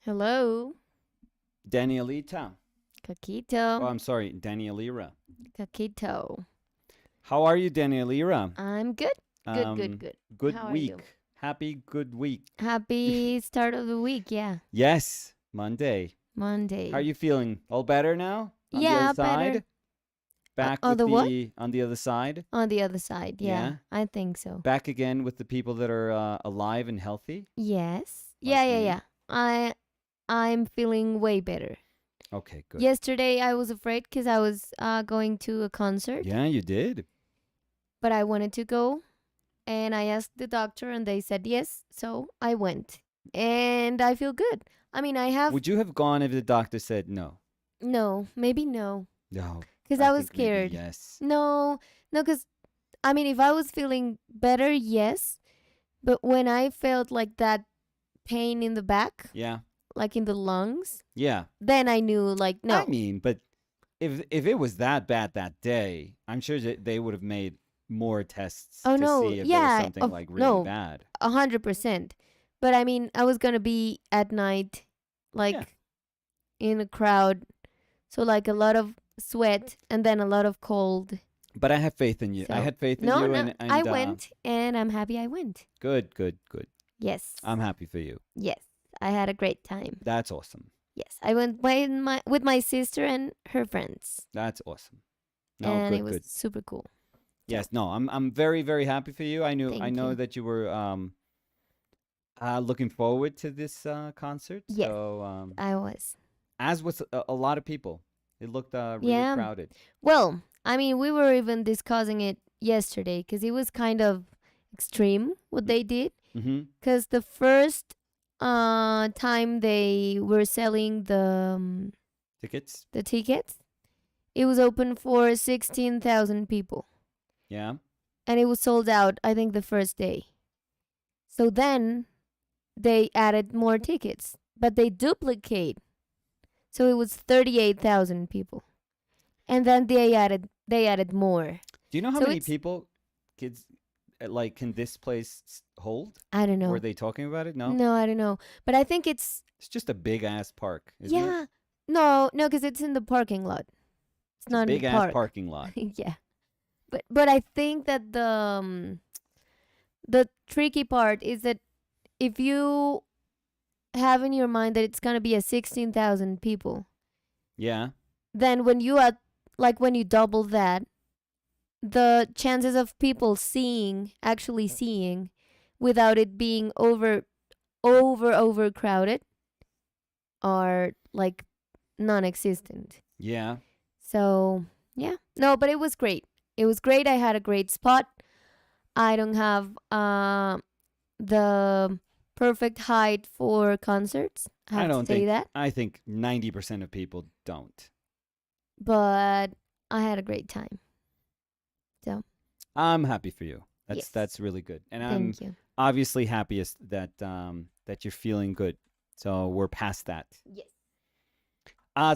Hello, Danielita. Kakito. Oh, I'm sorry, Danielira. Kakito. How are you, Danielira? I'm good. Good, good, Um, good. good How are you? week. Happy good week. Happy start of the week. Yeah. Yes, Monday. How are Monday. you feeling? All better now? On the other Yeah, better. side? Back On with the what? the on the other side? On the other side. Yeah, Yeah. I think so. Back again with the people that are alive and healthy, Yes. Yeah, like yeah, me. yeah. I'm feeling way better. Okay, good. Yesterday I was afraid because I was going to a concert, Yeah, you did. but I wanted to go, and I asked the doctor, and they said yes, so I went, and I feel good. I mean, I have Would you have gone if the doctor said no? no, maybe no, No, because I I was think maybe scared. yes. No, no, because I mean, if I was feeling better, yes, but when I felt like that pain in the back, Yeah, like in the lungs, yeah. then I knew, like, I no. mean, but if it was that bad that day, I'm sure that they would have made more tests Oh to no, see if there was yeah, something of like really no, bad. 100%. But I mean, I was gonna be at night, Yeah. like in a crowd, so like a lot of sweat and then a lot of cold. But I have faith in you. I So had faith in no, you no, and I and went, and I'm happy I went. good, good, good. Yes, I'm happy for you. yes, I had a great time. That's awesome. Yes, I went with my sister and her friends, That's awesome. No, and it good, was good. super cool. So Yes, no, I'm very very happy for you. I thank know you. that you were looking forward to this concert. Yes, So I was. as was a lot of people. It looked really Yeah. crowded. Well, I mean, we were even discussing it yesterday because it was kind of extreme what they did. Mm-hmm. Because the first time they were selling Tickets. the tickets, it was open for 16,000 people, Yeah. and it was sold out. I think the first day. So then they added more tickets, but they duplicate. So it was 38,000 people, and then they added more. Do you know how So many it's people kids like can this place hold? I don't Were know. they talking about it? No. No, I don't know. But I think it's It's just a big ass park, isn't it? yeah. No, no, because it's in the parking lot. It's It's a not in the big ass park. parking lot. Yeah. But I think that the tricky part is that if you have in your mind that it's gonna be a 16,000 people, Yeah. then when you are like when you double that, the chances of people actually seeing, without it being overcrowded, are like non-existent. Yeah. So yeah, no, but it was great. It was great. I had a great spot. I don't have the perfect height for concerts. I I have to don't say think that, I think 90% of people don't. but I had a great time. So I'm happy for you. yes, That's really good. And I'm thank you. obviously happiest that that you're feeling good. So we're past that. Yes.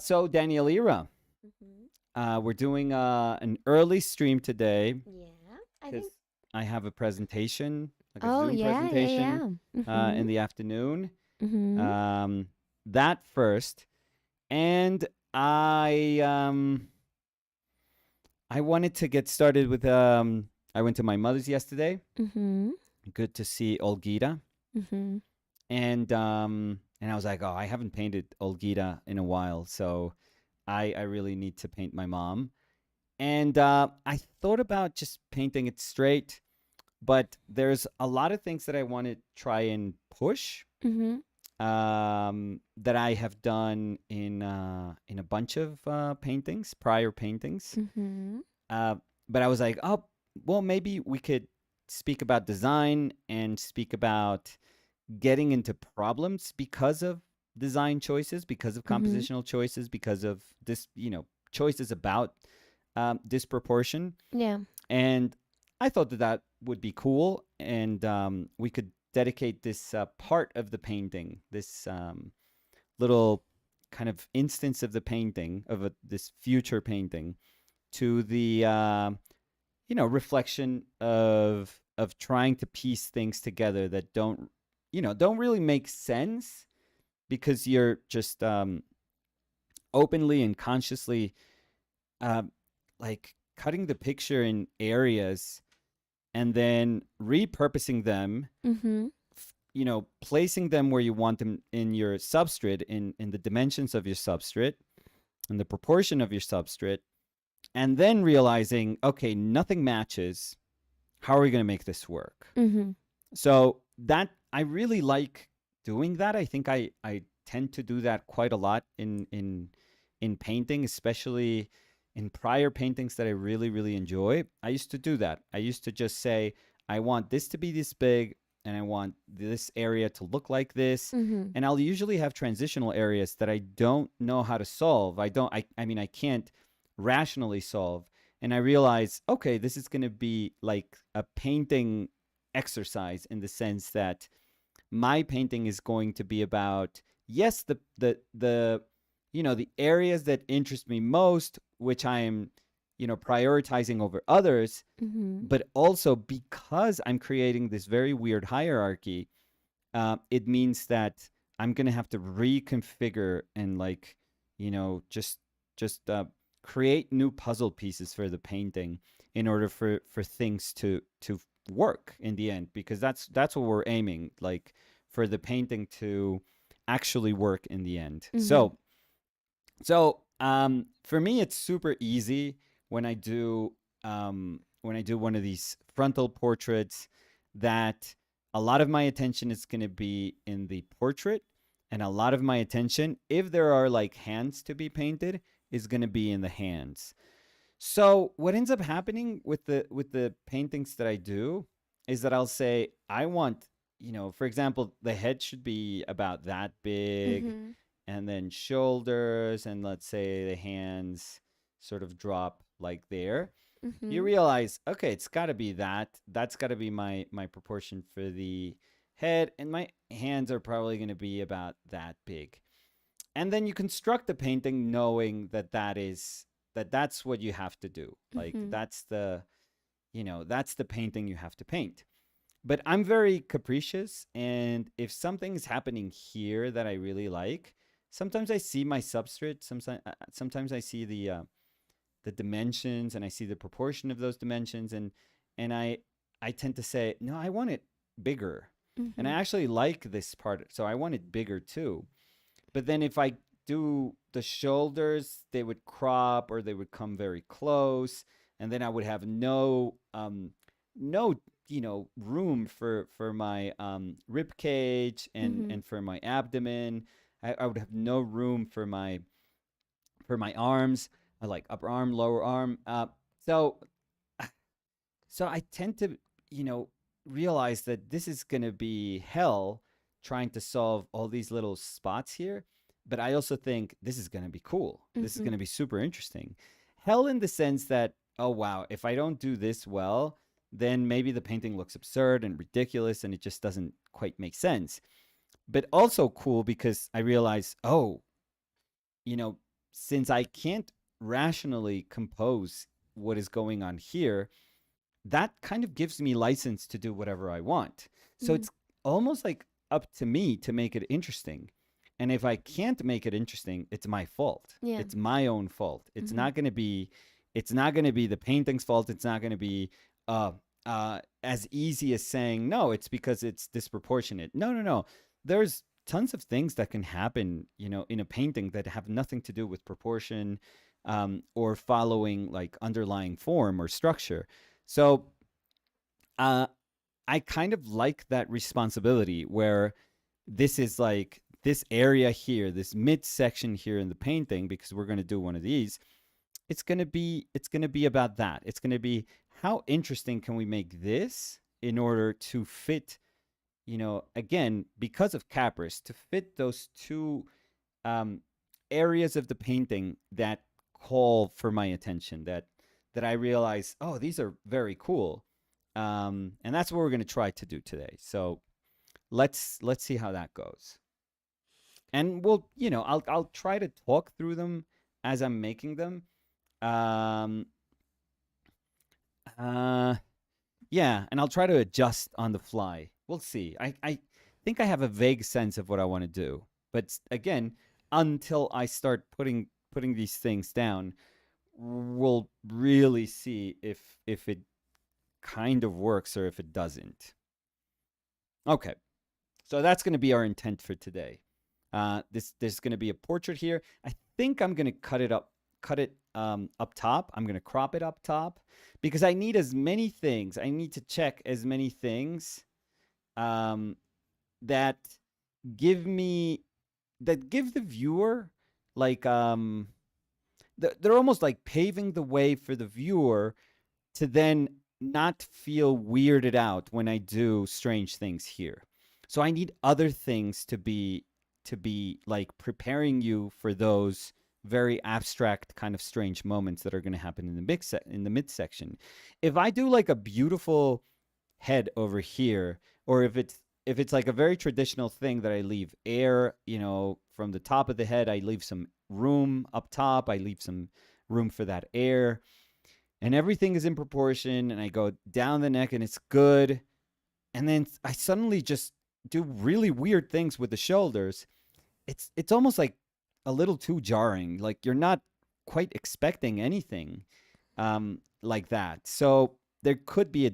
So Danielira, Mm-hmm. we're doing an early stream today Yeah, I because think. I have a presentation, like a Oh Zoom yeah, yeah, presentation, yeah. Mm-hmm. in the afternoon. Mm-hmm. Um, that first, and I wanted to get started with I went to my mother's yesterday. Mm-hmm. Good to see Olgita, Mm-hmm. and I was like, oh, I haven't painted Olgita in a while, so I really need to paint my mom. And I thought about just painting it straight, but there's a lot of things that I want to try and push, Mm-hmm. that I have done in a bunch of paintings, prior paintings. Mm-hmm. Uh, but I was like, oh, well, maybe we could speak about design and speak about getting into problems because of design choices, because of Mm-hmm. compositional choices, because of this, choices about disproportion. Yeah. And I thought that that would be cool, and we could dedicate this part of the painting, this little kind of instance of the painting of this future painting, to the reflection of trying to piece things together that don't really make sense, because you're just openly and consciously um, like cutting the picture in areas and then repurposing them, Mm-hmm. placing them where you want them in your substrate, in the dimensions of your substrate, in the proportion of your substrate, and then realizing, okay, nothing matches. How are we going to make this work? Mm-hmm. So that I really like doing that. I think I tend to do that quite a lot in painting, especially in prior paintings that I really really enjoy. I used to do that. I used to just say I want this to be this big and I want this area to look like this. Mm-hmm. And I'll usually have transitional areas that I don't know how to solve. I mean I can't rationally solve. And I realize, okay, this is going to be like a painting exercise in the sense that my painting is going to be about, yes, the areas that interest me most, which I am prioritizing over others, Mm-hmm. but also because I'm creating this very weird hierarchy, it means that I'm gonna have to reconfigure and like just create new puzzle pieces for the painting in order for things to work in the end, because that's what we're aiming, like for the painting to actually work in the end. Mm-hmm. So for me it's super easy when I do one of these frontal portraits, that a lot of my attention is going to be in the portrait, and a lot of my attention, if there are like hands to be painted, is going to be in the hands. So what ends up happening with the paintings that I do is that I'll say I want, for example, the head should be about that big, Mm-hmm. and then shoulders, and let's say the hands sort of drop like there. You Mm-hmm. realize, okay, it's got to be that's got to be my proportion for the head, and my hands are probably going to be about that big. And then you construct the painting knowing that's what you have to do. Like Mm-hmm. that's the painting you have to paint. But I'm very capricious, and if something's happening here that I really like, sometimes I see my substrate, sometimes I see the dimensions, and I see the proportion of those dimensions, and I tend to say, no, I want it bigger. And I Mm-hmm. actually like this part, so I want it bigger too. But then if I do the shoulders, they would crop or they would come very close, and then I would have no room for my rib cage Mm-hmm. and for my abdomen. I would have no room for my arms, like upper arm, lower arm. So so I tend to, you know, realize that this is going to be hell trying to solve all these little spots here. But I also think this is going to be cool. This is Mm-hmm. going to be super interesting. Hell in the sense that, oh, wow, if I don't do this well, then maybe the painting looks absurd and ridiculous and it just doesn't quite make sense. But also cool because I realize, oh, you know, since I can't rationally compose what is going on here, that kind of gives me license to do whatever I want. So Mm-hmm. it's almost like up to me to make it interesting. And if I can't make it interesting, it's my fault. Yeah. It's my own fault. Mm-hmm. It's not going to be the painting's fault. It's not going to be as easy as saying, no, it's because it's disproportionate. No, no, no. There's tons of things that can happen, you know, in a painting that have nothing to do with proportion, or following like underlying form or structure. So uh, I kind of like that responsibility where this is like this area here, this midsection here in the painting, because we're going to do one of these. It's going to be about that. It's going to be how interesting can we make this in order to fit, you know, again, because of Capris, to fit those two um, areas of the painting that call for my attention, that I realize, oh, these are very cool, and that's what we're going to try to do today. So let's see how that goes, and we'll, you know, I'll try to talk through them as I'm making them. Um, uh, yeah, and I'll try to adjust on the fly. We'll see. I think I have a vague sense of what I want to do. But again, until I start putting these things down, we'll really see if it kind of works or if it doesn't. Okay, so that's going to be our intent for today. There's going to be a portrait here. I think I'm going to cut it up top. I'm going to crop it up top because I need as many things. I need to check as many things that give the viewer like they're almost like paving the way for the viewer to then not feel weirded out when I do strange things here. So I need other things to be like preparing you for those very abstract kind of strange moments that are going to happen in the midsection. If I do like a beautiful head over here, or if it's like a very traditional thing that I leave air, from the top of the head, I leave some room up top, I leave some room for that air, and everything is in proportion, and I go down the neck and it's good, and then I suddenly just do really weird things with the shoulders. It's almost like a little too jarring. Like you're not quite expecting anything like that. So there could be a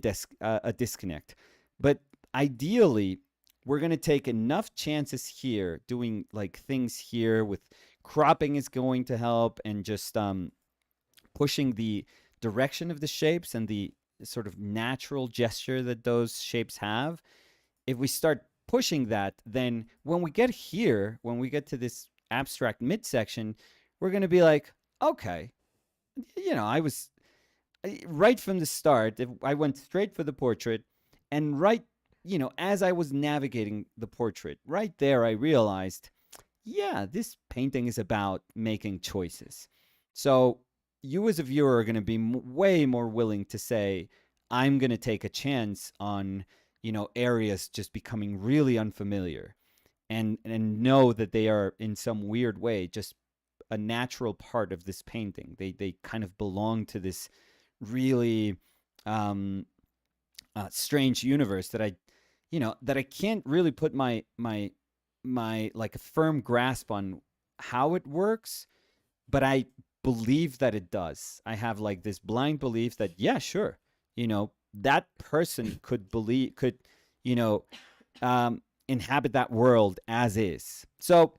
disconnect. But ideally, we're going to take enough chances here, doing like things here with cropping is going to help, and just pushing the direction of the shapes and the sort of natural gesture that those shapes have. If we start pushing that, then when we get to this abstract midsection, we're going to be like, okay, I was right from the start. I went straight for the portrait, and right, as I was navigating the portrait, right there, I realized, yeah, this painting is about making choices. So you as a viewer are going to be way more willing to say, I'm going to take a chance on, areas just becoming really unfamiliar, and know that they are in some weird way just a natural part of this painting. They kind of belong to this really strange universe that I can't really put my like a firm grasp on how it works, but I believe that it does. I have like this blind belief that, yeah, sure, that person could inhabit that world as is. So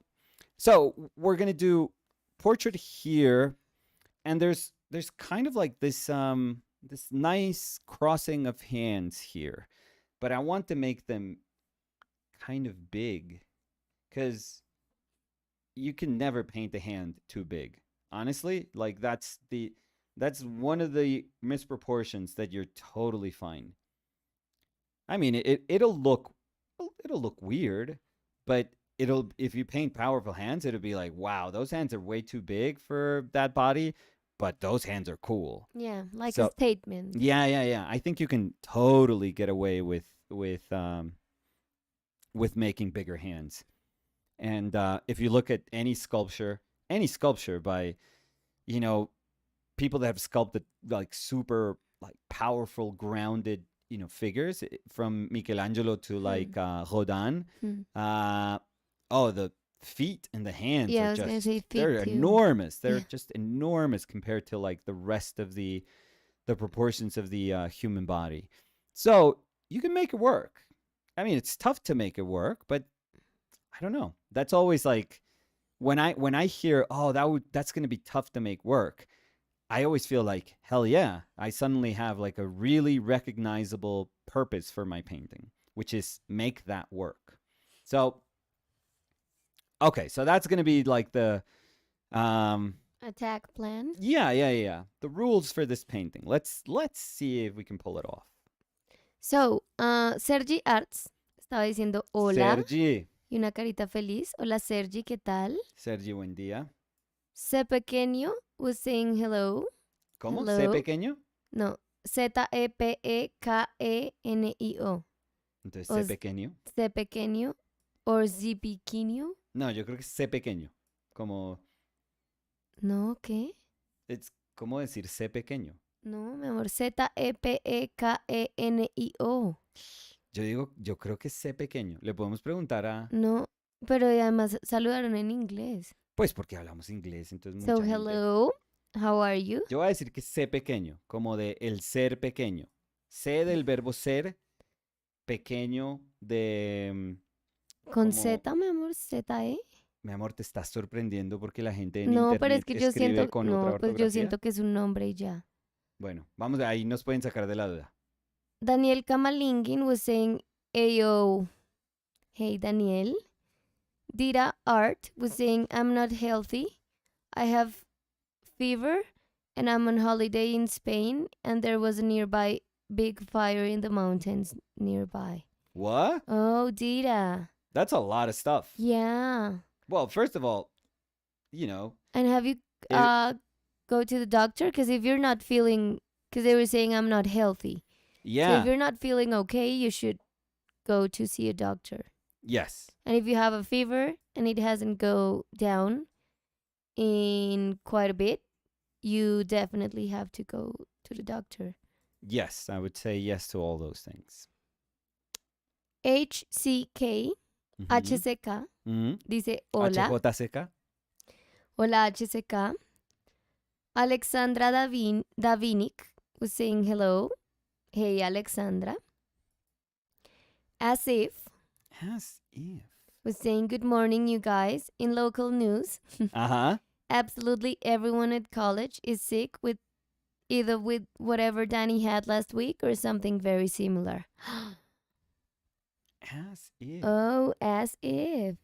we're gonna do portrait here, and there's kind of like this this nice crossing of hands here, but I want to make them kind of big, because you can never paint a hand too big. Honestly, like that's one of the misproportions that you're totally fine. I mean, it'll look weird, but if you paint powerful hands, it'll be like, wow, those hands are way too big for that body, but those hands are cool. Yeah, like a So statement. yeah. I think you can totally get away with making bigger hands. And if you look at any sculpture by people that have sculpted like super like powerful grounded figures, from Michelangelo to like Rodin, the feet and the hands Yeah, I are was gonna say just, feet they're too. enormous. They're Yeah. just enormous compared to like the rest of the proportions of the human body. So you can make it work. I mean, it's tough to make it work, but I don't know. That's always like when I hear, oh, that's going to be tough to make work, I always feel like, hell yeah, I suddenly have like a really recognizable purpose for my painting, which is make that work. So okay, so that's going to be like the Attack plan. yeah. The rules for this painting. Let's see if we can pull it off. So, Sergi Arts estaba diciendo hola Sergi. y una carita feliz. Hola Sergi, ¿qué tal? Sergi, buen día. C pequeño was saying hello. ¿Cómo? Hello. ¿C pequeño? No, Zepekenio. Entonces, O C s- pequeño. C pequeño or Z pequeño. No, yo creo que es C pequeño. Como, No, ¿qué? es como decir C pequeño. No, mi amor, Zepekenio. Yo creo que es C pequeño. Le podemos preguntar a... No, Pero además saludaron en inglés. Pues porque hablamos inglés, entonces So, mucha gente. hello, how are you? Yo voy a decir que sé pequeño, como de el ser pequeño. Sé del verbo ser, pequeño de Con como, Z, mi amor, Z-E. mi amor, te estás sorprendiendo porque la gente en No, pero es internet que yo escribe siento, con otra no, pues yo ortografía. siento que es un nombre y ya. Bueno, vamos, ahí nos pueden sacar de la duda. Daniel Kamalingin was saying, Ayo, hey Daniel. Dita Art was saying, I'm not healthy. I have fever and I'm on holiday in Spain and there was a nearby big fire in the mountains nearby. What? Oh, Dita. That's a lot of stuff. Yeah. Well, first of all, you know, And have you it, go to the doctor? Because if you're not feeling, because they were saying I'm not healthy. So if yeah, you're not feeling okay, you should go to see a doctor. yes, And if you have a fever and it hasn't go down in quite a bit, you definitely have to go to the doctor. yes, I would say yes to all those things. HCK, Mhm. HCK, Mhm. dice hola. HJCK. Hola HCK. Alexandra Davinik was saying hello. Hey Alexandra. As if As if. was saying good morning, you guys. In local news, Uh-huh. absolutely everyone at college is sick with either with whatever Danny had last week or something very similar. As if. Oh, as if.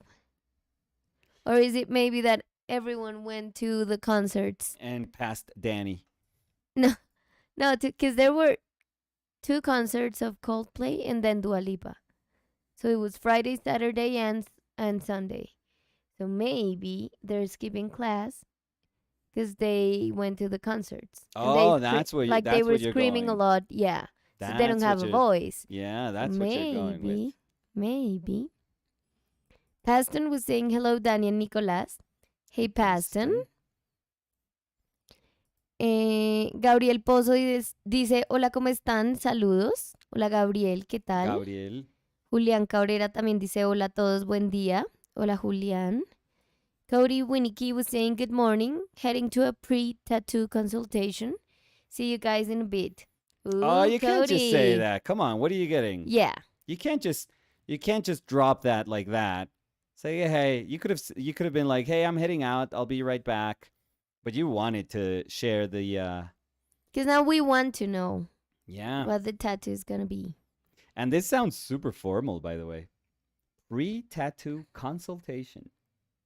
Or is it maybe that everyone went to the concerts? And past Danny. No, no, because there were two concerts of Coldplay and then Dua Lipa. So it was Friday, Saturday, and Sunday. So maybe they're skipping class because they went to the concerts and Oh, that's where like they that's were what you're screaming a going. lot. Yeah, so they don't That's have what a you're voice. Yeah, So that's what you're going with. maybe. Paston was saying hello, Danny and Nicolas. Hey, Paston. Aston. Gabriel Pozo dice, hola, ¿cómo están? Saludos. Hola, Gabriel, ¿qué tal? Gabriel. Julián Cabrera también dice, hola a todos, buen día. Hola, Julián. Cody Winnicky was saying, good morning, heading to a pre-tattoo consultation. See you guys in a bit. Oh, Ooh, you can't just say Cody. that. Come on, what are you getting? Yeah. You can't just drop that like that. Say, hey, you could have been like, hey, I'm heading out. I'll be right back. But you wanted to share the Because now we want to know yeah. what the tattoo is going to be. And this sounds super formal, by the way. Pre-tattoo consultation.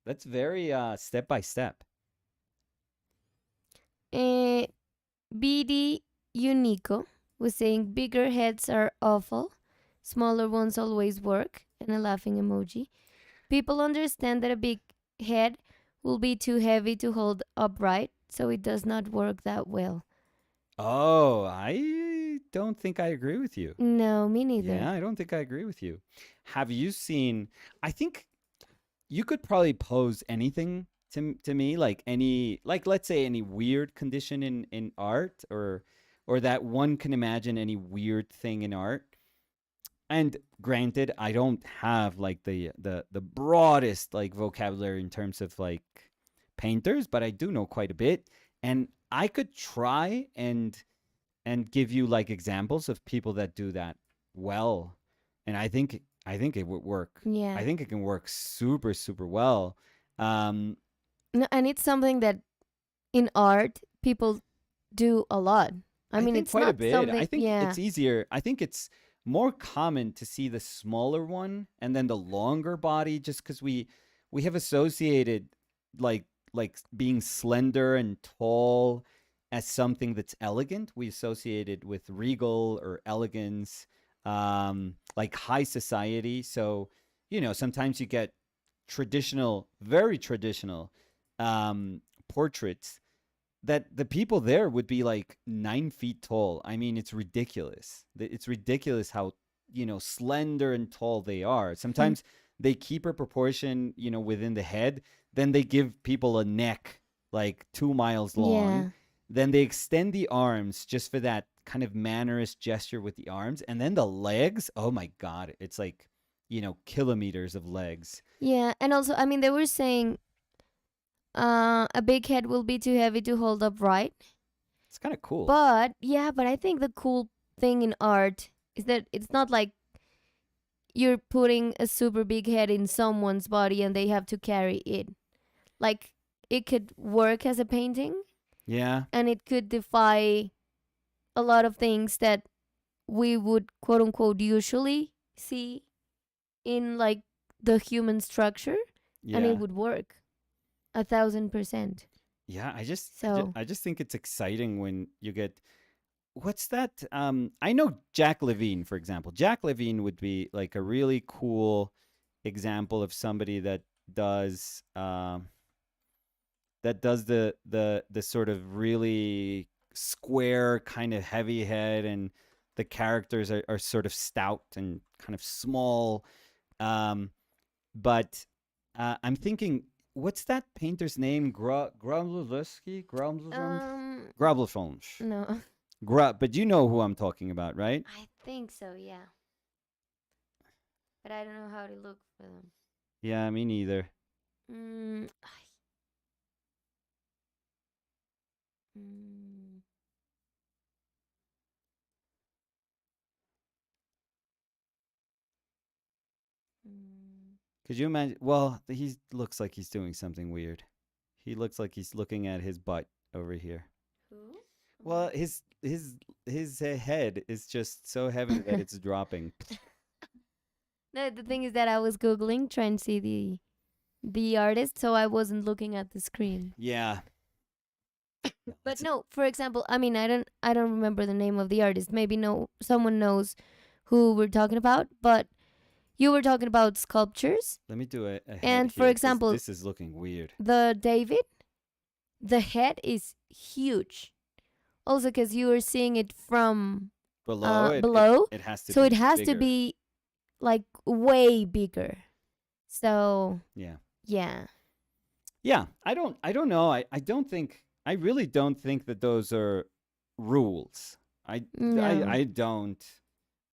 That's very step by step. BD Unico was saying bigger heads are awful, smaller ones always work, and a laughing emoji. People understand that a big head will be too heavy to hold upright, so it does not work that well. Oh, I don't think I agree with you. No, me neither. Yeah, I don't think I agree with you. Have you seen? I think you could probably pose anything to me, like any, like let's say any weird condition in art, or that one can imagine any weird thing in art. And granted, I don't have like the broadest like vocabulary in terms of like painters, but I do know quite a bit, and I could try and give you like examples of people that do that well, and I think it would work. Yeah. I think it can work super super well. Um, No, and it's something that in art people do a lot. I mean, think it's quite a not bit. something. I think Yeah. it's easier. I think it's more common to see the smaller one and then the longer body, just because we have associated like being slender and tall as something that's elegant. We associate it with regal or elegance, like high society. So sometimes you get traditional, very traditional portraits that the people there would be like 9 feet tall. I mean, it's ridiculous. It's ridiculous how slender and tall they are. Sometimes they keep a proportion, within the head. Then they give people a neck like 2 miles long. Yeah. Then they extend the arms just for that kind of mannerist gesture with the arms, and then the legs. Oh my god, it's like kilometers of legs. Yeah, and also, I mean, they were saying a big head will be too heavy to hold upright. It's kind of cool. But yeah, but I think the cool thing in art is that it's not like you're putting a super big head in someone's body and they have to carry it. Like it could work as a painting Yeah. and it could defy a lot of things that we would quote unquote usually see in like the human structure, and it Yeah. would work 1,000%. Yeah, So I just think it's exciting when you get what's that? I know Jack Levine, for example. Jack Levine would be like a really cool example of somebody does that does the sort of really square kind of heavy head, and the characters are sort of stout and kind of small. But I'm thinking, what's that painter's name? Gromlowski? um Gromlowski? no. But you know who I'm talking about, right? I think so, yeah. But I don't know how to look for them. Yeah, me neither. Mm, mm, mm. Could you imagine? Well, he looks like he's doing something weird. He looks like he's looking at his butt over here. Who? Well, his head is just so heavy that it's dropping. No, the thing is that I was googling trying to see the artist, so I wasn't looking at the screen. Yeah. But no, for example, I mean, I don't remember the name of the artist. Maybe no someone knows who we're talking about, but you were talking about sculptures. Let me do a head And for here, 'cause example, this is looking weird. the David, the head is huge. Also, because you were seeing it from Below below, it has to so be it has to bigger. be like way bigger. So Yeah. yeah, Yeah, I don't know. I really don't think that those are rules. no, I don't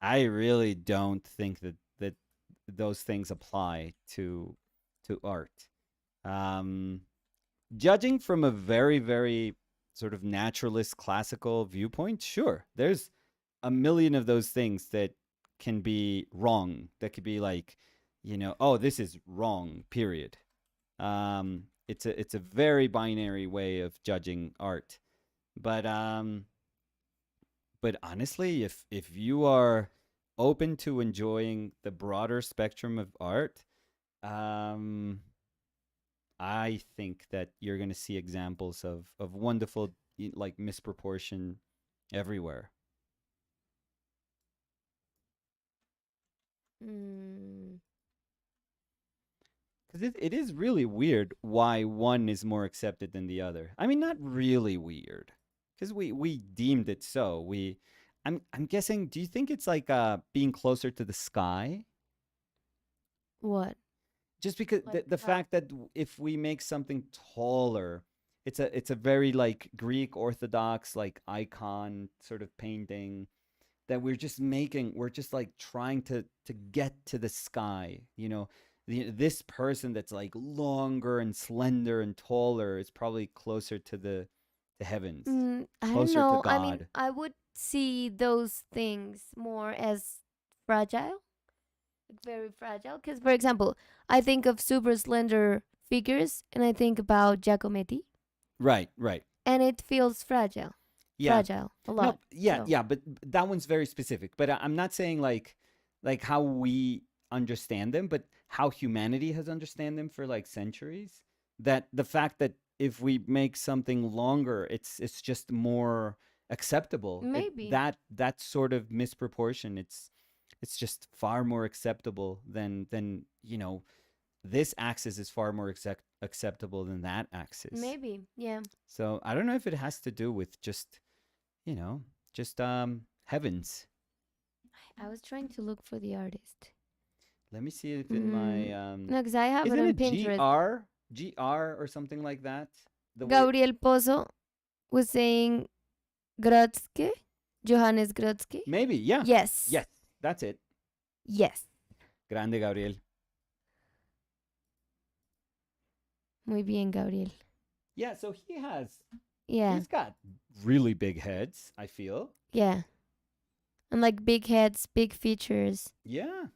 I really don't think that those things apply to art. Um Judging from a very very sort of naturalist classical viewpoint, sure. There's a million of those things that can be wrong. That could be like, oh, this is wrong, period. It's a very binary way of judging art. But honestly, if you are open to enjoying the broader spectrum of art, um, I think that you're going to see examples of wonderful like misproportion everywhere. mm, Because it is really weird why one is more accepted than the other. I mean, not really weird, because we deemed it so. I'm guessing. Do you think it's like being closer to the sky? what? Just because Like the how? fact that if we make something taller, it's a very like Greek Orthodox like icon sort of painting that we're just like trying to get to the sky, this person that's like longer and slender and taller is probably closer to the heavens, I don't closer to know. I mean, God. I would see those things more as fragile, like very fragile. Because, for example, I think of super slender figures and I think about Giacometti, Right. and it feels fragile, Yeah. fragile a No, lot. yeah, So yeah, but that one's very specific. But I'm not saying like how we understand them, but how humanity has understand them for like centuries. That the fact that if we make something longer, it's just more acceptable. maybe, That sort of misproportion, it's just far more acceptable than this axis is far more acceptable than that axis. maybe, yeah. So I don't know if it has to do with you know, just heavens. I was trying to look for the artist. Let me see if in my No, because I have it isn't on it Pinterest. GR or something like that? The way Gabriel Pozo was saying Grodzki, Johannes Grodzki. maybe, yeah. Yes, Yes, that's it. yes. Grande Gabriel. Muy bien, Gabriel. Yeah, so Yeah, he's got really big heads, I feel. yeah. And like big heads, big features. Yeah.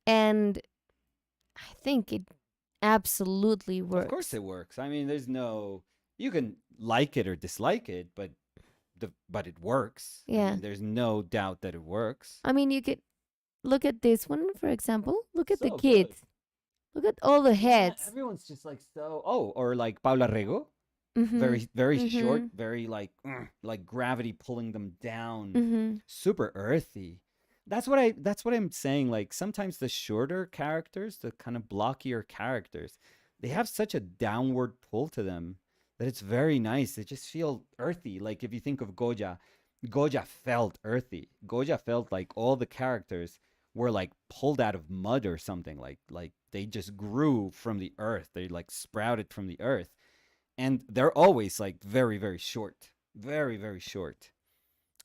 And I think it absolutely Of course works. it works. I mean, there's no you can like it or dislike it, but it works. I Yeah. mean, there's no doubt that it works. I mean, you could look at this one, for example. Look at the So good. kids. Look at all the Yeah, heads. everyone's just like so. Oh, or like Paula Rego, Mm-hmm. very short, Mm-hmm. very like gravity pulling them down, Mm-hmm. super earthy. That's what I'm saying. Like sometimes the shorter characters, the kind of blockier characters, they have such a downward pull to them that it's very nice. They just feel earthy. Like if you think of Goja, Goja felt earthy. Goja felt like all the characters were like pulled out of mud or something. Like they just grew from the earth. They like sprouted from the earth, and they're always like very short, very short.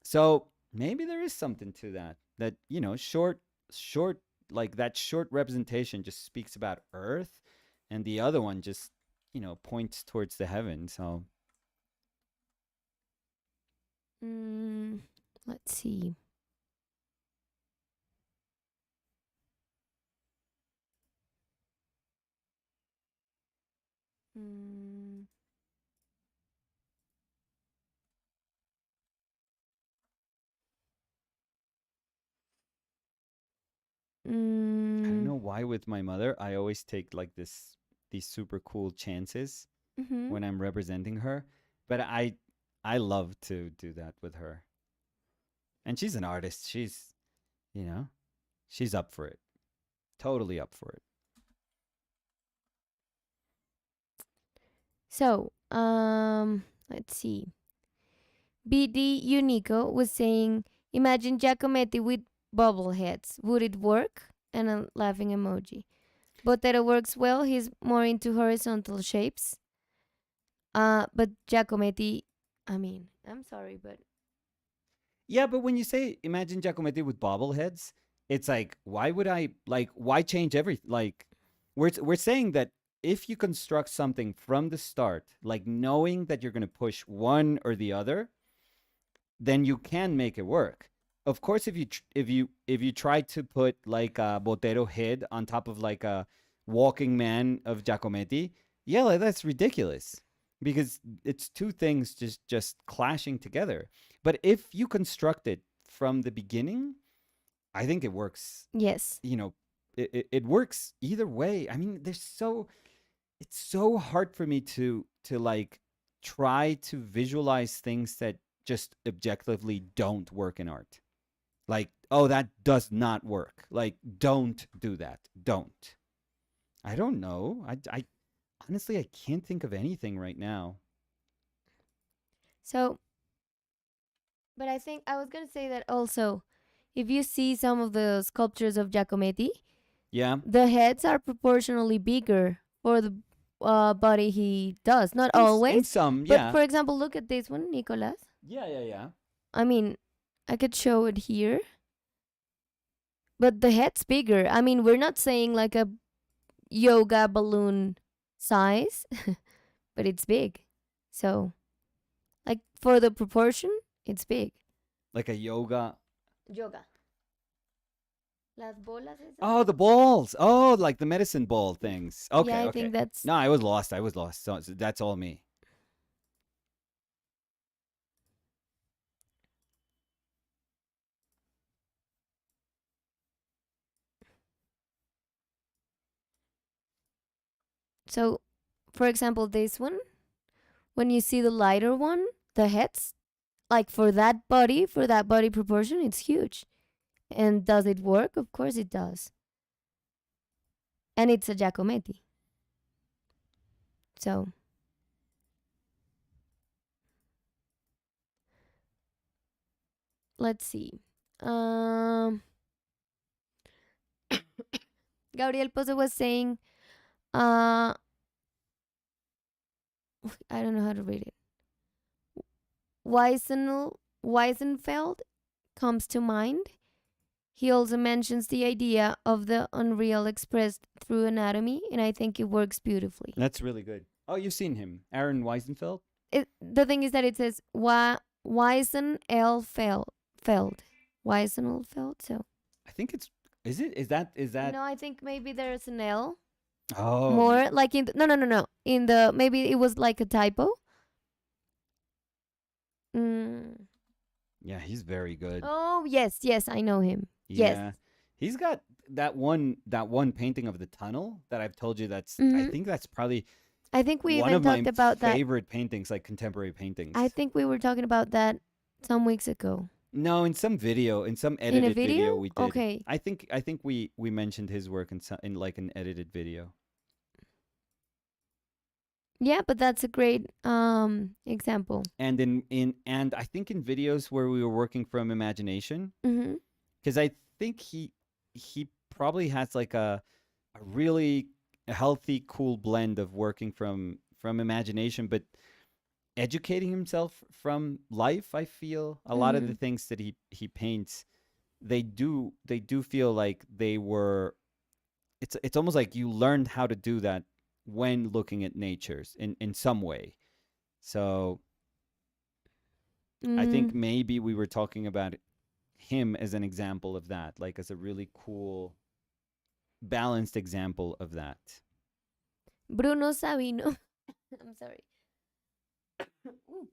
So maybe there is something to that. That short like that short representation just speaks about earth, and the other one just points towards the heavens. So Mm, let's see. Mm, I don't mm, know why with my mother I always take like these super cool chances mm-hmm. when I'm representing her, but I love to do that with her. And she's an artist. You know, she's up for it. Totally up for it. So, let's see. BD Unico was saying, imagine Giacometti with bubble heads. Would it work? And a laughing emoji. Botero works well. He's more into horizontal shapes. But Giacometti, I mean, I'm sorry, but Yeah, but when you say imagine Giacometti with bobbleheads, it's like why change everything? Like we're saying that if you construct something from the start, like knowing that you're going to push one or the other, then you can make it work. Of course, if you try to put like a Botero head on top of like a walking man of Giacometti, yeah, like, that's ridiculous because it's two things just clashing together. But if you construct it from the beginning, I think it works. yes. It works either way. I mean, it's so hard for me to like try to visualize things that just objectively don't work in art. Like, oh, that does not work. Like, don't do that. Don't. I don't know. I honestly I can't think of anything right now. So, but I think I was going to say that also, if you see some of the sculptures of Giacometti, Yeah. the heads are proportionally bigger for the body he does. Not In always, some, but yeah. for example, look at this one, Nicolas. Yeah. I mean, I could show it here, but the head's bigger. I mean, we're not saying like a yoga balloon size, but it's big. So, like for the proportion, it's big. Like a yoga. Yoga. Las bolas esas. Oh, the balls. Oh, like the medicine ball things. Yeah, Okay, I okay. think that's No, I was lost. I was lost. So that's all me. so. For example, this one, when you see the lighter one, the heads, like for that body proportion, it's huge. And does it work? Of course it does. And it's a Giacometti. So, let's see. Um, Gabriel Pozo was saying, uh, I don't know how to read it. Weisenfeld comes to mind. he also mentions the idea of the unreal expressed through anatomy, and I think it works beautifully. That's really good. Oh, you've seen him, Aaron Weisenfeld. The thing is that it says Feld. Weisenfeld. So I think it's. Is it? Is that? no, I think maybe there's an L Oh, more like in no. In the maybe it was like a typo. Mm. yeah, he's very good. Oh yes, I know him. Yeah, Yes. he's got that one painting of the tunnel that I've told you. That's I Mhm. think that's probably I think we one even of my talked about that. favorite paintings, like contemporary paintings. I think we were talking about that some weeks ago. No, in some video, in some In a edited video, video? we did. Okay. I think we mentioned his work in like an edited video. Yeah, but that's a great example. And and I think in videos where we were working from imagination, Mm-hmm. because I think he probably has like a really healthy, cool blend of working from imagination, but educating himself from life. I feel a lot of the Mm-hmm. things that he paints, they do feel like they were. It's almost like you learned how to do that when looking at natures in some way. So I think Mm. maybe we were talking about him as an example of that, like as a really cool, balanced example of that. Bruno Sabino. I'm sorry. Ooh.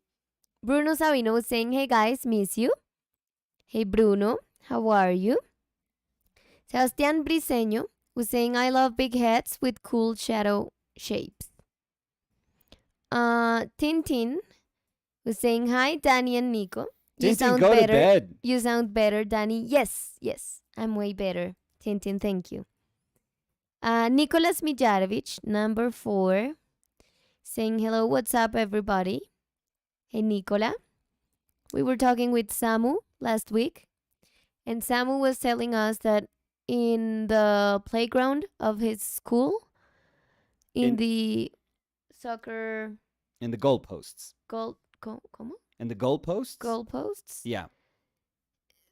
Bruno Sabino was saying, "Hey guys, miss you." Hey Bruno, how are you? Sebastián Briseño was saying, "I love big heads with cool shadow shapes." Tintin was saying, "Hi Danny and Nico. You Tintin, sound go to better. bed. You sound better, Danny." Yes, I'm way better. Tintin, thank you. Nicholas Mijarovich, number 4, saying, "Hello, what's up, everybody?" Hey, Nicola. We were talking with Samu last week, and Samu was telling us that in the playground of his school, in In the soccer in the goalposts. ¿cómo? In the goalposts? Goalposts, Yeah.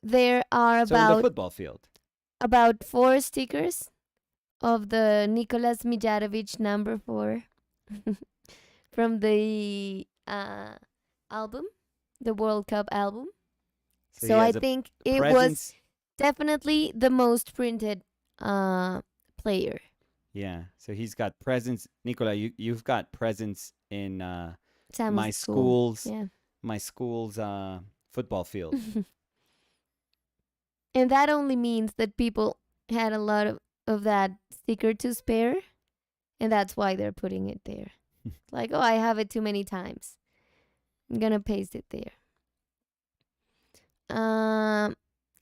there are So in the football field. about 4 stickers of the Nicholas Mijarovich number 4 from the album, the World Cup album. So So he I has a think it was presence. definitely the most printed player. Yeah. So he's got presence. Nicola, you've got presence in my Samu's school. school's Yeah. my school's football field. And that only means that people had a lot of that sticker to spare, and that's why they're putting it there. Like, oh, I have it too many times. I'm gonna paste it there.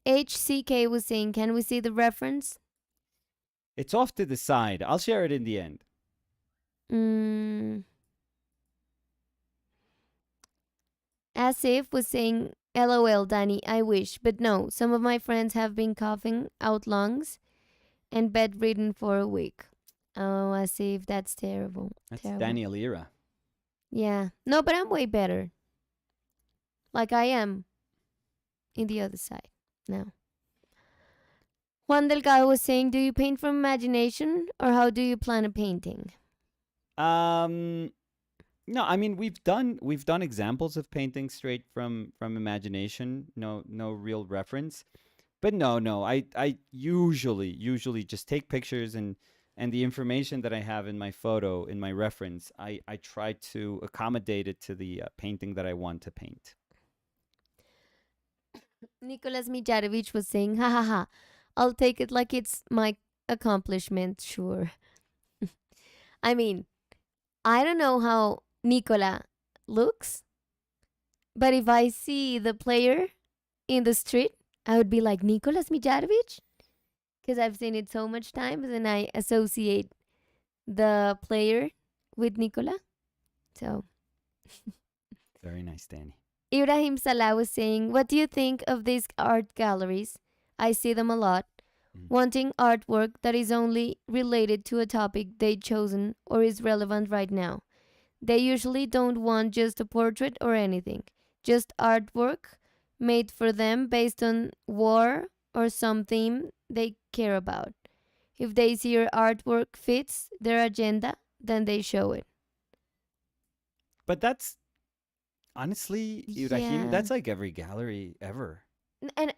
HCK was saying, "Can we see the reference?" It's off to the side. I'll share it in the end. Asif was saying, "LOL, Danny, I wish. But no, some of my friends have been coughing out lungs and bedridden for a week." Oh, Asif, that's terrible. That's Terrible. Danny Alira. Yeah. No, but I'm way better. Like I am in the other side now. Juan Delgado was saying, "Do you paint from imagination or how do you plan a painting?" No, I mean we've done examples of painting straight from imagination. No real reference. But no. I usually just take pictures and the information that I have in my photo, in my reference, I try to accommodate it to the painting that I want to paint. Nicholas Mijarovich was saying, "Ha ha ha. I'll take it like it's my accomplishment, sure." I mean, I don't know how Nicola looks, but if I see the player in the street, I would be like, "Nicholas Mijarovich?" Because I've seen it so much times and I associate the player with Nicola. So, Very nice, Danny. Ibrahim Salah was saying, "What do you think of these art galleries? I see them a lot. Wanting artwork that is only related to a topic they've chosen or is relevant right now. They usually don't want just a portrait or anything, just artwork made for them based on war or some theme they care about. If they see your artwork fits their agenda, then they show it. But that's honestly, Ibrahim, Yeah. that's like every gallery ever. And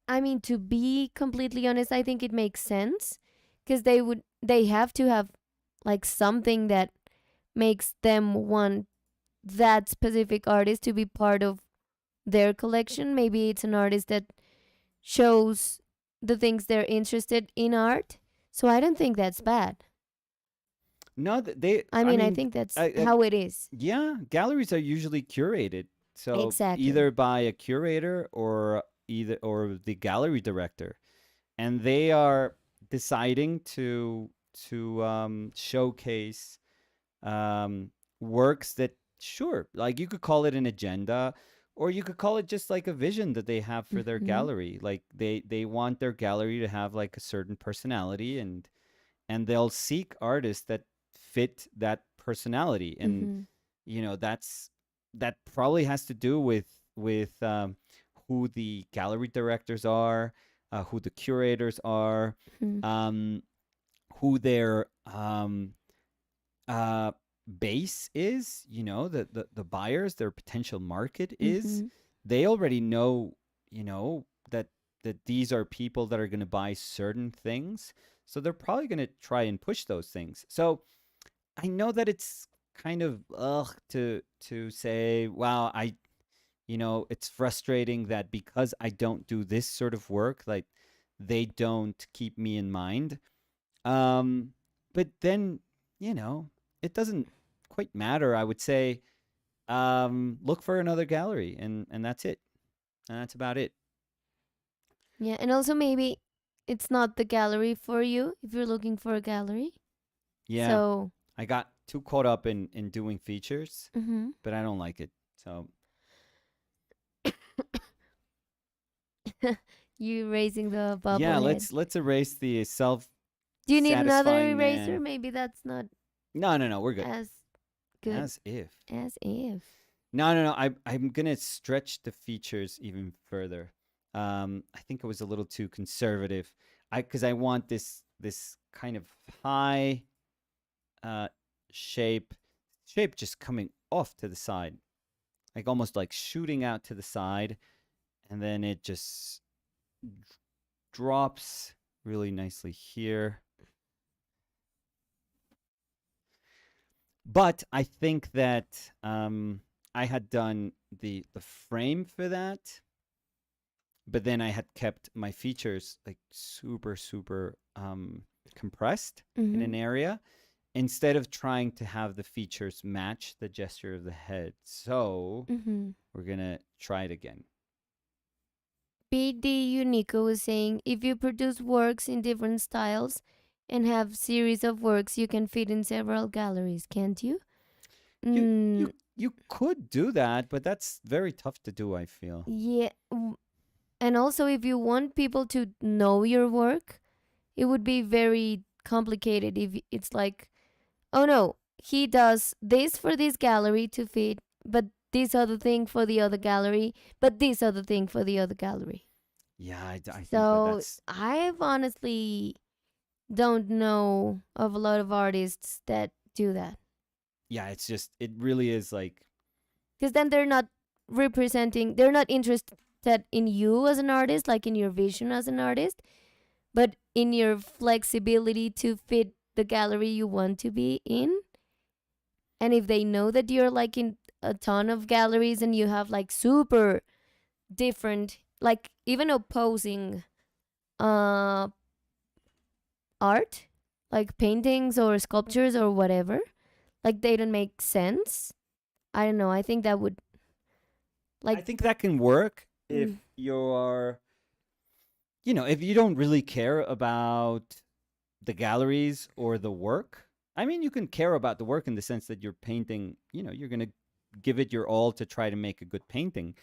I mean, to be completely honest, I think it makes sense because they have to have like something that makes them want that specific artist to be part of their collection. Maybe it's an artist that shows the things they're interested in art. So I don't think that's bad. No, they. I I mean, I mean, think that's I, how it is. yeah, galleries are usually curated. So Exactly. either by a curator or the gallery director, and they are deciding to showcase um, works that, sure, like you could call it an agenda, or you could call it just like a vision that they have for their Mhm. gallery. Like they want their gallery to have like a certain personality, and they'll seek artists that fit that personality. And Mhm. that probably has to do with who the gallery directors are, who the curators are, Mhm. um, who their uh, base is, the buyers, their potential market is. Mhm. They already know, that these are people that are going to buy certain things. So they're probably going to try and push those things. So I know that it's kind of to say, wow, it's frustrating that because I don't do this sort of work, like they don't keep me in mind. Um, but then, you know, it doesn't quite matter. I would say, look for another gallery, and that's it. And that's about it. Yeah, and also maybe it's not the gallery for you if you're looking for a gallery. Yeah, So, I got too caught up in doing features, mhm. but I don't like it. So You raising the bubble yeah, head. let's erase the self Do you need another satisfying eraser? man. Maybe that's not No, we're good. as good As if. as if. No. I'm gonna stretch the features even further. I think it was a little too conservative. Because I want this kind of high uh shape shape just coming off to the side, like almost like shooting out to the side, and then it just drops really nicely here. But I think that I had done the frame for that, but then I had kept my features like super compressed in Mhm. an area instead of trying to have the features match the gesture of the head. So Mhm. we're gonna try it again. BD Unico was saying if you produce works in different styles and have series of works you can fit in several galleries, can't you? You you Mm, you could do that, but that's very tough to do, I feel. yeah. And also if you want people to know your work, it would be very complicated if it's like, oh no, he does this for this gallery to fit, but this other thing for the other gallery, but this other thing for the other gallery. Yeah, I think that So that's I've honestly don't know of a lot of artists that do that yeah, it's just it really is like because then they're not interested in you as an artist, like in your vision as an artist, but in your flexibility to fit the gallery you want to be in. And if they know that you're like in a ton of galleries and you have like super different, like even opposing uh art, like paintings or sculptures or whatever, like they don't make sense. I don't know. I think that would like I think that can work if mm, you're, if you don't really care about the galleries or the work. I mean, you can care about the work in the sense that you're painting, you're going to give it your all to try to make a good painting.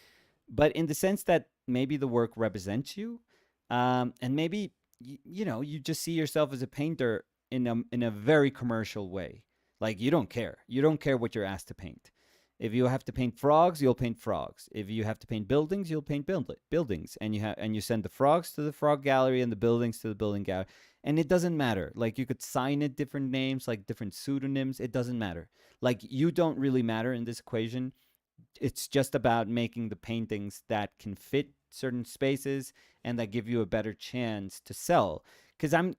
But in the sense that maybe the work represents you, and maybe, you just see yourself as a painter in a very commercial way. Like you don't care. You don't care what you're asked to paint. If you have to paint frogs, you'll paint frogs. If you have to paint buildings, you'll paint buildings, and you send the frogs to the frog gallery and the buildings to the building gallery. And it doesn't matter. Like you could sign it different names, like different pseudonyms. It doesn't matter. Like you don't really matter in this equation. It's just about making the paintings that can fit certain spaces and that give you a better chance to sell. Because I'm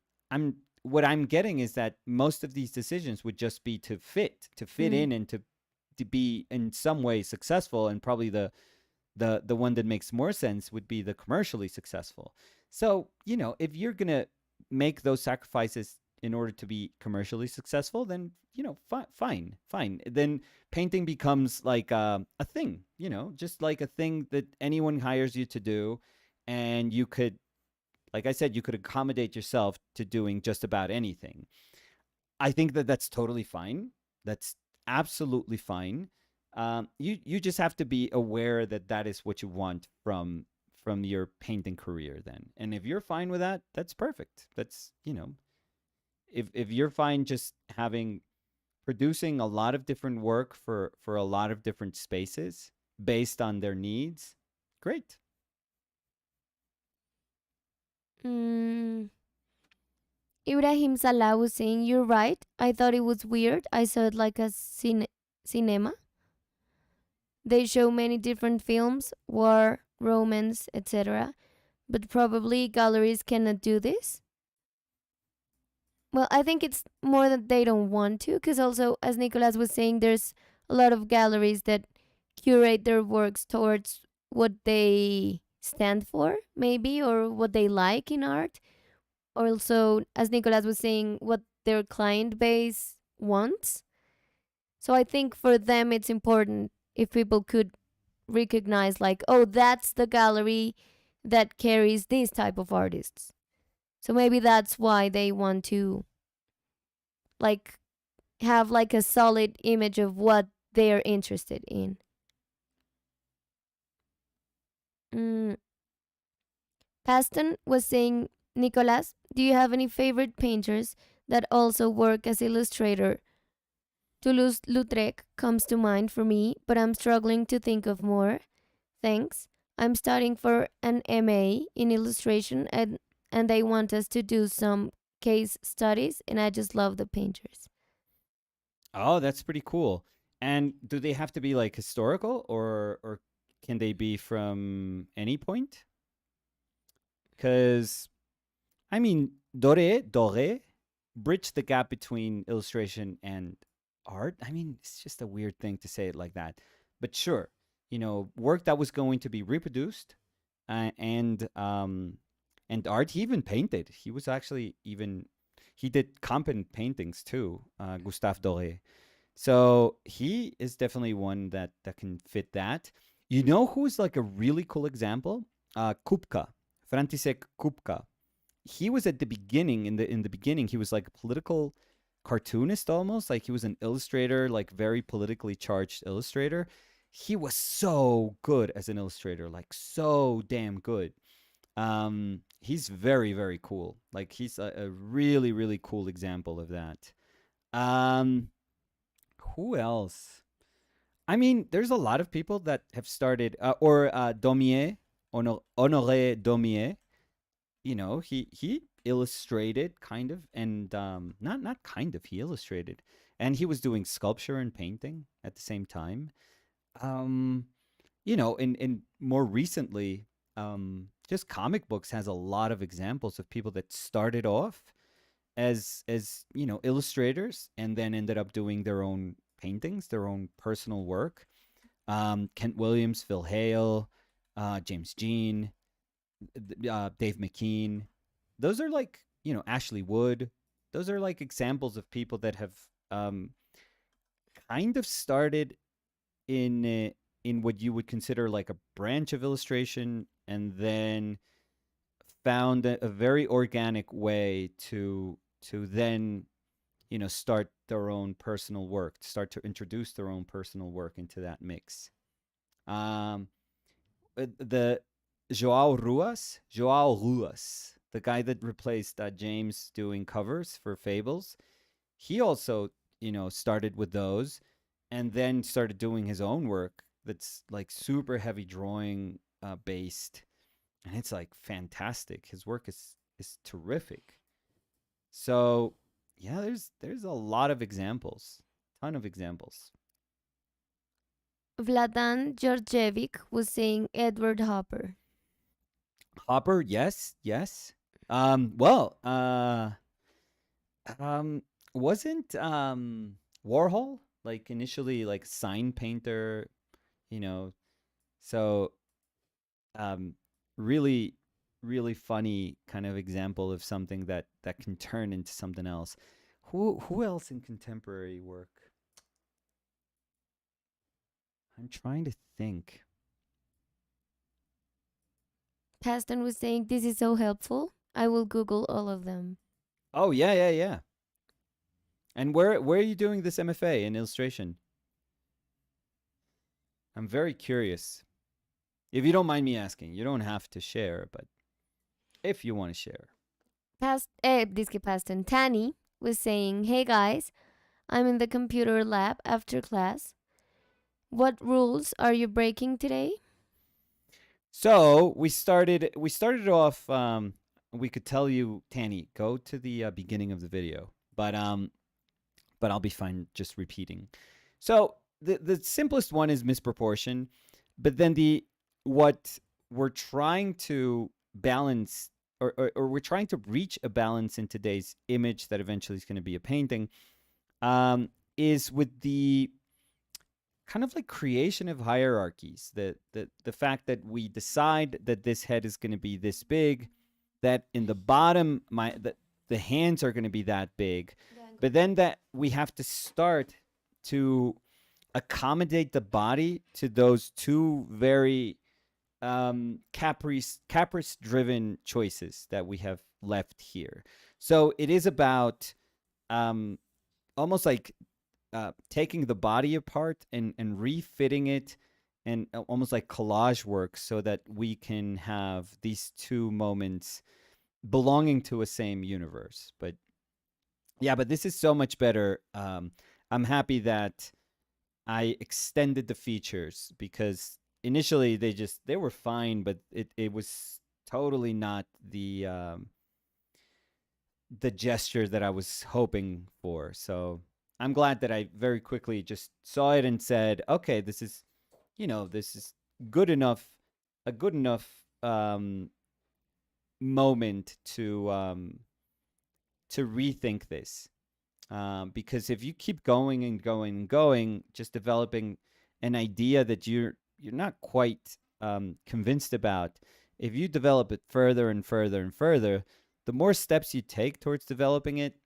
what I'm getting is that most of these decisions would just be to fit Mm. in, and to be in some way successful, and probably the one that makes more sense would be the commercially successful. So, if you're going to make those sacrifices in order to be commercially successful, then, fine. Then painting becomes like a thing, just like a thing that anyone hires you to do. And you could, like I said, you could accommodate yourself to doing just about anything. I think that that's totally fine. That's absolutely fine. You just have to be aware that that is what you want from your painting career then. And if you're fine with that, that's perfect. That's, if you're fine just having producing a lot of different work for a lot of different spaces based on their needs, great. Mm. Ibrahim Salah was saying, "You're right. I thought it was weird. I saw it like a cinema. They show many different films, war, romance, etc. But probably galleries cannot do this." Well, I think it's more that they don't want to, because also, as Nicolas was saying, there's a lot of galleries that curate their works towards what they stand for, maybe, or what they like in art. Also, as Nicolas was saying, what their client base wants. So I think for them, it's important if people could recognize, like, oh, that's the gallery that carries these type of artists. So maybe that's why they want to, like, have like a solid image of what they're interested in. Mm. Paston was saying, Nicolas, do you have any favorite painters that also work as illustrator? Toulouse-Lautrec comes to mind for me, but I'm struggling to think of more. Thanks. I'm studying for an MA in illustration, and they want us to do some case studies, and I just love the painters. Oh, that's pretty cool. And do they have to be like historical, or can they be from any point? Because I mean, Dore bridge the gap between illustration and art. I mean, it's just a weird thing to say it like that. But sure, work that was going to be reproduced, uh, and um and art. He even painted. He was actually even he did competent paintings too. Gustave Doré. So he is definitely one that can fit that. You know who's like a really cool example? Kupka, František Kupka. He was at the beginning. In the beginning, he was like a political cartoonist almost. Like he was an illustrator, like very politically charged illustrator. He was so good as an illustrator, like so damn good. He's very, very cool. Like he's a really, really cool example of that. Um, who else? I mean, there's a lot of people that have started, or Daumier, Honoré Daumier. He illustrated kind of, and not kind of, he illustrated, and he was doing sculpture and painting at the same time. Um, in more recently, just comic books has a lot of examples of people that started off as illustrators and then ended up doing their own paintings, their own personal work. Kent Williams, Phil Hale, James Jean, Dave McKean. Those are like, Ashley Wood. Those are like examples of people that have um, kind of started in what you would consider like a branch of illustration, and then found a very organic way to then start their own personal work, start to introduce their own personal work into that mix. Um, the Joao Ruas, the guy that replaced James doing covers for Fables, he also started with those, and then started doing his own work that's like super heavy drawing based, and it's like fantastic. His work is terrific. So yeah, there's a lot of examples, ton of examples. Vladan Georgievic was saying Edward Hopper. Hopper, yes, yes. Well, um, wasn't Warhol like initially like sign painter, you know? So um, really, really funny kind of example of something that can turn into something else. Who else in contemporary work? I'm trying to think. Paston was saying this is so helpful. I will Google all of them. Oh yeah, yeah, yeah. And where are you doing this MFA in illustration? I'm very curious. If you don't mind me asking, you don't have to share, but if you want to share. Disque Paston Tani was saying, "Hey guys, I'm in the computer lab after class. What rules are you breaking today?" So we started off. We could tell you, Tanny, go to the beginning of the video, but I'll be fine just repeating. So the simplest one is misproportion, but then the what we're trying to balance, or we're trying to reach a balance in today's image that eventually is going to be a painting, is with the kind of like creation of hierarchies. The fact that we decide that this head is going to be this big, that in the bottom that the hands are going to be that big, but then that we have to start to accommodate the body to those two very caprice driven choices that we have left here. So it is about um, almost like taking the body apart and refitting it, and almost like collage work, so that we can have these two moments belonging to a same universe. But yeah, but this is so much better. I'm happy that I extended the features, because initially they were fine, but it was totally not the gesture that I was hoping for. So I'm glad that I very quickly just saw it and said, okay, this is good enough, a good enough moment to rethink this. Because if you keep going and going and going, just developing an idea that you're not quite convinced about, if you develop it further and further and further, the more steps you take towards developing it,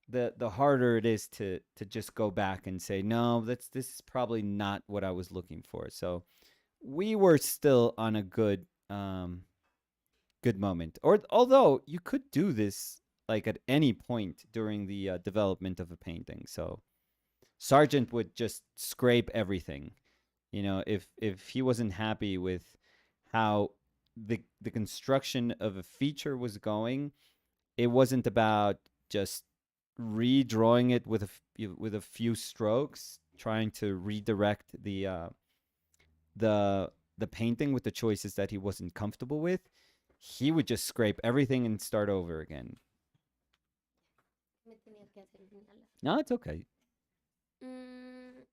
the harder it is to just go back and say, no, this is probably not what I was looking for. So we were still on a good moment. Or although you could do this like at any point during the development of a painting. So Sargent would just scrape everything. If he wasn't happy with how the construction of a feature was going, it wasn't about just redrawing it with a few strokes, trying to redirect the painting with the choices that he wasn't comfortable with. He would just scrape everything and start over again. No, it's okay. Mm,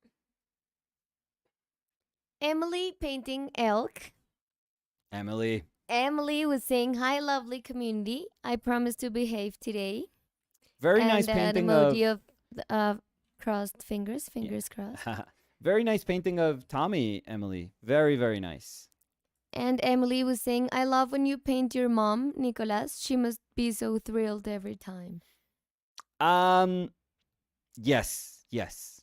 Emily painting elk. Emily. Emily was saying, "Hi, lovely community. I promise to behave today." Very nice And an painting of emoji of crossed fingers, fingers crossed. very nice painting of Tommy, Emily. Very, very nice. And Emily was saying, "I love when you paint your mom, Nicolas. She must be so thrilled every time." Um yes, yes.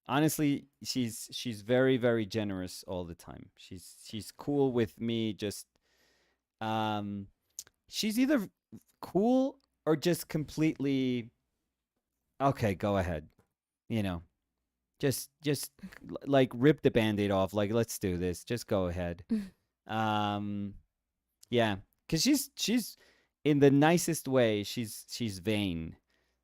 Honestly, she's very, very generous all the time. She's cool with me, just um she's either cool or just completely okay, go ahead. You know, just like rip the band-aid off, like let's do this. Just go ahead. Um yeah, cuz she's in the nicest way, she's vain.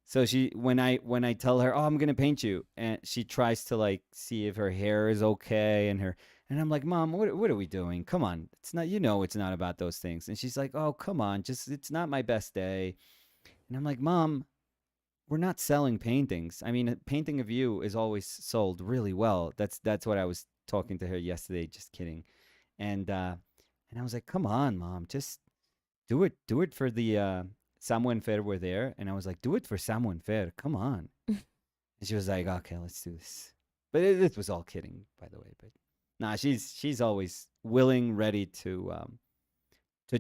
So when I tell her, "Oh, I'm gonna paint you," and she tries to like see if her hair is okay and I'm like, "Mom, what are we doing? Come on, it's not it's not about those things." And she's like, "Oh, come on, just it's not my best day." And I'm like, "Mom, we're not selling paintings. I mean, a painting of you is always sold really well." That's what I was talking to her yesterday. Just kidding. And I was like, "Come on, Mom, just do it for the Samu and Fer were there." And I was like, "Do it for Samu and Fer. Come on." And she was like, "Okay, let's do this." But it was all kidding, by the way. But nah, she's always willing, ready to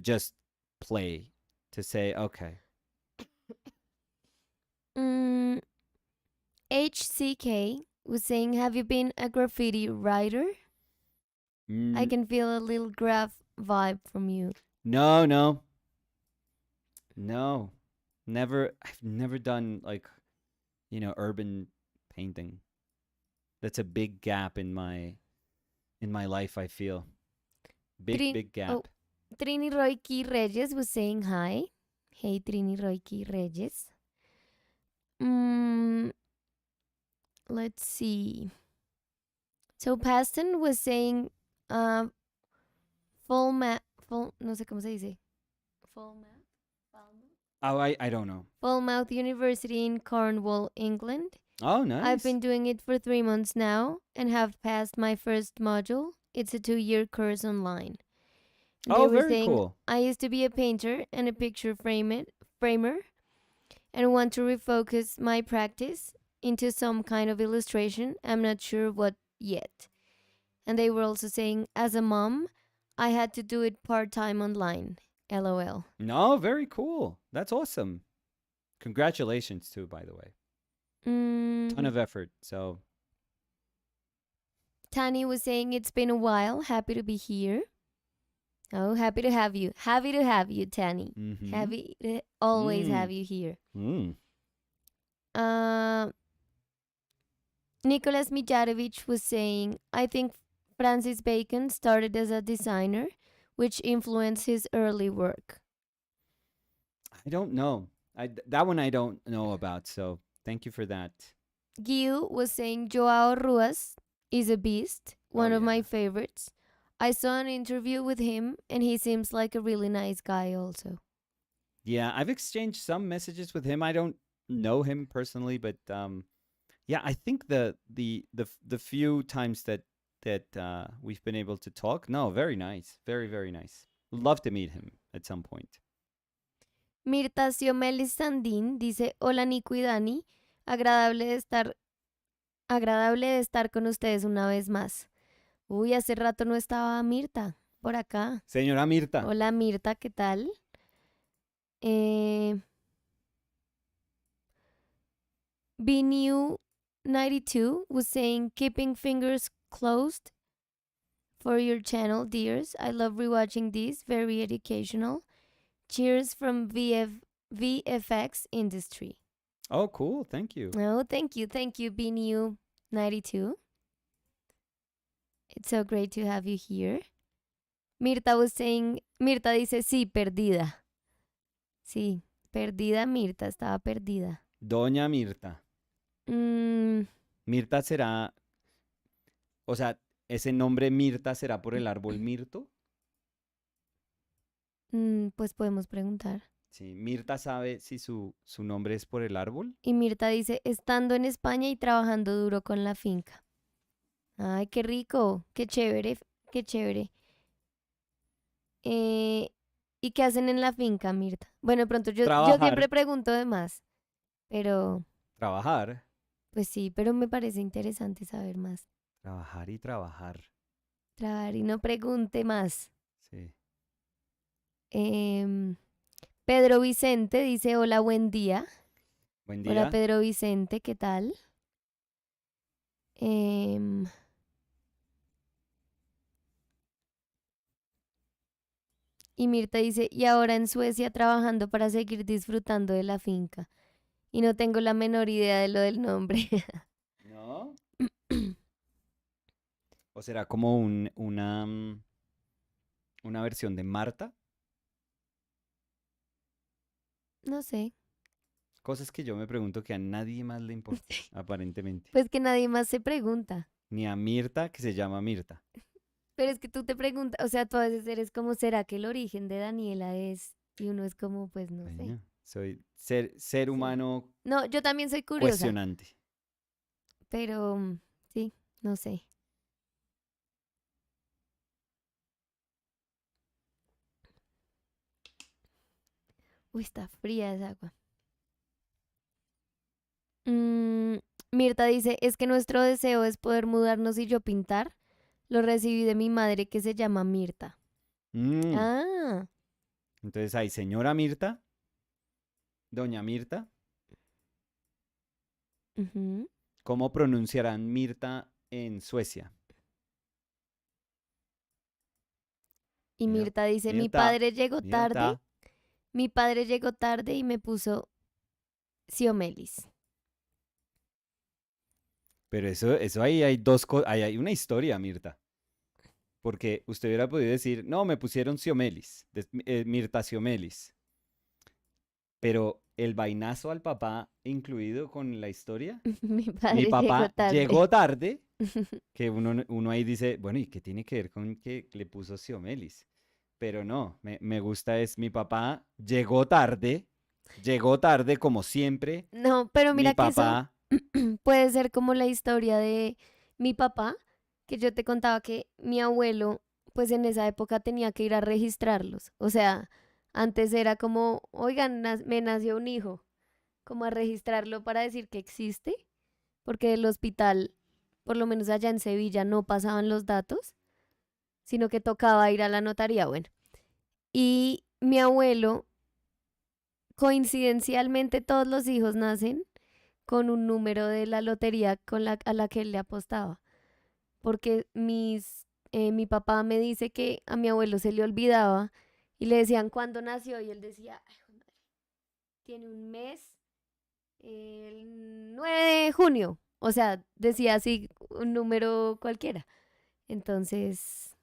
just play, to say, "Okay." Mm, HCK was saying, "Have you been a graffiti writer? I Mm, can feel a little graph vibe from you." no, no, no, never. I've never done like urban painting. That's a big gap in my life. I feel Trin- big oh, gap. Trini Royki Reyes was saying hi. Hey, Trini Royki Reyes. Mm, let's see. So Paston was saying, uh, no sé cómo se dice. Falmouth? Oh, I don't know. Falmouth University in Cornwall, England. Oh, I've nice. been doing it for 3 months now and have passed my first module. It's a 2-year course online. And they Oh, were very saying, cool. I used to be a painter and a picture framer and want to refocus my practice into some kind of illustration. I'm not sure what yet. And they were also saying, as a mom, I had to do it part time online. LOL. No, very cool. That's awesome. Congratulations too, by the way. Ton Mm, of effort. So, Tani was saying, it's been a while. Happy to be here. Oh, happy to have you. Happy to have you, Tani. mm-hmm. Happy to always Mm. have you here. Mm. Uh, Nicholas Mijarovich was saying, I think Francis Bacon started as a designer, which influenced his early work. I don't know. That one I don't know about. So, thank you for that. Gil was saying Joao Ruas is a beast, Oh one of my yeah. favorites. I saw an interview with him and he seems like a really nice guy also. Yeah, I've exchanged some messages with him. I don't know him personally, but yeah, I think the few times that we've been able to talk, no, very nice, very very nice. Would love to meet him at some point. Mirta Siomelis Sandin dice, hola Nico y Dani, agradable de estar, agradable de estar con ustedes una vez más. Uy, hace rato no estaba Mirta por acá. Señora Mirta. Hola Mirta, ¿qué tal? Eh, BNew92 was saying, keeping fingers closed for your channel, dears. I love rewatching these, very educational. Cheers from VFX industry. Oh, cool. Thank you. Oh, thank you, BNew92. It's so great to have you here. Mirta was saying, Mirta dice, sí, perdida. Sí, perdida Mirta, estaba perdida. Doña Mirta. Mm, Mirta será, o sea, ese nombre Mirta será por el árbol mirto. pues podemos preguntar. Sí, Mirta sabe si su nombre es por el árbol. Y Mirta dice, estando en España y trabajando duro con la finca. Ay, qué rico, qué chévere, qué chévere. ¿Y qué hacen en la finca, Mirta? Bueno, de pronto yo siempre Trabajar. pregunto de más, pero Trabajar. pues sí, pero me parece interesante saber más. Trabajar y trabajar. Trabajar y no pregunte más. Sí. Em, Pedro Vicente dice, hola, buen día. Buen Hola, día. Pedro Vicente, ¿qué tal? Em, y Mirta dice, y ahora en Suecia trabajando para seguir disfrutando de la finca. Y no tengo la menor idea de lo del nombre. ¿No? ¿O será como una versión de Marta? No sé. Cosas que yo me pregunto que a nadie más le importa, aparentemente. Pues que nadie más se pregunta. Ni a Mirta, que se llama Mirta. Pero es que tú te preguntas, o sea, tú a veces eres como, ¿será que el origen de Daniela es? Y uno es como, pues no sé. Bueno, soy ser Sí. humano No, yo también soy curiosa, cuestionante. pero sí, no sé. Uy, está fría esa agua. Mm, Mirta dice, es que nuestro deseo es poder mudarnos y yo pintar. Lo recibí de mi madre que se llama Mirta. Mm, Ah, Entonces hay señora Mirta, doña Mirta. ujú. ¿Cómo pronunciarán Mirta en Suecia? Y Mira, Mirta dice, Mirta, tarde, Mirta. mi padre llegó tarde y me puso Siomelis. Pero eso ahí hay dos cosas, ahí hay una historia, Mirta. Porque usted hubiera podido decir, no, me pusieron Siomelis, Mirta Siomelis. Pero el vainazo al papá incluido con la historia, Mi mi padre llegó papá tarde. llegó tarde, que uno ahí dice, bueno, ¿y qué tiene que ver con que le puso Siomelis? Pero no, me gusta es mi papá llegó tarde como siempre, No, pero mi mira que eso papá, puede ser como la historia de mi papá, que yo te contaba que mi abuelo, pues en esa época tenía que ir a registrarlos. O sea, antes era como, oigan, me nació un hijo, como a registrarlo para decir que existe, porque el hospital, por lo menos allá en Sevilla, no pasaban los datos, sino que tocaba ir a la notaría, bueno. Y mi abuelo, coincidencialmente todos los hijos nacen con un número de la lotería a la que él le apostaba. Porque mi papá me dice que a mi abuelo se le olvidaba y le decían cuándo nació y él decía, "Ay, jue madre, tiene un mes, el 9 de junio". O sea, decía así un número cualquiera. Entonces,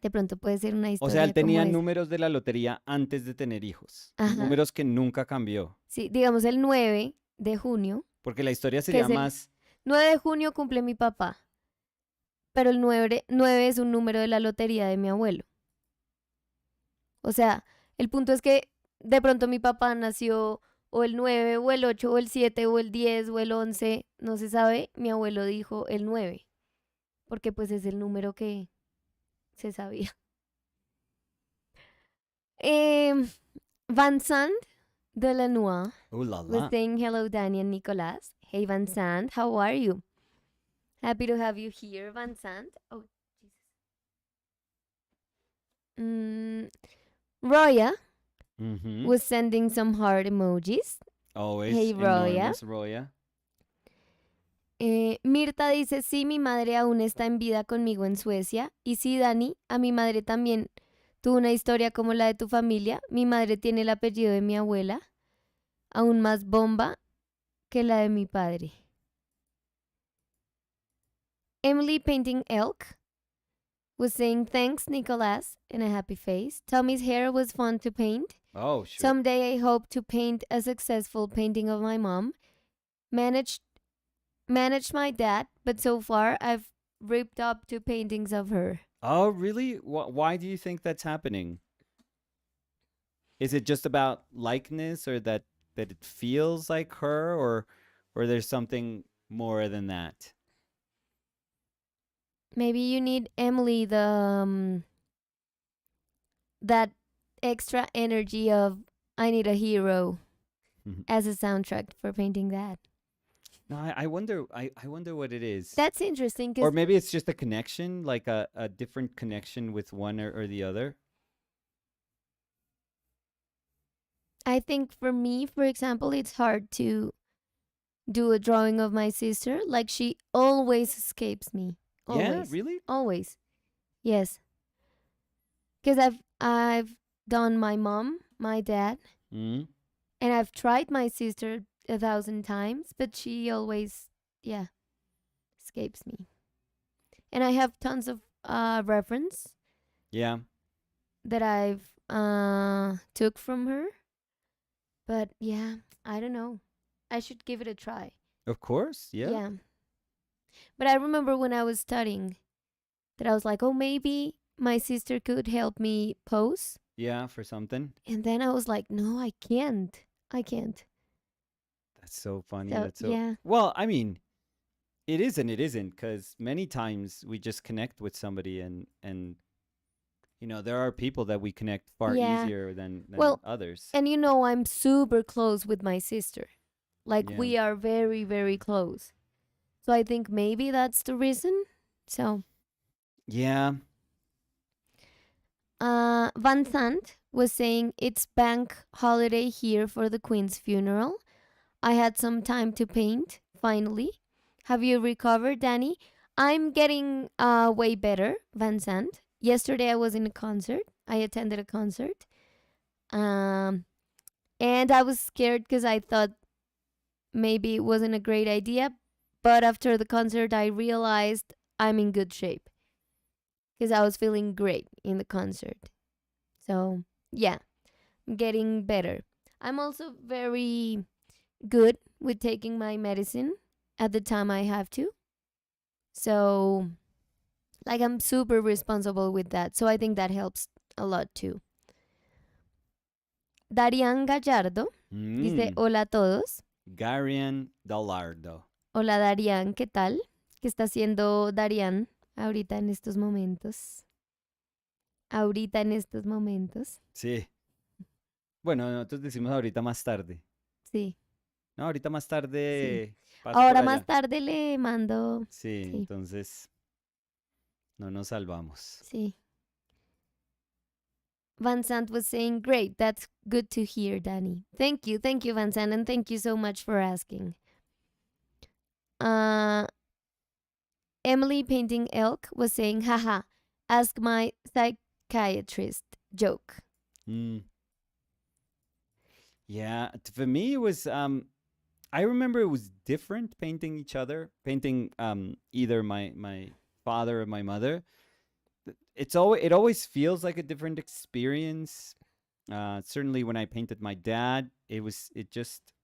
de pronto puede ser una o sea, historia él como tenía esa. números de la lotería antes de tener hijos, Ajá. números que nunca cambió, Sí, digamos el 9 de junio, porque la historia que sería es el más, 9 de junio cumple mi papá, pero el 9 es un número de la lotería de mi abuelo. O sea, el punto es que de pronto mi papá nació o el 9 o el 8 o el 7 o el 10 o el 11, no se sabe. Mi abuelo dijo el 9, porque pues es el número que se sabía. Em, Van Sant de Lanois la was la. saying hello, Danny and Nicolas. Hey, Van Sant, how are you? Happy to have you here, Van Sant. Oh, Jesus. Mm, Roya Ujú. was sending some heart emojis. Always Hey, Roya. enormous, Roya. Mirta dice, sí, mi madre aún está en vida conmigo en Suecia. Y sí, Dani, a mi madre también tuvo una historia como la de tu familia. Mi madre tiene el apellido de mi abuela, aún más bomba que la de mi padre. Emily painting elk was saying thanks, Nicholas, in a happy face. Tommy's hair was fun to paint. Oh, sure. Someday I hope to paint a successful painting of my mom. Managed managed my dad, but so far I've ripped up two paintings of her. Oh, really? Why do you think that's happening? Is it just about likeness, or that it feels like her, or there's something more than that? Maybe you need Emily that extra energy of I need a hero Mhm. as a soundtrack for painting that. No, I wonder. I wonder what it is. That's interesting Or because maybe it's just a connection, like a different connection with one or the other. I think for me, for example, it's hard to do a drawing of my sister. Like she always escapes me. Yeah, Always. really? Always. Yes. Because I've done my mom, my dad, Mm. and I've tried my sister 1,000 times, but she always, yeah, escapes me. And I have tons of reference Yeah. that I've took from her, but yeah, I don't know. I should give it a try. Of course, yeah. Yeah. But I remember when I was studying that I was like, oh, maybe my sister could help me pose. Yeah, for something. And then I was like, no, I can't. I can't. That's so funny. So, That's so yeah. well. I mean, it is and it isn't because many times we just connect with somebody and there are people that we connect far Yeah. easier than Well, others. and I'm super close with my sister. Like, Yeah. we are very, very close. So I think maybe that's the reason. So, Yeah. Van Sant was saying it's bank holiday here for the Queen's funeral. I had some time to paint, finally. Have you recovered, Danny? I'm getting way better, Van Sant. Yesterday I was in a concert. I attended a concert. Um, and I was scared because I thought maybe it wasn't a great idea. But after the concert, I realized I'm in good shape because I was feeling great in the concert. So, yeah, I'm getting better. I'm also very good with taking my medicine at the time I have to. So, like, I'm super responsible with that. So, I think that helps a lot too. Darian Gallardo dice: Mm. Hola a todos. Garian Dallardo. Hola Darian, ¿qué tal? ¿Qué está haciendo Darian ahorita en estos momentos? Ahorita en estos momentos. Sí. Bueno, nosotros decimos ahorita más tarde. Sí, No, ahorita más sí. tarde paso por Ahora más allá. tarde le mando. Sí, Sí, entonces no nos salvamos. sí. Van Sant was saying, great, that's good to hear, Danny. Thank you, Van Sant, and thank you so much for asking. Uh, Emily Painting Elk was saying, haha, ask my psychiatrist joke. Mm. Yeah, for me it was I remember it was different painting each other, painting either my father or my mother. It always feels like a different experience. Certainly when I painted my dad, it just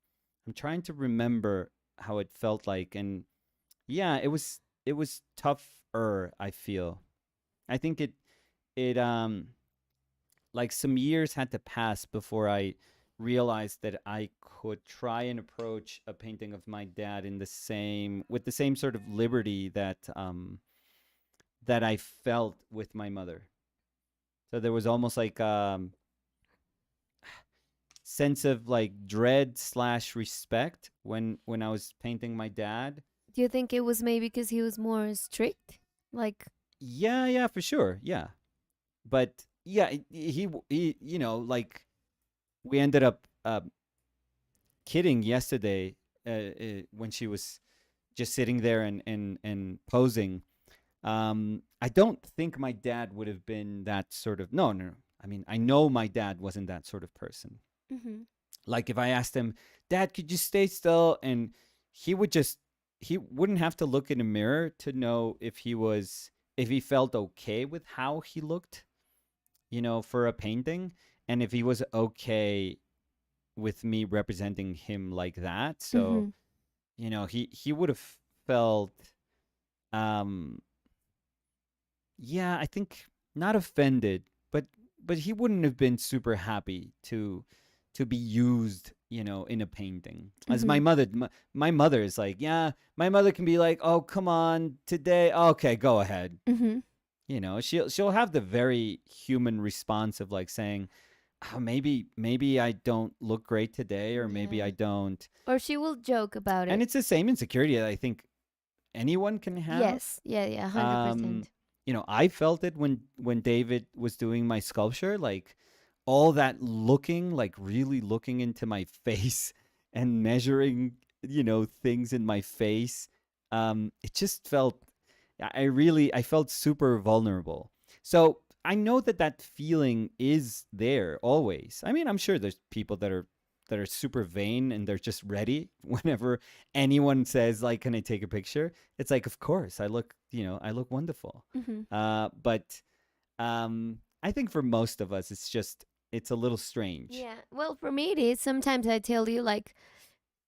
I'm trying to remember how it felt like, and yeah, it was tougher, I feel. I think it like some years had to pass before I realized that I could try and approach a painting of my dad in the same with the same sort of liberty that I felt with my mother. So there was almost like sense of like dread slash respect when I was painting my dad. Do you think it was maybe because he was more strict? Like, Yeah, for sure. Yeah. But yeah, he like we ended up kidding yesterday when she was just sitting there and posing. I don't think my dad would have been that sort of no. I mean, I know my dad wasn't that sort of person. mm-hmm. Like if I asked him, "Dad, could you stay still?" and he would just he wouldn't have to look in a mirror to know if he felt okay with how he looked, for a painting, and if he was okay with me representing him like that. So, Mm-hmm. he would have felt um yeah, I think not offended, but he wouldn't have been super happy to be used, in a painting. As Mm-hmm. my mother is like, yeah, my mother can be like, "Oh, come on, today. Okay, go ahead." Mm-hmm. She'll have the very human response of like saying, "Oh, maybe I don't look great today, or maybe I Yeah. don't." Or she will joke about And it. it's the same insecurity that I think anyone can have. Yes. Yeah. Um, 100%. I felt it when David was doing my sculpture, like all that looking, like really looking into my face and measuring, things in my face. It just felt I felt super vulnerable. So I know that feeling is there always. I mean, I'm sure there's people that are super vain and they're just ready whenever anyone says like, "Can I take a picture?" It's like, of course, I look wonderful. Mm-hmm. But I think for most of us, it's just it's a little strange. Yeah. Well, for me it is. Sometimes I tell you like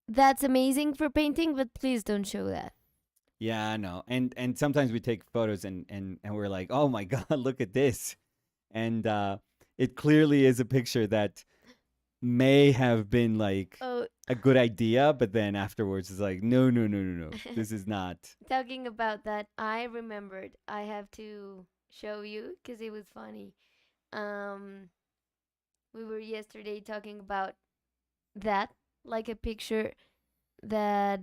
that's amazing for painting, but please don't show that. Yeah, I know. And sometimes we take photos and we're like, "Oh my god, look at this." And it clearly is a picture that may have been like Oh, a good idea, but then afterwards it's like, "No, no, no, no, no. This is not." talking about that, I remembered I have to show you because it was funny. Um, we were yesterday talking about that, like a picture that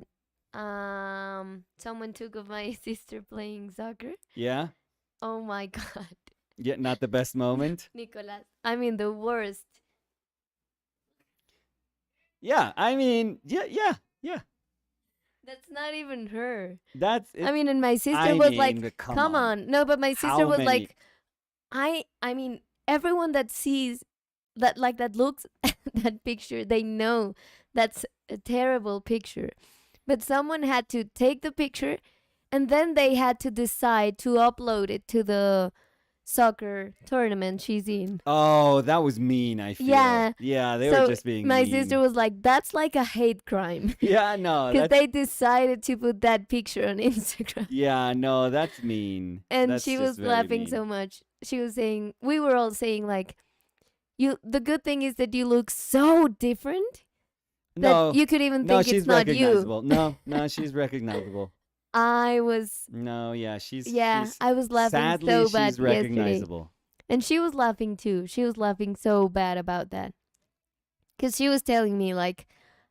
someone took of my sister playing soccer. Yeah? Oh my god, Yeah, not the best moment. Nicolas! I mean the worst. Yeah, I mean, yeah, yeah, yeah. That's not even her. That's I it. mean, and my sister I was like, mean, come "Come on. on, no!" But my sister How was many? like, I mean, everyone that sees that, like, that looks at that picture, they know that's a terrible picture. But someone had to take the picture, and then they had to decide to upload it to the soccer tournament she's in. Oh, that was mean, I feel. Yeah. Yeah, they were So just being my sister mean. was like, "That's like a hate crime," Yeah, no, because that's they decided to put that picture on Instagram. yeah, no, that's mean. And That's she just was very laughing mean. so much. She was saying, we were all saying like, you, the good thing is that you look so different that No, you could even no, think it's she's not you. recognizable. No, no, she's recognizable. I was, No, yeah, yeah, she's I was laughing sadly so bad she's yesterday. recognizable. And she was laughing too. She was laughing so bad about that. Because she was telling me, like,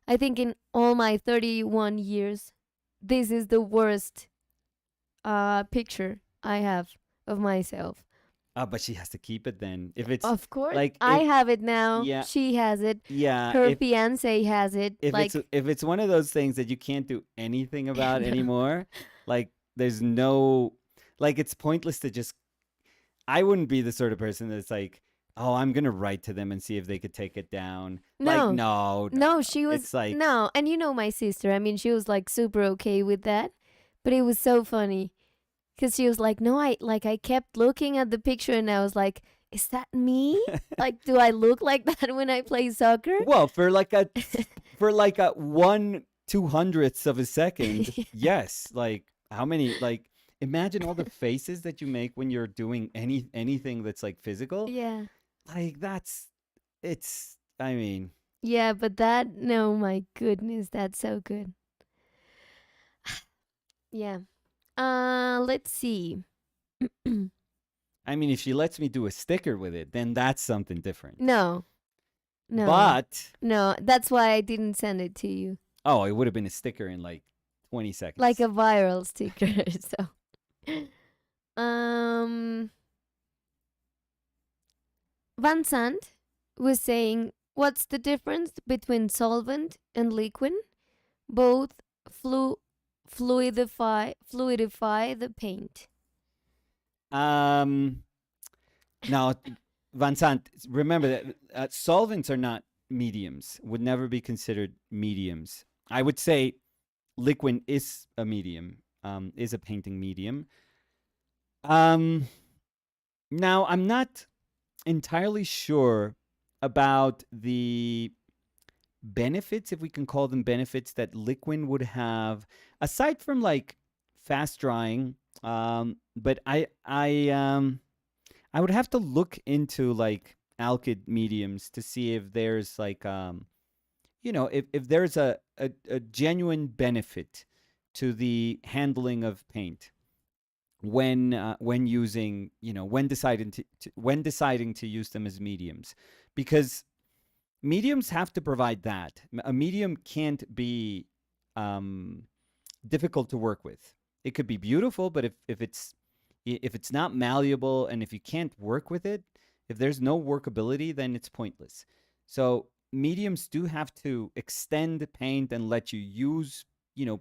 I think in all my 31 years, this is the worst picture I have of myself. But she has to keep it then. If it's Of course, like I if have it now. yeah, She has it. yeah, Her fiance has it. Like, if it's one of those things that you can't do anything about no. anymore, like there's no like it's pointless to just I wouldn't be the sort of person that's like, "Oh, I'm going to write to them and see if they could take it down." Like No, no, no, no, no. she was, It's like no. And you know my sister. I mean, she was like super okay with that. But it was so funny because she was like, no, I kept looking at the picture and I was like, is that me? Like, do I look like that when I play soccer? well, for like a 1/200th of a second, yes. Like how many like imagine all the faces that you make when you're doing anything that's like physical. Yeah. Like it's I mean, Yeah, but that, no, my goodness, that's so good. Yeah. Let's see. I mean if she lets me do a sticker with it, then that's something different. No, no, But no. That's why I didn't send it to you. oh, it would have been a sticker in like 20 Like seconds. a viral sticker. So, um, Van Sant was saying, what's the difference between solvent and liquid? Both fluidify the paint. Um Now, Van Sant, remember that solvents are not mediums, would never be considered mediums. I would say liquid is a medium, is a painting medium. Um, Now, I'm not entirely sure about the benefits, if we can call them benefits, that liquid would have, aside from like fast drying. But I would have to look into like alkyd mediums to see if there's like if there's a genuine benefit to the handling of paint when using when deciding to use them as mediums, because mediums have to provide that. A medium can't be um, difficult to work with. It could be beautiful, but if it's not malleable and if you can't work with it, if there's no workability, then it's pointless. So mediums do have to extend paint and let you use,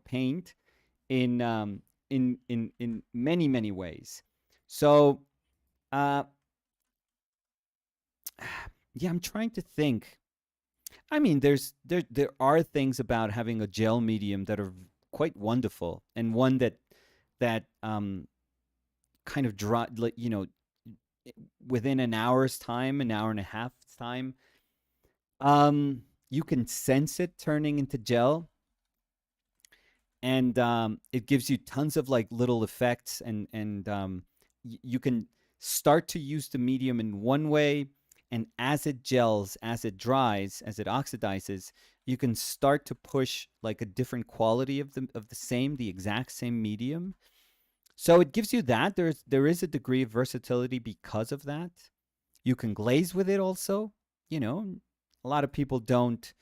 paint in many ways. So uh, yeah, I'm trying to think. I mean, there are things about having a gel medium that are quite wonderful, and one that kind of dry, within an hour's time, an hour and a half's time. You can sense it turning into gel, and it gives you tons of like little effects, and you can start to use the medium in one way, and as it gels, as it dries, as it oxidizes, you can start to push like a different quality of the exact same medium. So it gives you that. There is a degree of versatility because of that. You can glaze with it also. You know, a lot of people don't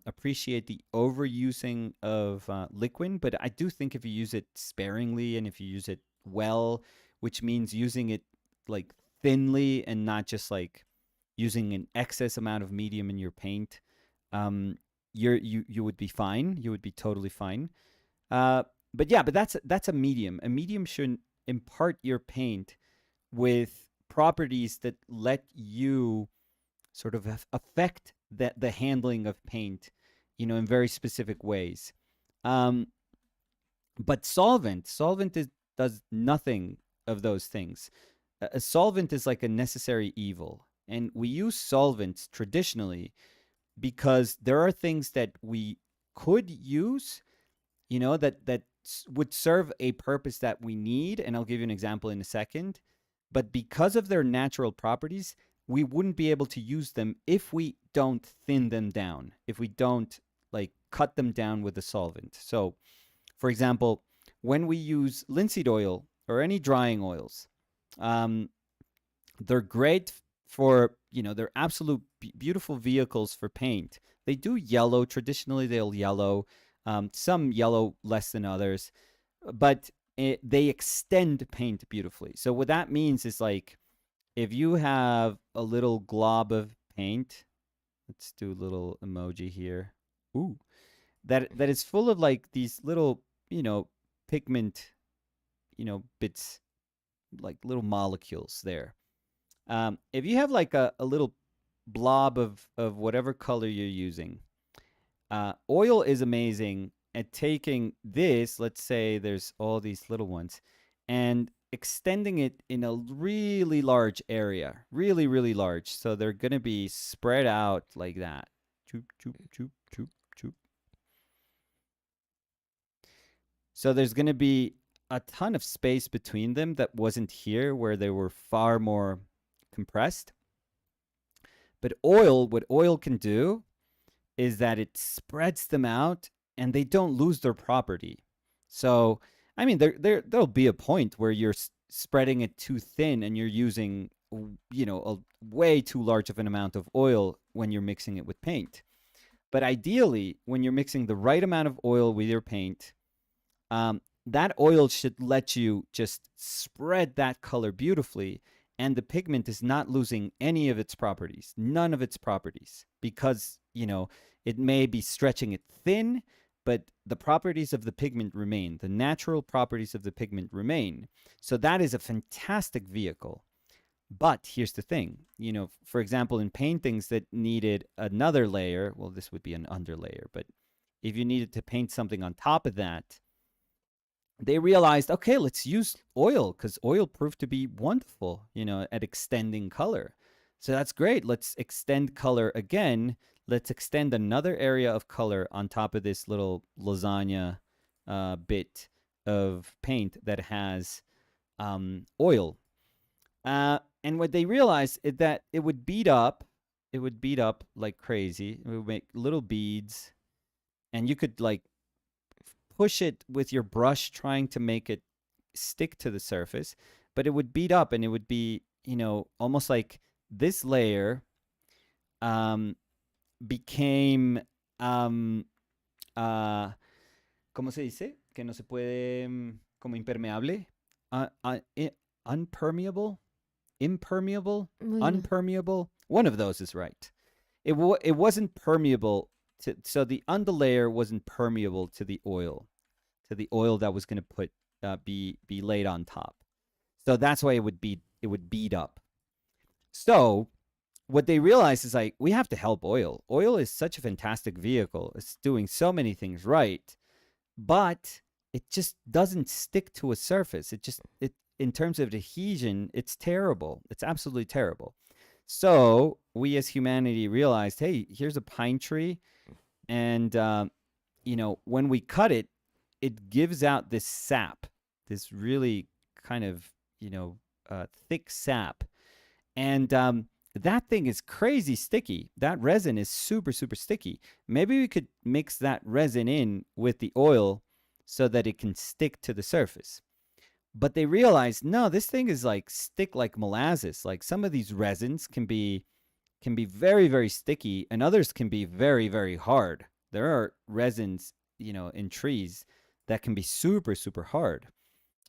appreciate the overusing of liquid, but I do think if you use it sparingly and if you use it well, which means using it like thinly and not just like using an excess amount of medium in your paint, um, you would be fine. You would be totally fine. Uh, but yeah, but that's a medium. A medium should impart your paint with properties that let you sort of affect the handling of paint, in very specific ways. Um, but solvent does nothing of those things. A solvent is like a necessary evil, and we use solvents traditionally because there are things that we could use, that would serve a purpose that we need, and I'll give you an example in a second. But because of their natural properties, we wouldn't be able to use them if we don't thin them down, if we don't like cut them down with a solvent. So, for example, when we use linseed oil or any drying oils, um, they're great for, they're absolute beautiful vehicles for paint. They do yellow. Traditionally, they'll yellow. Some yellow less than others, but they extend paint beautifully. So what that means is like, if you have a little glob of paint, let's do a little emoji here. Ooh, that is full of like these little, pigment, bits, like little molecules there. If you have like a little blob of whatever color you're using, oil is amazing at taking this. Let's say there's all these little ones, and extending it in a really large area, really, really large. So they're going to be spread out like that. Choop, choop, choop, choop, choop. So there's going to be a ton of space between them that wasn't here where they were far more compressed. But what oil can do is that it spreads them out and they don't lose their property. So, I mean, there'll be a point where you're spreading it too thin and you're using, a way too large of an amount of oil when you're mixing it with paint. But ideally, when you're mixing the right amount of oil with your paint, that oil should let you just spread that color beautifully, and the pigment is not losing any of its properties, none of its properties, because, it may be stretching it thin, but the properties of the pigment remain. The natural properties of the pigment remain. So that is a fantastic vehicle. But here's the thing, for example, in paintings that needed another layer, well, this would be an underlayer, but if you needed to paint something on top of that, they realized, okay, let's use oil because oil proved to be wonderful, at extending color. So that's great. Let's extend color again. Let's extend another area of color on top of this little lasagna bit of paint that has oil. And what they realized is that it would beat up like crazy. It would make little beads, and you could like push it with your brush trying to make it stick to the surface, but it would beat up and it would be, almost like this layer became, ¿cómo se dice? Que no se puede, como impermeable, unpermeable, impermeable, unpermeable. One of those is right. It wasn't permeable. So the underlayer wasn't permeable to the oil that was going to be laid on top. So that's why it would beat up. So what they realized is like, we have to help oil. Oil is such a fantastic vehicle. It's doing so many things right, but it just doesn't stick to a surface. in terms of adhesion, it's terrible. It's absolutely terrible. So we as humanity realized, hey, here's a pine tree, and when we cut it, it gives out this sap, this really kind of thick sap, and that thing is crazy sticky. That resin is super super sticky. Maybe we could mix that resin in with the oil so that it can stick to the surface. But they realized, no, this thing is like stick like molasses. Like some of these resins can be very very sticky, and others can be very very hard. There are resins, in trees that can be super super hard.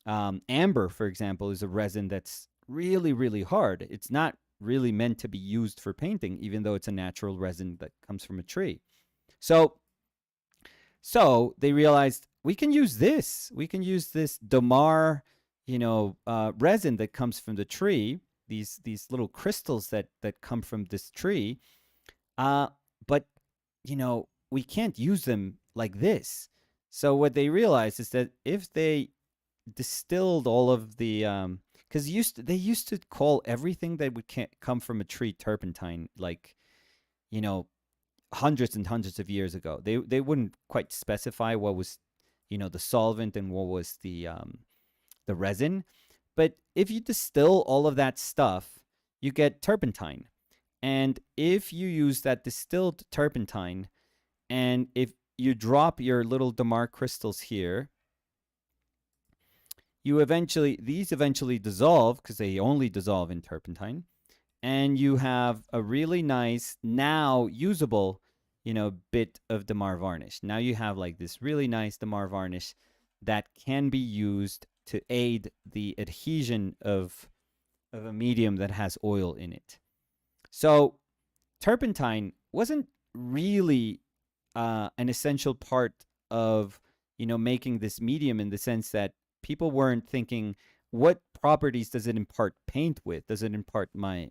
Amber, for example, is a resin that's really really hard. It's not really meant to be used for painting, even though it's a natural resin that comes from a tree. So they realized we can use this. We can use this damar, resin that comes from the tree. These little crystals that come from this tree. But we can't use them like this. So what they realized is that if they distilled all of the because they used to call everything that would come from a tree turpentine, like you know hundreds and hundreds of years ago. They wouldn't quite specify what was the solvent and what was the resin. But if you distill all of that stuff, you get turpentine. And if you use that distilled turpentine, and if you drop your little damar crystals here, these eventually dissolve, because they only dissolve in turpentine, and you have a really nice, now usable, bit of damar varnish. Now you have like this really nice damar varnish that can be used to aid the adhesion of a medium that has oil in it. So turpentine wasn't really an essential part of making this medium, in the sense that people weren't thinking, what properties does it impart paint with? Does it impart my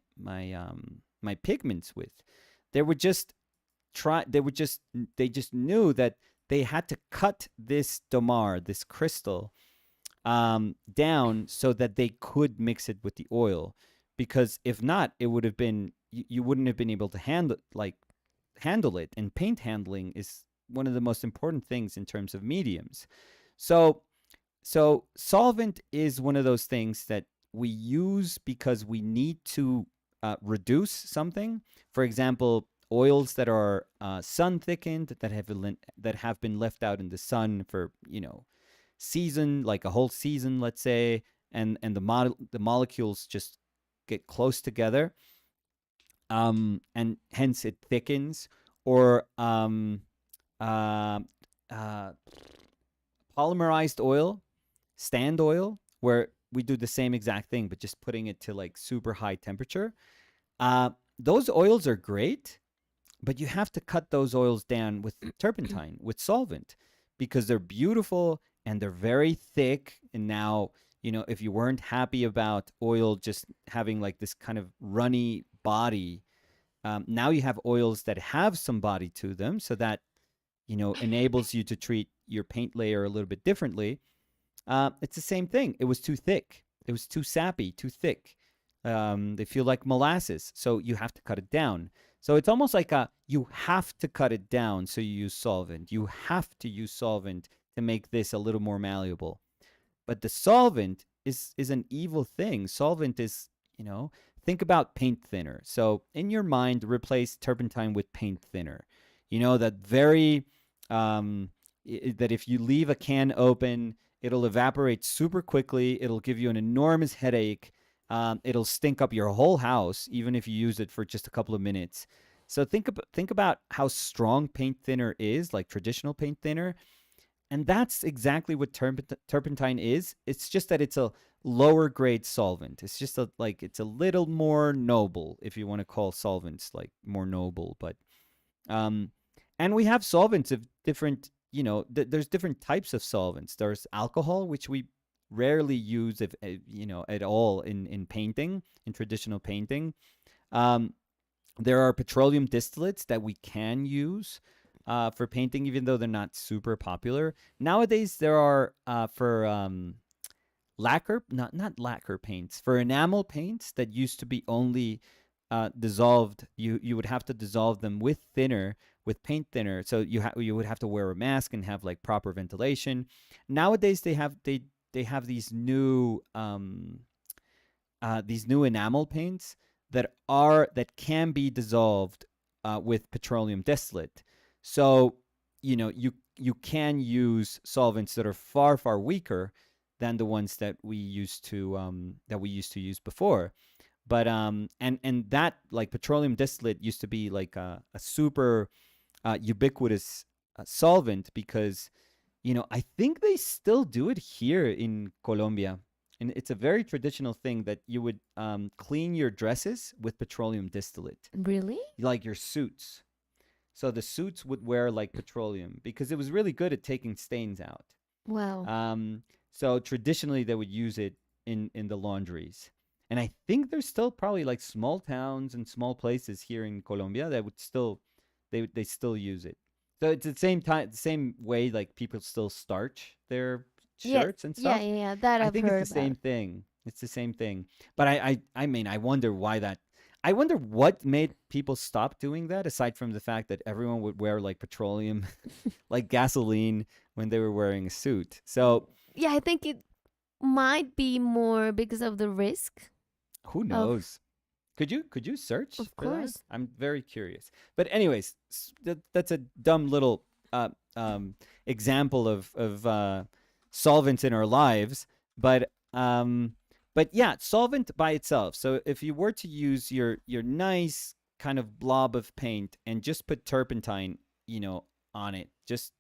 pigments with? They would just they just knew that they had to cut this damar, this crystal, down so that they could mix it with the oil, because if not, it would have been you wouldn't have been able to handle it. And paint handling is one of the most important things in terms of mediums. So solvent is one of those things that we use because we need to reduce something. For example, oils that are sun thickened, that have been left out in the sun for season, like a whole season, let's say, and the molecules just get close together, and hence it thickens. Or polymerized oil, stand oil, where we do the same exact thing, but just putting it to like super high temperature. Those oils are great, but you have to cut those oils down with turpentine, with solvent, because they're beautiful and they're very thick. And now, if you weren't happy about oil just having like this kind of runny body, now you have oils that have some body to them, so that enables you to treat your paint layer a little bit differently. It's the same thing. It was too thick. It was too sappy, too thick. They feel like molasses, so you have to cut it down. So it's almost like you have to cut it down, so you use solvent. You have to use solvent to make this a little more malleable. But the solvent is an evil thing. Solvent is, think about paint thinner. So in your mind, replace turpentine with paint thinner. That very, that if you leave a can open, it'll evaporate super quickly. It'll give you an enormous headache. It'll stink up your whole house, even if you use it for just a couple of minutes. So think about how strong paint thinner is, like traditional paint thinner. And that's exactly what turpentine is. It's just that it's a lower grade solvent. It's just it's a little more noble, if you want to call solvents like more noble. But and we have solvents of different, there's different types of solvents. There's alcohol, which we rarely use at all in painting, in traditional painting. There are petroleum distillates that we can use for painting, even though they're not super popular. Nowadays, there are for lacquer, not lacquer paints, for enamel paints that used to be only dissolved. You would have to dissolve them with thinner, with paint thinner. So you would have to wear a mask and have like proper ventilation. Nowadays they have these new enamel paints that can be dissolved with petroleum distillate. So you can use solvents that are far weaker than the ones that we used to use before. But and that, like, petroleum distillate used to be like a super ubiquitous solvent, because I think they still do it here in Colombia. And it's a very traditional thing that you would clean your dresses with petroleum distillate, Really? like your suits. So the suits would wear like petroleum because it was really good at taking stains out. Wow. So traditionally they would use it in the laundries. And I think there's still probably like small towns and small places here in Colombia that would still they still use it. So it's the same time, the same way like people still starch their Yes. shirts and Yeah, stuff. yeah, yeah. That I I've think it's heard the about. same thing. It's the same thing. But I mean, I wonder why that. I wonder what made people stop doing that, aside from the fact that everyone would wear like petroleum, like gasoline, when they were wearing a suit. So Yeah, I think it might be more because of the risk who of knows? Could you search for that? course. I'm very curious. But anyways, that's a dumb little uh, example of solvents in our lives. But yeah, solvent by itself. So if you were to use your nice kind of blob of paint and just put turpentine, on it, just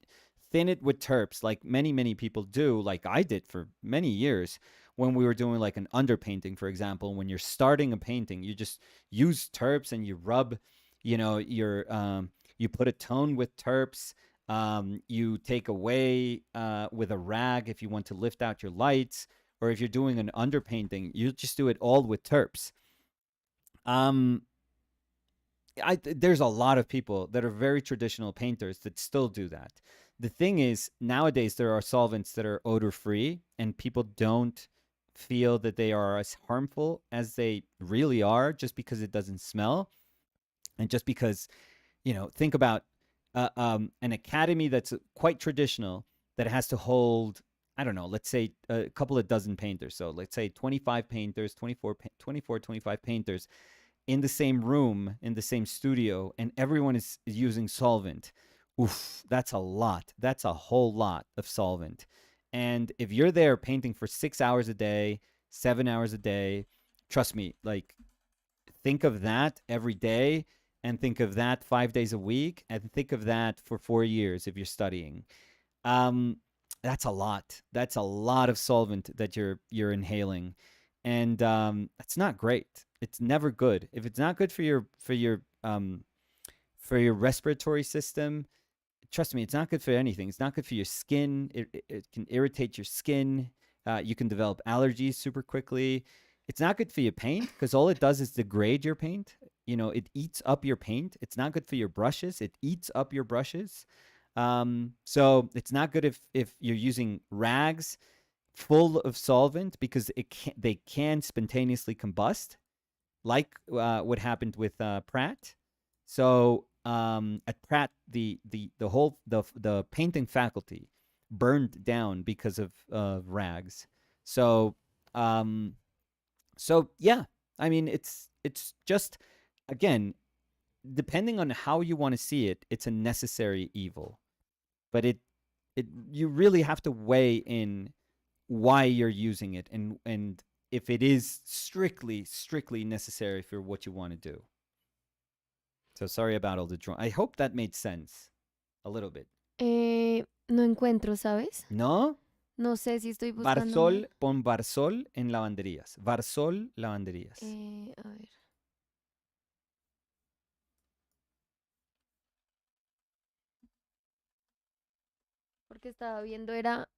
thin it with terps, like many people do, like I did for many years when we were doing like an underpainting, for example. When you're starting a painting, you just use terps and you rub, you put a tone with terps. You take away with a rag if you want to lift out your lights, or if you're doing an underpainting, you just do it all with terps. Um, there's a lot of people that are very traditional painters that still do that. The thing is, nowadays there are solvents that are odor free, and people don't feel that they are as harmful as they really are, just because it doesn't smell, and just because, think about an academy that's quite traditional, that has to hold, I don't know, let's say a couple of dozen painters. So let's say 25 painters, 25 painters in the same room, in the same studio, and everyone is using solvent. Oof, that's a lot. That's a whole lot of solvent. And if you're there painting for 6 hours a day, 7 hours a day, trust me, like, think of that every day, and think of that 5 days a week, and think of that for 4 years if you're studying. Um, that's a lot. That's a lot of solvent that you're inhaling, and that's not great. It's never good. If it's not good for your respiratory system, trust me, it's not good for anything. It's not good for your skin. It can irritate your skin. You can develop allergies super quickly. It's not good for your paint, because all it does is degrade your paint. It eats up your paint. It's not good for your brushes. It eats up your brushes. So it's not good if you're using rags full of solvent, because they can spontaneously combust, like what happened with Pratt. So at Pratt, the whole the painting faculty burned down because of rags. So um, yeah, I mean, it's just, again, depending on how you want to see it, it's a necessary evil. But it you really have to weigh in why you're using it, and if it is strictly necessary for what you want to do. So sorry about all the drawing. I hope that made sense a little bit. No encuentro, ¿sabes? ¿No? No sé si estoy buscando mal. Barsol, pon Barsol en lavanderías. Barsol, lavanderías. A ver. Porque estaba viendo era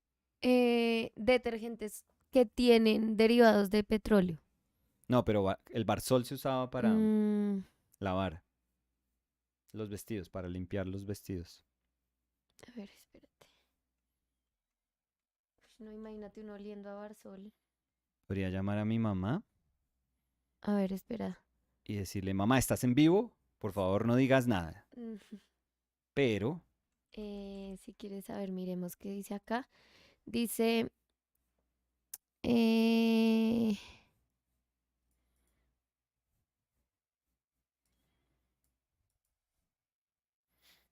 detergentes que tienen derivados de petróleo. No, pero el Barsol se usaba para Mm, lavar los vestidos, para limpiar los vestidos. a ver, espérate. No, imagínate uno oliendo a Barzol. Podría llamar a mi mamá A ver, espera. y decirle, mamá, ¿estás en vivo? Por favor, no digas nada. Pero, Si quieres saber, miremos qué dice acá. Dice, eh,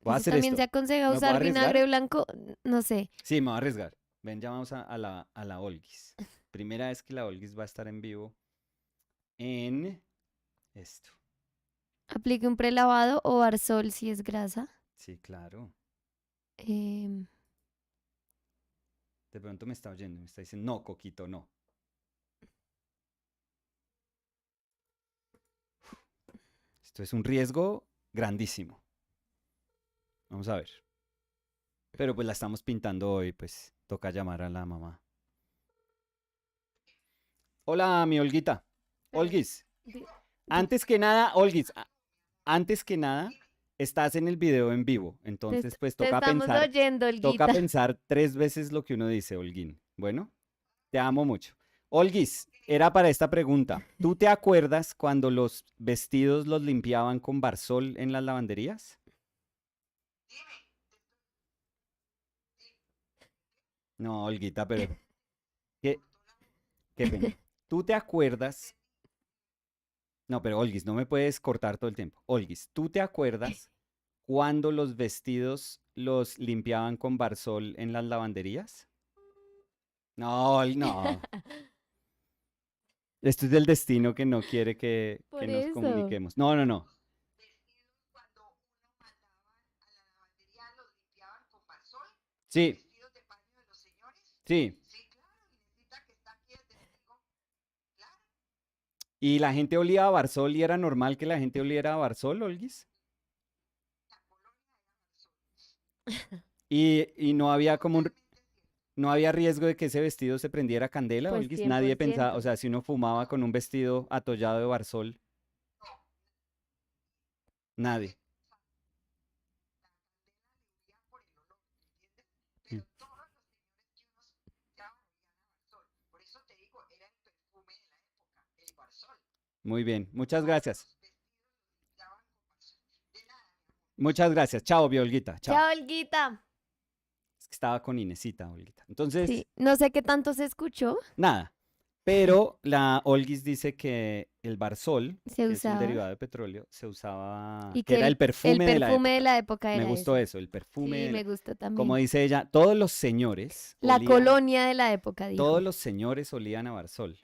voy a dice hacer también se esto. aconseja ¿Me puedo usar vinagre arriesgar? blanco. No sé. Sí, me voy a arriesgar. Ven, llamamos a la Olguis. Primera vez que la Olguis va a estar en vivo en esto. Aplique un prelavado o barsol si es grasa. Sí, claro. Em, De pronto me está oyendo, me está diciendo, no, Coquito, no. Esto es un riesgo grandísimo. Vamos a ver. Pero pues la estamos pintando hoy, pues toca llamar a la mamá. Hola, mi Olguita. espera, Olguis, di- antes que nada, Olguis, antes que nada, estás en el video en vivo. te, Entonces, pues te estamos oyendo, toca Olguita. pensar 3 veces lo que uno dice, Olguín. Bueno, te amo mucho. Olguis, era para esta pregunta. ¿Tú te acuerdas cuando los vestidos los limpiaban con barsol en las lavanderías? No, Olguita, pero qué, qué pena. ¿Tú te acuerdas? No, pero Olguis, no me puedes cortar todo el tiempo. Olguis, ¿tú te acuerdas cuando los vestidos los limpiaban con barsol en las lavanderías? No, no. Esto es del destino que no quiere que Por nos eso. comuniquemos. No, no, no. Sí, sí. ¿Y la gente olía a barsol y era normal que la gente oliera a barsol, Olguis? Y no había como no había riesgo de que ese vestido se prendiera candela, Pues Olguis. Nadie pensaba, o 100%. sea, si uno fumaba con un vestido atollado de barsol, nadie. Mm. Muy bien, muchas gracias. Muchas gracias. Chao, Olguita. Chao. Chao, Olguita. Es que estaba con Inesita, Olguita. Sí, Entonces, no sé qué tanto se escuchó. nada. Pero la Olguis dice que el barsol, Se que es un usaba. derivado de petróleo, se usaba, Y que que era el el perfume de la perfume de época. la época Me era gustó ese. eso, el perfume Sí, de me la... gusta Como también. dice ella, La colonia de la época, todos dijo. los señores olían a barsol.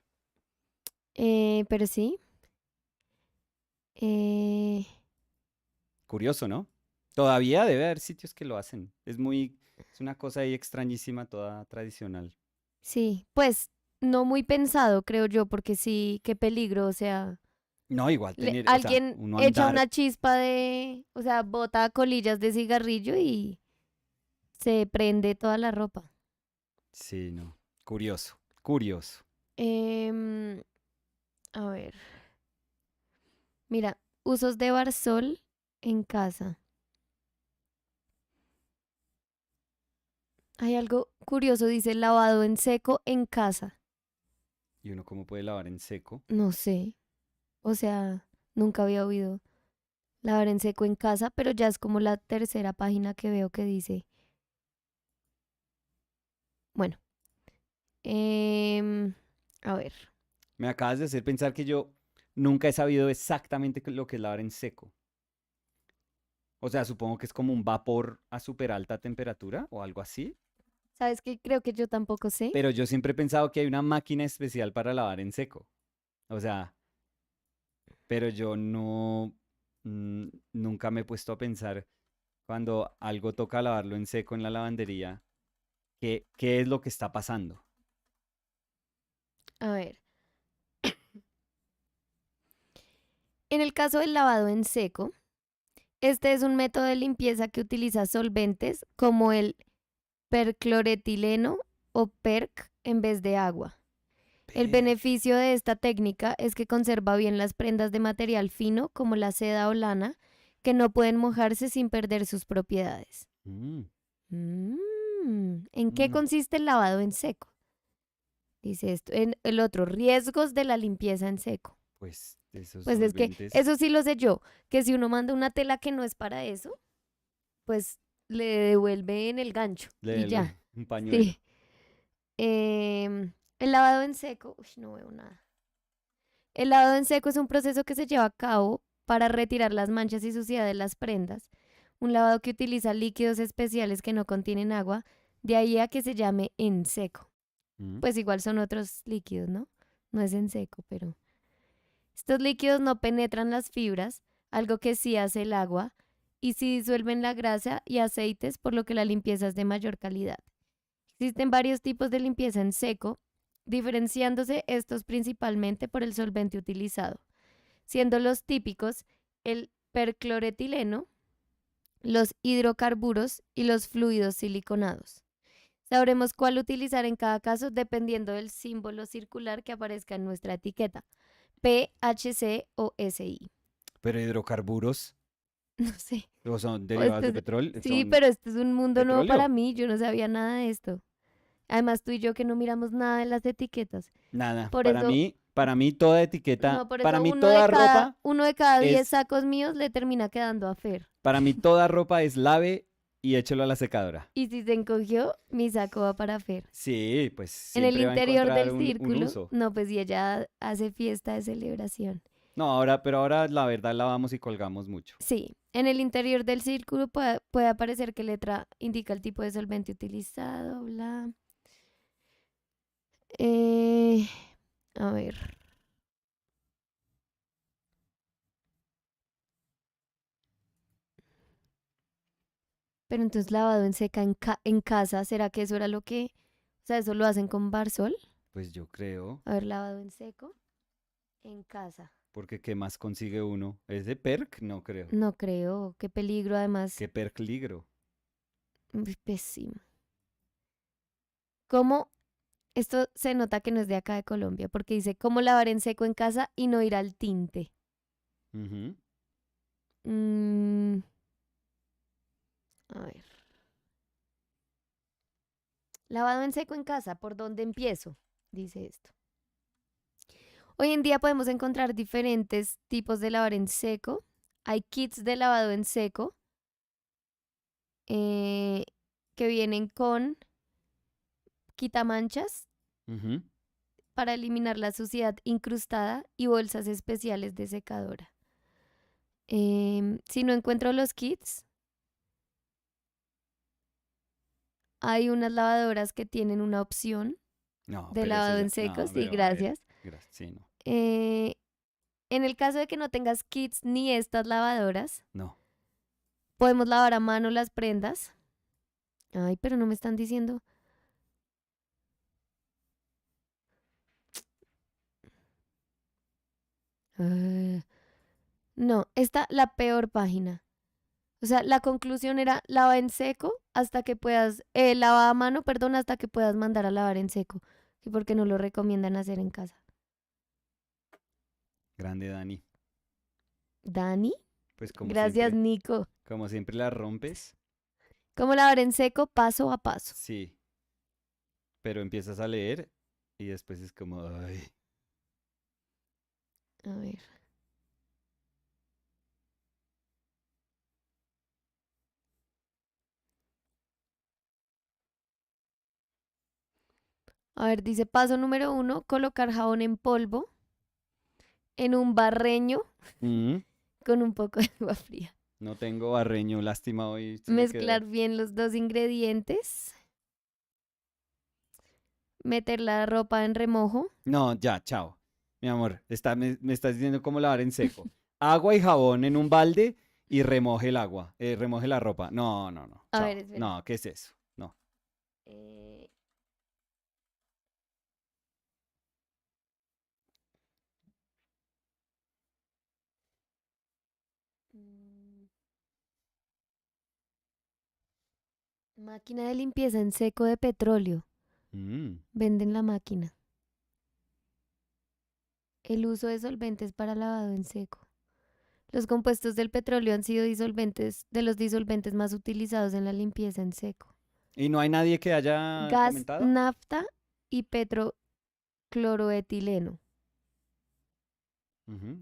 Pero sí. eh, Curioso, ¿no? Todavía debe haber sitios que lo hacen. Es una cosa ahí extrañísima, toda tradicional. sí, pues no muy pensado, creo yo, porque sí, qué peligro. O sea, No, igual tener, o sea, alguien uno echa andar. una chispa o sea, bota colillas de cigarrillo y se prende toda la ropa. Sí, no. Curioso, curioso. Em, a ver, mira, usos de barsol en casa. Hay algo curioso, dice lavado en seco en casa. ¿Y uno cómo puede lavar en seco? No sé, o sea, nunca había oído lavar en seco en casa, pero ya es como la tercera página que veo que dice. Bueno, em, a ver, Me acabas de hacer pensar que yo nunca he sabido exactamente lo que es lavar en seco. O sea, supongo que es como un vapor a súper alta temperatura o algo así. ¿sabes qué? Creo que yo tampoco sé. Pero yo siempre he pensado que hay una máquina especial para lavar en seco. O sea, pero yo no, nunca me he puesto a pensar cuando algo toca lavarlo en seco en la lavandería, qué es lo que está pasando. A ver, en el caso del lavado en seco, este es un método de limpieza que utiliza solventes como el percloretileno o PERC en vez de agua. El Per. beneficio de esta técnica es que conserva bien las prendas de material fino como la seda o lana, que no pueden mojarse sin perder sus propiedades. Mm, ¿En qué mm. consiste el lavado en seco? Dice esto. En el otro, riesgos de la limpieza en seco. Pues esos Pues es que solventes, eso sí lo sé yo, que si uno manda una tela que no es para eso, pues le devuelve en el gancho y ya. un pañuelo. Sí. El lavado en seco, uy, no veo nada. El lavado en seco es un proceso que se lleva a cabo para retirar las manchas y suciedad de las prendas. Un lavado que utiliza líquidos especiales que no contienen agua, de ahí a que se llame en seco. Mm. Pues igual son otros líquidos, ¿no? No es en seco, pero estos líquidos no penetran las fibras, algo que sí hace el agua, y sí disuelven la grasa y aceites, por lo que la limpieza es de mayor calidad. Existen varios tipos de limpieza en seco, diferenciándose estos principalmente por el solvente utilizado, siendo los típicos el percloretileno, los hidrocarburos y los fluidos siliconados. Sabremos cuál utilizar en cada caso dependiendo del símbolo circular que aparezca en nuestra etiqueta, PHC o SI. Pero hidrocarburos, No sé. o son O derivados este de petróleo, sí, son pero este es un mundo nuevo para petróleo. mí. Yo no sabía nada de esto. Además, tú y yo que no miramos nada de las etiquetas. Nada, Por eso, para mí toda etiqueta, no, por para eso mí toda ropa uno de cada 10 es, sacos míos le termina quedando a Fer. para mí toda ropa es lave y échelo a la secadora. Y si se encogió, mi saco va para Fer. Sí, pues En el siempre va a interior encontrar del un círculo, uso. no, pues y ella hace fiesta de celebración. No, pero ahora la verdad lavamos y colgamos mucho. Sí, en el interior del círculo puede aparecer qué letra indica el tipo de solvente utilizado, bla. Eh, a ver. Pero entonces lavado en seca en casa, ¿será que eso era lo que, o sea, eso lo hacen con Barsol? Pues yo creo, A ver, lavado en seco en casa. porque ¿qué más consigue uno? ¿Es de perk? No creo. No creo, qué peligro además. ¿Qué perk ligro? Uy, pésimo. ¿Cómo? Esto se nota que no es de acá de Colombia, porque dice cómo lavar en seco en casa y no ir al tinte. Ujú. Mm, a ver. Lavado en seco en casa, ¿por dónde empiezo? Dice esto. Hoy en día podemos encontrar diferentes tipos de lavar en seco. Hay kits de lavado en seco eh, que vienen con quitamanchas Ujú. para eliminar la suciedad incrustada y bolsas especiales de secadora. Si no encuentro los kits, hay unas lavadoras que tienen una opción No, de pero eso lavado ya, en seco, no, sí, pero a ver, gracias. sí, no, Eh, en el caso de que no tengas kits ni estas lavadoras, no. podemos lavar a mano las prendas. Ay, pero no me están diciendo. Ah, no, esta la peor página. O sea, la conclusión era lava en seco hasta que puedas, lava a mano, perdón, hasta que puedas mandar a lavar en seco. Y porque no lo recomiendan hacer en casa. Grande Dani. Dani, Pues gracias Nico. como siempre la rompes, ¿Cómo lavar en seco? Paso a paso. sí, pero empiezas a leer y después es como, ay, A ver. A ver, dice paso número 1, colocar jabón en polvo en un barreño mm, con un poco de agua fría. no tengo barreño, lástima hoy se me quedó. Mezclar bien los dos ingredientes. Meter la ropa en remojo. No, ya, chao. Mi amor, me estás diciendo cómo lavar en seco. Agua y jabón en un balde y remoje el agua, remoje la ropa. No, no, no, A ver, chao. espera. No, ¿qué es eso? No. Eh, mm, máquina de limpieza en seco de petróleo. Mm. Venden la máquina. El uso de solventes para lavado en seco. Los compuestos del petróleo han sido disolventes, de los disolventes más utilizados en la limpieza en seco. ¿Y no hay nadie que haya Gas, comentado? nafta y cloroetileno. Ujú.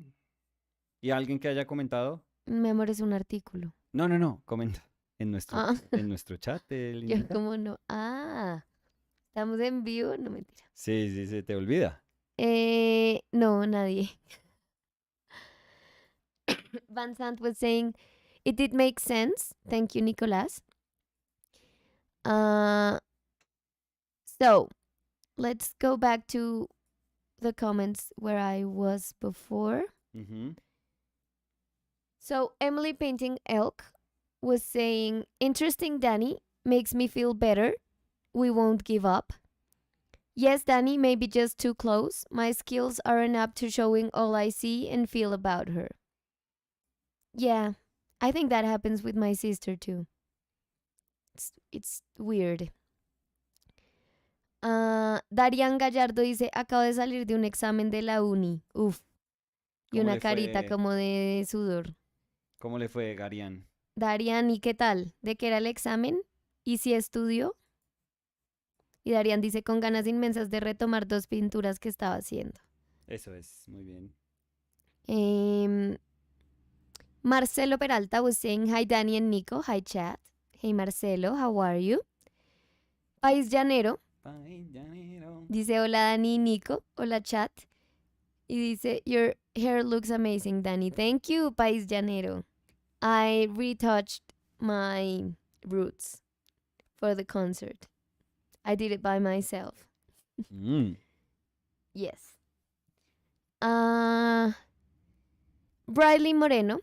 ¿Y alguien que haya comentado? Mi amor, es un artículo. No, comenta. Ah, En nuestro chat, yo lindita. como no. Ah, estamos en vivo, no mentira. Sí, sí, se te olvida. No, nadie. Van Sant was saying, it did make sense. Thank you, Nicolas. Uh, so let's go back to the comments where I was before. Ujú. So Emily Painting Elk was saying, interesting, Danny. Makes me feel better. We won't give up. Yes, Danny, maybe just too close. My skills aren't up to showing all I see and feel about her. Yeah, I think that happens with my sister too. It's weird. Darian Gallardo dice, acabo de salir de un examen de la uni. Uf. Y ¿Cómo una le carita fue, como de sudor. cómo le fue, Garian? Darian, ¿y qué tal? ¿De qué era el examen? ¿Y si estudió? Y Darian dice, con ganas inmensas de retomar 2 pinturas que estaba haciendo. Eso es, muy bien. Em, Marcelo Peralta was saying, hi Danny and Nico, hi chat. Hey Marcelo, how are you? País Llanero Ay, llanero. dice, hola Dani y Nico, hola chat. Y dice, your hair looks amazing, Danny. Thank you, País Llanero. I retouched my roots for the concert. I did it by myself. Mm. Yes. Briley Moreno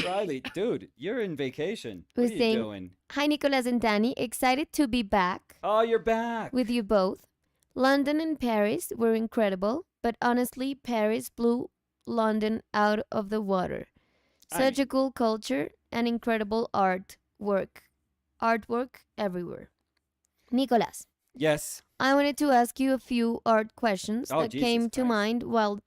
Riley, dude, you're in vacation. What was are you saying, doing? hi Nicolas and Danny, excited to be back Oh, you're back. with you both. London and Paris were incredible, but honestly, Paris blew London out of the water. Such a cool culture and incredible artwork everywhere. Nicolas, Yes. I wanted to ask you a few art questions Oh, that Jesus came to Christ. mind while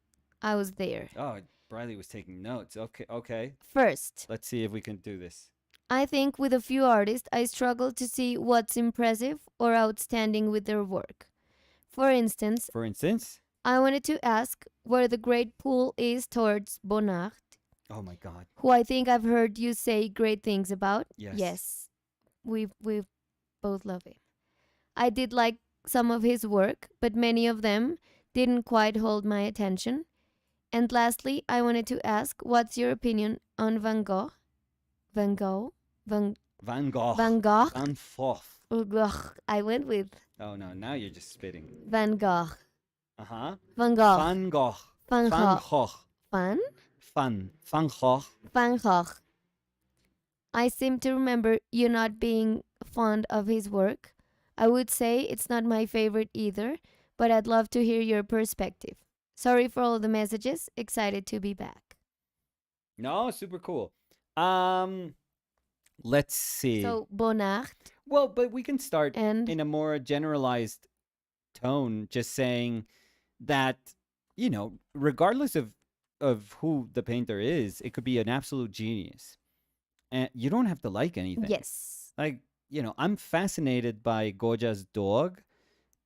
I was there. Oh, Riley was taking notes. Okay. First, Let's see if we can do this. I think with a few artists, I struggle to see what's impressive or outstanding with their work. For instance, For instance? I wanted to ask where the great pull is towards Bonnard, Oh my God. who I think I've heard you say great things about. Yes. We both love him. I did like some of his work, but many of them didn't quite hold my attention. And lastly, I wanted to ask, what's your opinion on Van Gogh? Van Gogh? Van Gogh. Van Gogh? Van Gogh. Ugh, I went with Oh no, now you're just spitting. Van Gogh. Uh-huh. Van Gogh. Van Gogh. Van Van Gogh. Gogh. Van? Van Gogh. Van Gogh. I seem to remember you not being fond of his work. I would say it's not my favorite either, but I'd love to hear your perspective. Sorry for all the messages. Excited to be back. No, super cool. Let's see. So, Bonnard Well, but we can start and in a more generalized tone, just saying that, regardless of who the painter is, it could be an absolute genius. And you don't have to like anything. yes. Like, I'm fascinated by Goja's dog,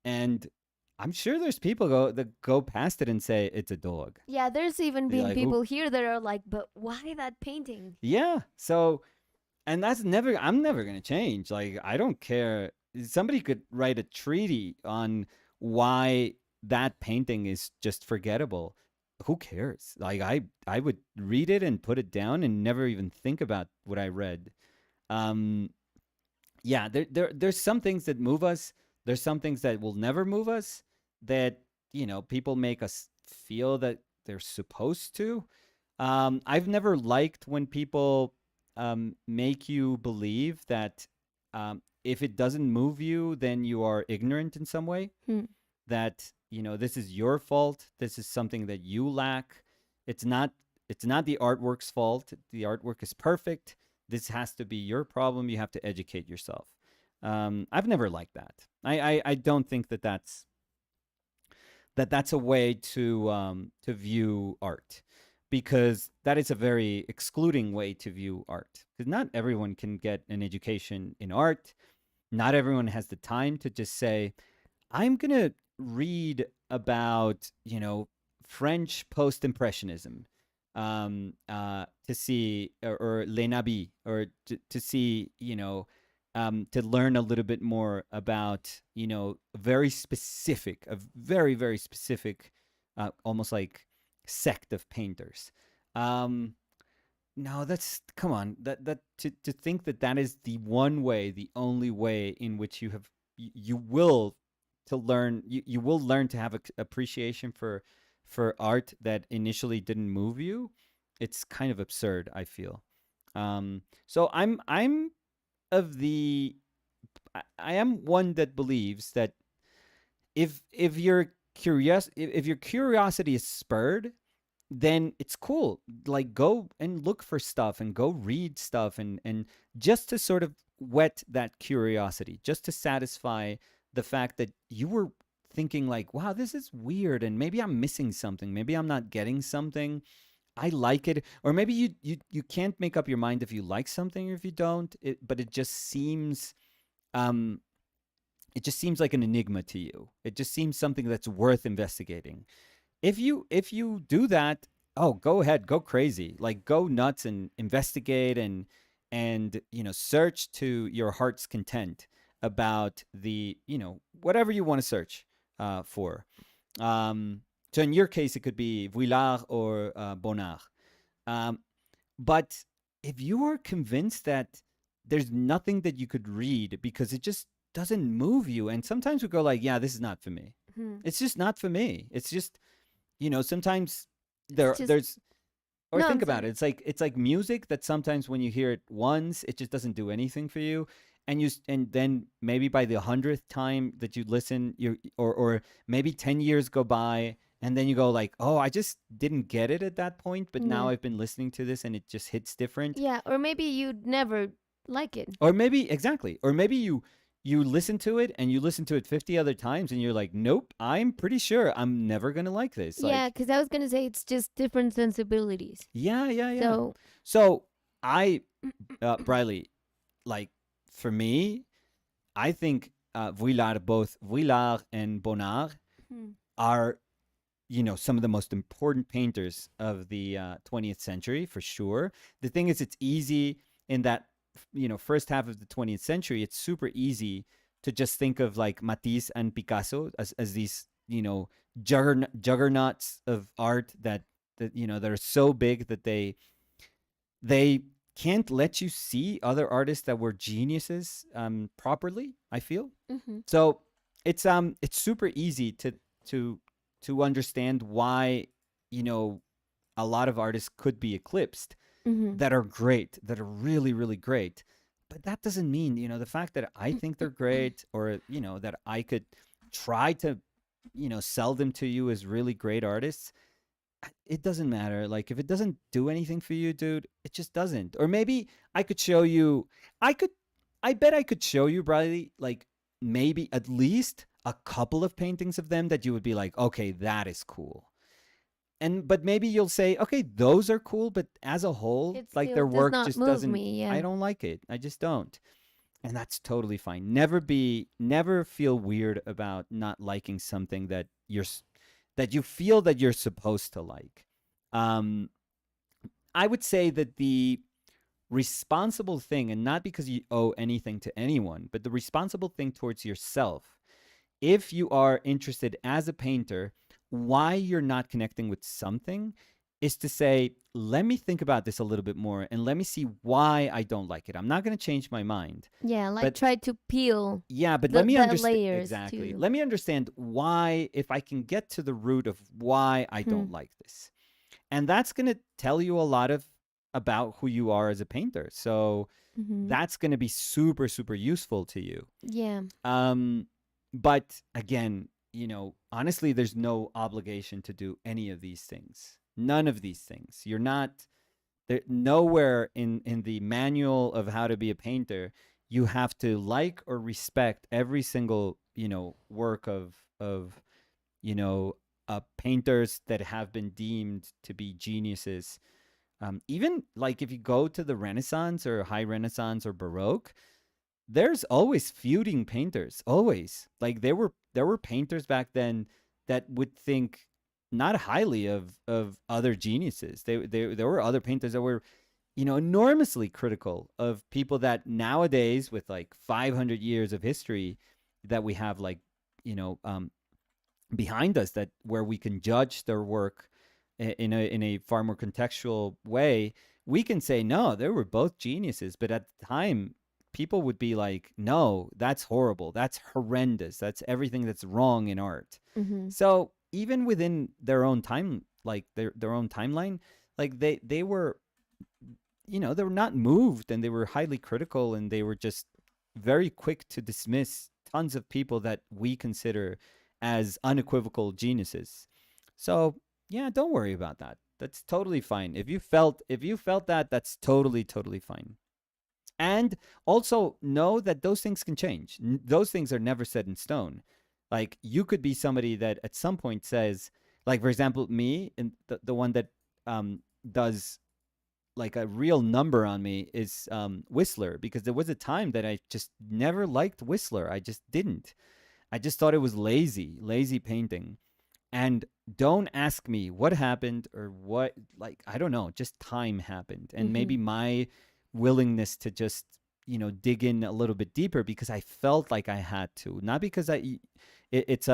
and I'm sure there's people that go past it and say it's a dog. Yeah, there's even You're been like, people here that are like, but why that painting? Yeah. So, and I'm never going to change. Like, I don't care. Somebody could write a treaty on why that painting is just forgettable. Who cares? Like, I would read it and put it down and never even think about what I read. Yeah, there's some things that move us. There's some things that will never move us that, people make us feel that they're supposed to. I've never liked when people make you believe that if it doesn't move you, then you are ignorant in some way. That, this is your fault. This is something that you lack. It's not the artwork's fault. The artwork is perfect. This has to be your problem. You have to educate yourself. I've never liked that. I don't think that's a way to view art, because that is a very excluding way to view art. Because not everyone can get an education in art. Not everyone has the time to just say, I'm gonna read about, French post-impressionism, to see, or Les Nabis, or to see, to learn a little bit more about, a very, very specific, almost like sect of painters. Um, no, that's, come on. To think that that is the one way, the only way in which you will to learn, you will learn to have appreciation for art that initially didn't move you. It's kind of absurd, I feel. So I'm of the I am one that believes that if you're curious, if your curiosity is spurred, then it's cool. Like, go and look for stuff and go read stuff, and just to sort of whet that curiosity, just to satisfy the fact that you were thinking like, wow, this is weird, and maybe I'm missing something, maybe I'm not getting something. I like it, or maybe you can't make up your mind if you like something or if you don't. But um, it just seems like an enigma to you. It just seems something that's worth investigating. If you do that, oh, go ahead, go crazy, like go nuts and investigate, and search to your heart's content about the whatever you want to search for. Um, so in your case, it could be Vuillard or Bonnard. Um, but if you are convinced that there's nothing that you could read because it just doesn't move you, and sometimes we go like, yeah, this is not for me. Hmm. It's just not for me. It's just, sometimes It's just there's, or no. think I'm about it. sorry. It's like music that sometimes when you hear it once, it just doesn't do anything for you, and then maybe by the 100th time that you listen, or maybe 10 years go by, and then you go like, oh, I just didn't get it at that point, but now Yeah. I've been listening to this and it just hits different. Yeah. Or maybe you'd never like it. Or maybe, exactly, or maybe you listen to it and you listen to it 50 other times and you're like, nope, I'm pretty sure I'm never gonna like this. Yeah, Like, because I was gonna say it's just different sensibilities. yeah, yeah, yeah. So So I, Briley, like, for me, I think both Vuillard and Bonnard hmm. are, some of the most important painters of the 20th century, for sure. The thing is, it's easy in that, first half of the 20th century, it's super easy to just think of like Matisse and Picasso as these, juggernauts of art that are so big that they can't let you see other artists that were geniuses properly, I feel. Mm-hmm. So it's super easy to to understand why, you know a lot of artists could be eclipsed, Mm-hmm. that are great, that are really, really great. But that doesn't mean, the fact that I think they're great, or that I could try to sell them to you as really great artists. It doesn't matter. Like, if it doesn't do anything for you, dude, it just doesn't. Or maybe I could show you, I could, I bet I could show you, Bradley, like, maybe at least a couple of paintings of them that you would be like, okay, that is cool. But maybe you'll say, okay, those are cool, but as a whole, It like, still their does work not just move doesn't, me. Yeah. I don't like it. I just don't. And that's totally fine. Never feel weird about not liking something that that you feel that you're supposed to like. Um, I would say that the responsible thing, and not because you owe anything to anyone, but the responsible thing towards yourself, if you are interested as a painter, why you're not connecting with something is to say, let me think about this a little bit more and let me see why I don't like it. I'm not going to change my mind. Yeah, like But try to peel yeah, but let the me the understand, layers exactly. too. Let me understand why, if I can get to the root of why I Hmm. don't like this. And that's going to tell you a lot of about who you are as a painter. So Mm-hmm. that's going to be super, super useful to you. Yeah. Um, but again, honestly, there's no obligation to do any of these things. None of these things. You're not there, nowhere in the manual of how to be a painter you have to like or respect every single, work of you know painters that have been deemed to be geniuses. Even like if you go to the Renaissance or High Renaissance or Baroque, there's always feuding painters. Always, like there were painters back then that would think not highly of other geniuses. There were other painters that were, enormously critical of people that nowadays, with like 500 years of history that we have, like, you know, um, behind us, that where we can judge their work in a far more contextual way, we can say no, they were both geniuses. But at the time, people would be like, no, that's horrible, that's horrendous, that's everything that's wrong in art. Mm-hmm. So even within their own time, like their own timeline, like they were, they were not moved, and they were highly critical, and they were just very quick to dismiss tons of people that we consider as unequivocal geniuses. So yeah, don't worry about that. That's totally fine. If you felt that, that's totally fine. And also know that those things can change. Those things are never set in stone. Like, you could be somebody that at some point says, like, for example, me, and the one that does like a real number on me is Whistler, because there was a time that I just never liked Whistler. I just didn't. I just thought it was lazy painting. And don't ask me what happened or what, like, I don't know, just time happened. And Mm-hmm. maybe my willingness to just, dig in a little bit deeper, because I felt like I had to, not because it's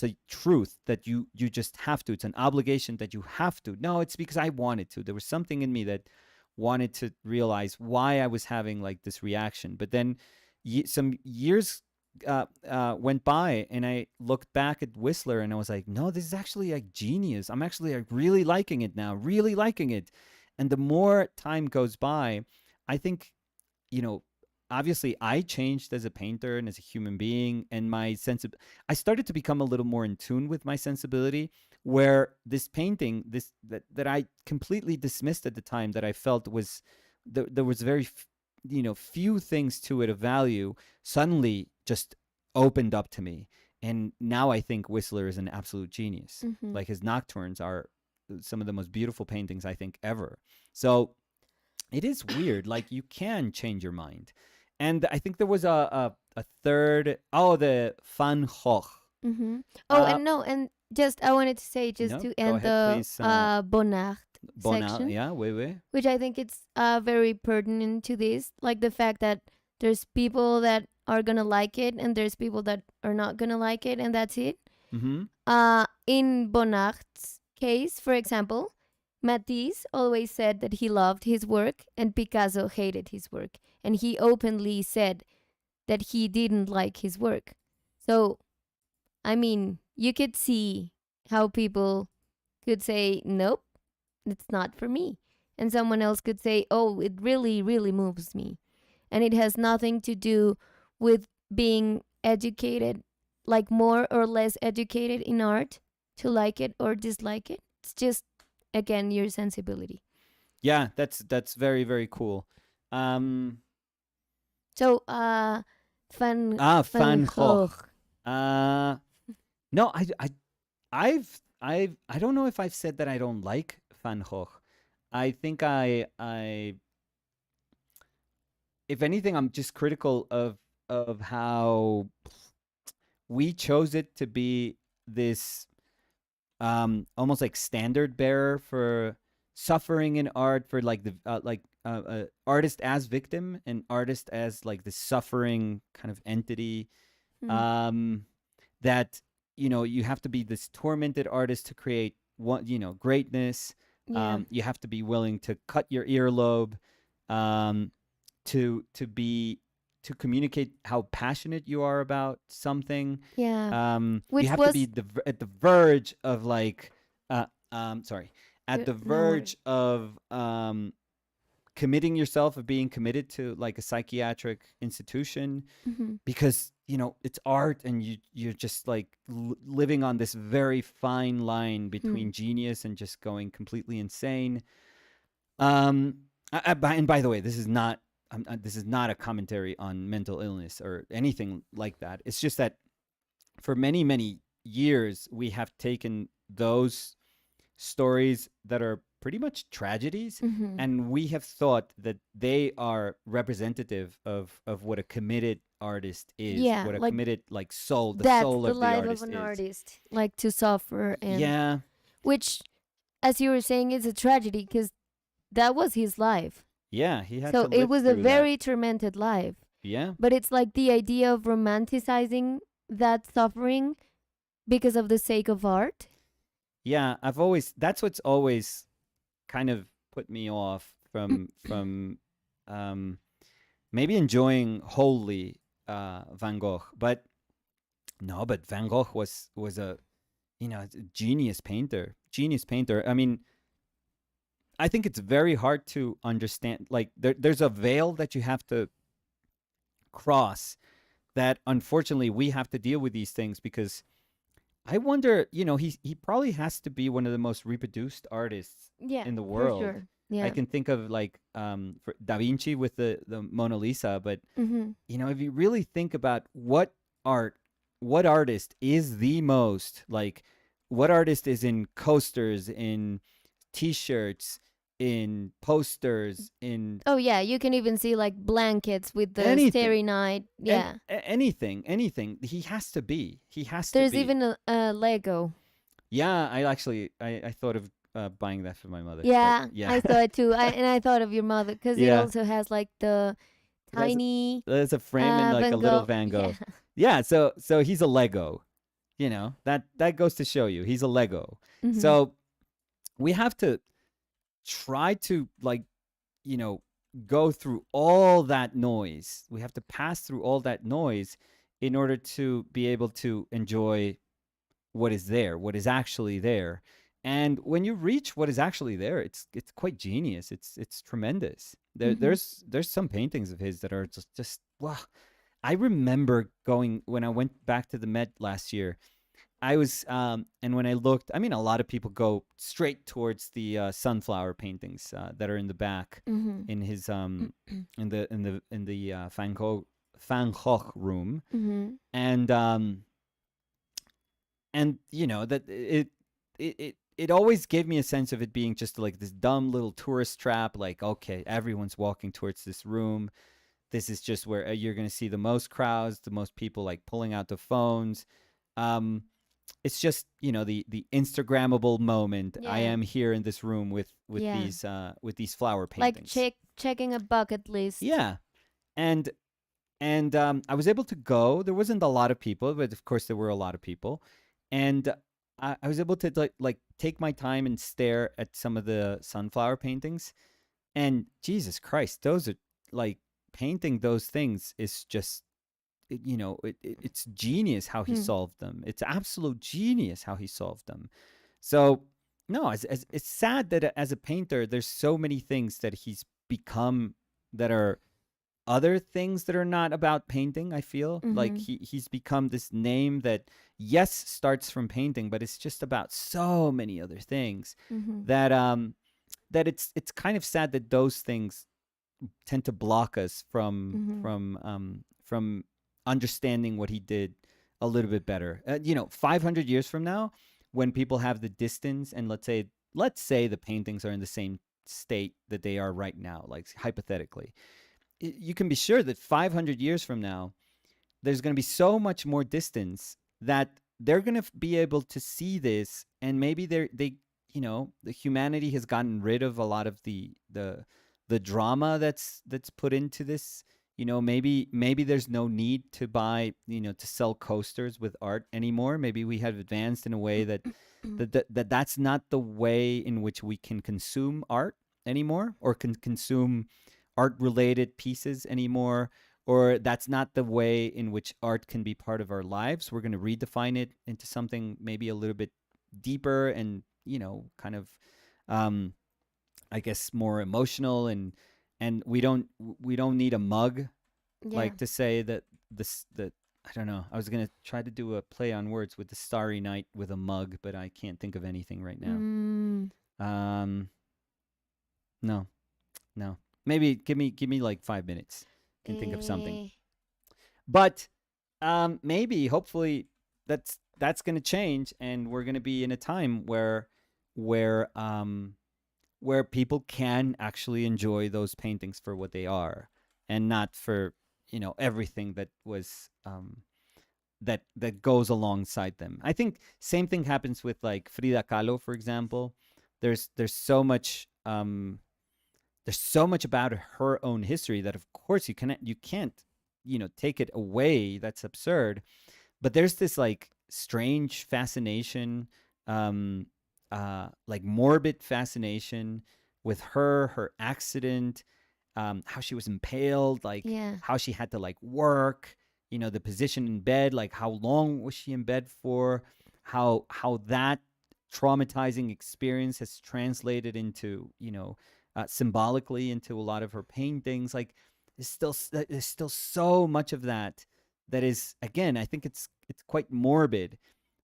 a truth that you just have to. It's an obligation that you have to. No, it's because I wanted to. There was something in me that wanted to realize why I was having like this reaction. But then some years went by, and I looked back at Whistler, and I was like, no, this is actually like genius. I'm actually like really liking it now, really liking it. And the more time goes by, I think, you know, obviously I changed as a painter and as a human being, and I started to become a little more in tune with my sensibility, where this painting, that I completely dismissed at the time, that I felt was, there was very, few things to it of value, suddenly just opened up to me. And now I think Whistler is an absolute genius. Mm-hmm. Like, his nocturnes are some of the most beautiful paintings I think ever. So it is weird. Like, you can change your mind. And I think there was a third. Oh, the Van Gogh. Mm-hmm. Oh, Uh, and no, and just I wanted to say, just no, to go end ahead, the please. Bonnard Bona, section, yeah, oui. which I think it's very pertinent to this, like the fact that there's people that are gonna like it and there's people that are not gonna like it, and that's it. Mm-hmm. In Bonnard's case, for example, Matisse always said that he loved his work and Picasso hated his work, and he openly said that he didn't like his work. So, I mean, you could see how people could say, nope, it's not for me. And someone else could say, oh, it really, really moves me. And it has nothing to do with being educated, like more or less educated in art, to like it or dislike it. It's just, again, your sensibility. Yeah, that's very, very cool. Um, So, Van Van Gogh. Gogh. Uh, no, I don't know if I've said that I don't like Van Gogh. I think if anything, I'm just critical of how we chose it to be this almost like standard bearer for suffering in art, for like the artist as victim and artist as like the suffering kind of entity, Hmm. um that you have to be this tormented artist to create greatness. Yeah. You have to be willing to cut your earlobe, um to communicate how passionate you are about something. Yeah. You Which have to be was, at the verge of like sorry, at the no verge worries. of committing yourself, of being committed to like a psychiatric institution, Hmm. because it's art, and you're just like living on this very fine line Hmm. between genius and just going completely insane. And by the way, this is not a commentary on mental illness or anything like that. It's just that for many, many years, we have taken those stories that are pretty much tragedies, Hmm. and we have thought that they are representative of what a committed artist is, Yeah, what a like committed like soul, the that's soul the of the life of artist an is. artist, like to suffer, and Yeah, which, as you were saying, is a tragedy because that was his life. yeah, he had to So it live was a through that. very tormented life. Yeah, But it's like the idea of romanticizing that suffering because of the sake of art. yeah. I've always that's what's always kind of put me off from um maybe enjoying wholly Van Gogh, but no, but Van Gogh was a a genius painter, genius painter. I mean, I think it's very hard to understand. Like there's a veil that you have to cross. That unfortunately we have to deal with these things because I wonder. He probably has to be one of the most reproduced artists Yeah, in the for world. sure. I Yeah. can think of like for Da Vinci with the Mona Lisa, but Mm-hmm. if you really think about art, what artist is the most like, what artist is in coasters, in T-shirts, in posters, in Oh yeah, you can even see like blankets with the anything, Starry Night. and Yeah. anything. He has to be. He has to There's be. even a Lego. Yeah, I actually I thought of buying that for my mother, but Yeah, yeah, I saw it too. I thought of your mother because it yeah. also has like the There's tiny there's a frame and like a Van little Gogh. Van Yeah. Gogh. Yeah, so he's a Lego. That goes to show you he's a Lego. Mm-hmm. So we have to try to like you know go through all that noise. We have to pass through all that noise in order to be able to enjoy what is there, what is actually there. And when you reach what is actually there, it's quite genius. It's tremendous. Mm-hmm. There's some paintings of his that are just wow. I remember going when I went back to the Met last year. I was and when I looked, I mean, a lot of people go straight towards the sunflower paintings that are in the back Mm-hmm. in his in the Van Gogh room, Mm-hmm. and that it always gave me a sense of it being just like this dumb little tourist trap. Like, okay, everyone's walking towards this room. This is just where you're going to see the most crowds, the most people like pulling out the phones. Um, it's just the Instagrammable moment. I Yeah. am here in this room Yeah. with these flower Like paintings. checking a bucket list. Yeah, and I was able to go. There wasn't a lot of people, but of course there were a lot of people, and I was able to like take my time and stare at some of the sunflower paintings. And Jesus Christ, those are like painting those things is just it's genius how he Hmm. solved them. It's absolute genius how he solved them. So no, as it's sad that as a painter, there's so many things that he's become that are other things that are not about painting. I feel like Mm-hmm. he's become this name that yes starts from painting, but it's just about so many other things Mm-hmm. that it's kind of sad that those things tend to block us Mm-hmm. from understanding what he did a little bit better. 500 years from now, when people have the distance, and let's say the paintings are in the same state that they are right now, like hypothetically, you can be sure that 500 years from now, there's going to be so much more distance that they're going to be able to see this, and maybe the humanity has gotten rid of a lot of the drama that's put into this. Maybe there's no need to buy, to sell coasters with art anymore. Maybe we have advanced in a way that's not the way in which we can consume art anymore, or can consume art related pieces anymore, or that's not the way in which art can be part of our lives. We're going to redefine it into something maybe a little bit deeper and kind of um I guess more emotional, and we don't need a mug Yeah. like to say that I don't know. I was going to try to do a play on words with the Starry Night with a mug, but I can't think of anything right now. Mm. Um no. No. Maybe give me like 5 minutes. Can think of something. Eh. But maybe hopefully that's going to change, and we're going to be in a time where where people can actually enjoy those paintings for what they are, and not for everything that was that goes alongside them. I think same thing happens with like Frida Kahlo, for example. There's so much about her own history that of course you can't take it away. That's absurd. But there's this like strange fascination, like morbid fascination with her accident, how she was impaled, like Yeah. how she had to like work, the position in bed, like how long was she in bed for, how that traumatizing experience has translated into, symbolically into a lot of her paintings. Like there's still so much of that is, again, I think it's quite morbid,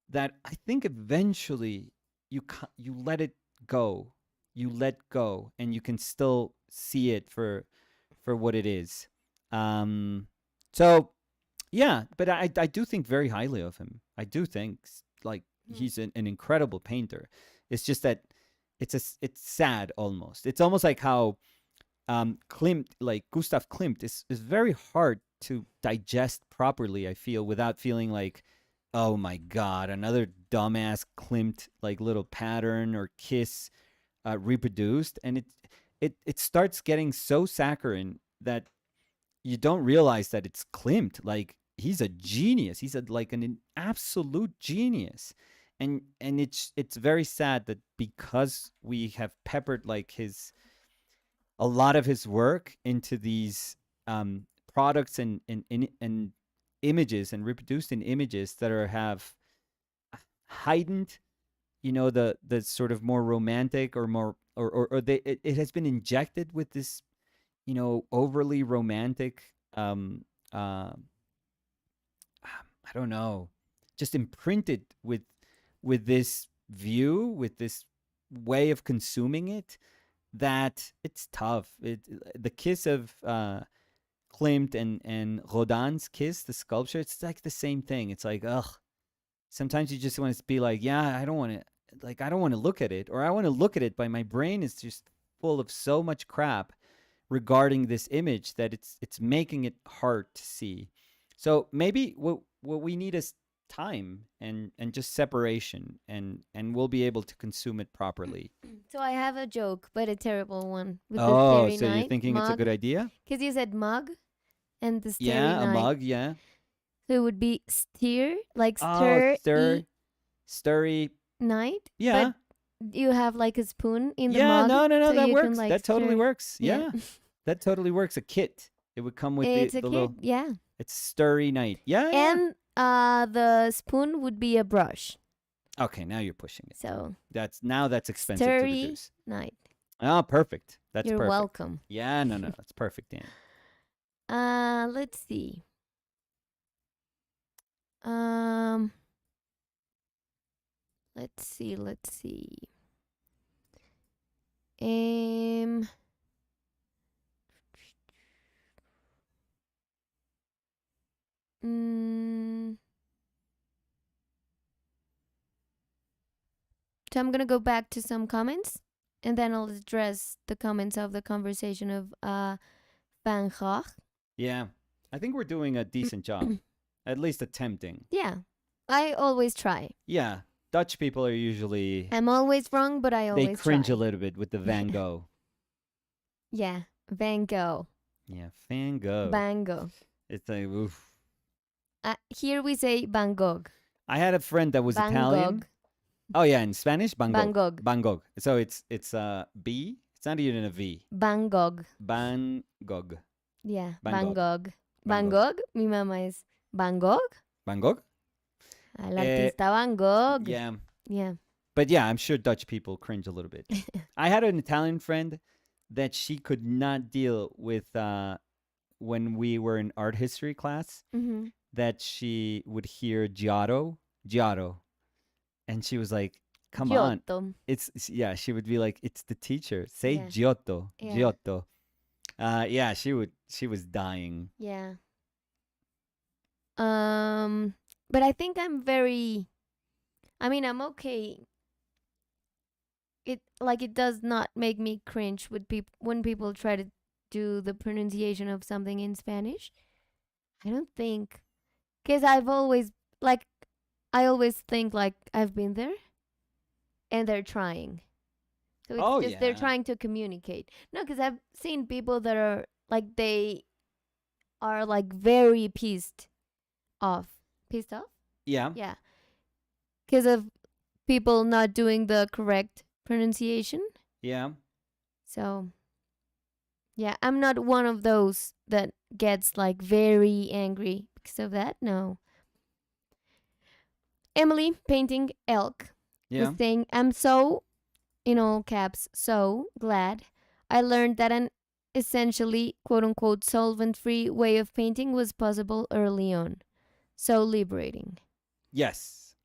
that I think eventually you let it go, you let go, and you can still see it for what it is. So yeah, but I do think very highly of him. I do think like he's an incredible painter. It's just that it's sad almost. It's almost like how Klimt, like Gustav Klimt, is very hard to digest properly, I feel, without feeling like, oh my God, another dumbass Klimt like little pattern or kiss reproduced. And it starts getting so saccharine that you don't realize that it's Klimt. Like he's a genius. He's like an absolute genius. And it's very sad that because we have peppered like a lot of his work into these products and images, and reproduced in images that have heightened, the sort of more romantic, or more, or it has been injected with this, overly romantic, I don't know, just imprinted with this view, with this way of consuming it, that it's tough. The kiss of Klimt and Rodin's kiss, the sculpture, it's like the same thing. It's like, ugh. Sometimes you just want to be like, yeah, I don't want to look at it, or I want to look at it, but my brain is just full of so much crap regarding this image that it's making it hard to see. So maybe what we need is time and just separation, and we'll be able to consume it properly. So I have a joke, but a terrible one, with the Oh, Starry so you're Night thinking it's a good mug. idea? Because you said mug and the Starry Yeah, a Night. mug, yeah. So it would be steer, like Oh, stir stirry. night. Yeah. But you have like a spoon in the Yeah, mug. no, So that you can works. like That totally stir. works. Yeah. Yeah. That totally works. A kit. It would come with It's a the kid. little, Yeah. it's stirry night. Yeah, yeah. And the spoon would be a brush. Okay, now you're pushing it. So That's expensive to Starry reduce. Night. Oh, perfect. That's You're perfect. welcome. Yeah, no, that's perfect, Dan. Let's see. Um, let's see. Um, mm, so I'm gonna go back to some comments, and then I'll address the comments of the conversation of Van Gogh. Yeah. I think we're doing a decent job. At least attempting. Yeah, I always try. Yeah. Dutch people are usually, I'm always wrong, but I they always cringe try. a little bit with the Van Gogh. Yeah, Van Gogh. Yeah, Van Gogh. Van Gogh. It's like, oof. Here we say Van Gogh. I had a friend that was Van Italian. Gogh. Oh yeah, in Spanish, Van Gogh. Van Gogh. Van Gogh. So it's B. It's not even a V. Van Gogh. Van Gogh. Yeah, Van Van Gogh. Gogh. Van Van Gogh. Mi mamá es Van Gogh. Van Gogh. El artista Van Gogh. Yeah. Yeah. But yeah, I'm sure Dutch people cringe a little bit. I had an Italian friend that she could not deal with when we were in art history class, Mm-hmm. that she would hear Giotto, and she was like, "Come on, Giotto. yeah." She would be like, "It's the teacher. Say Yeah. Giotto, Yeah. Giotto." Yeah, she was dying. Yeah. But I think I'm okay. It does not make me cringe with when people try to do the pronunciation of something in Spanish. I don't think, because I've always like I always think like I've been there and they're trying. So it's Oh just they're yeah. trying to communicate. No, because I've seen people that are like they are like very pissed off. Pissed off? Yeah. Yeah. Because of people not doing the correct pronunciation. Yeah. So, yeah, I'm not one of those that gets like very angry because of that. No. Emily painting elk was Yeah. saying, I'm so, in all caps, so glad I learned that an essentially quote unquote solvent free way of painting was possible early on. So liberating. Yes.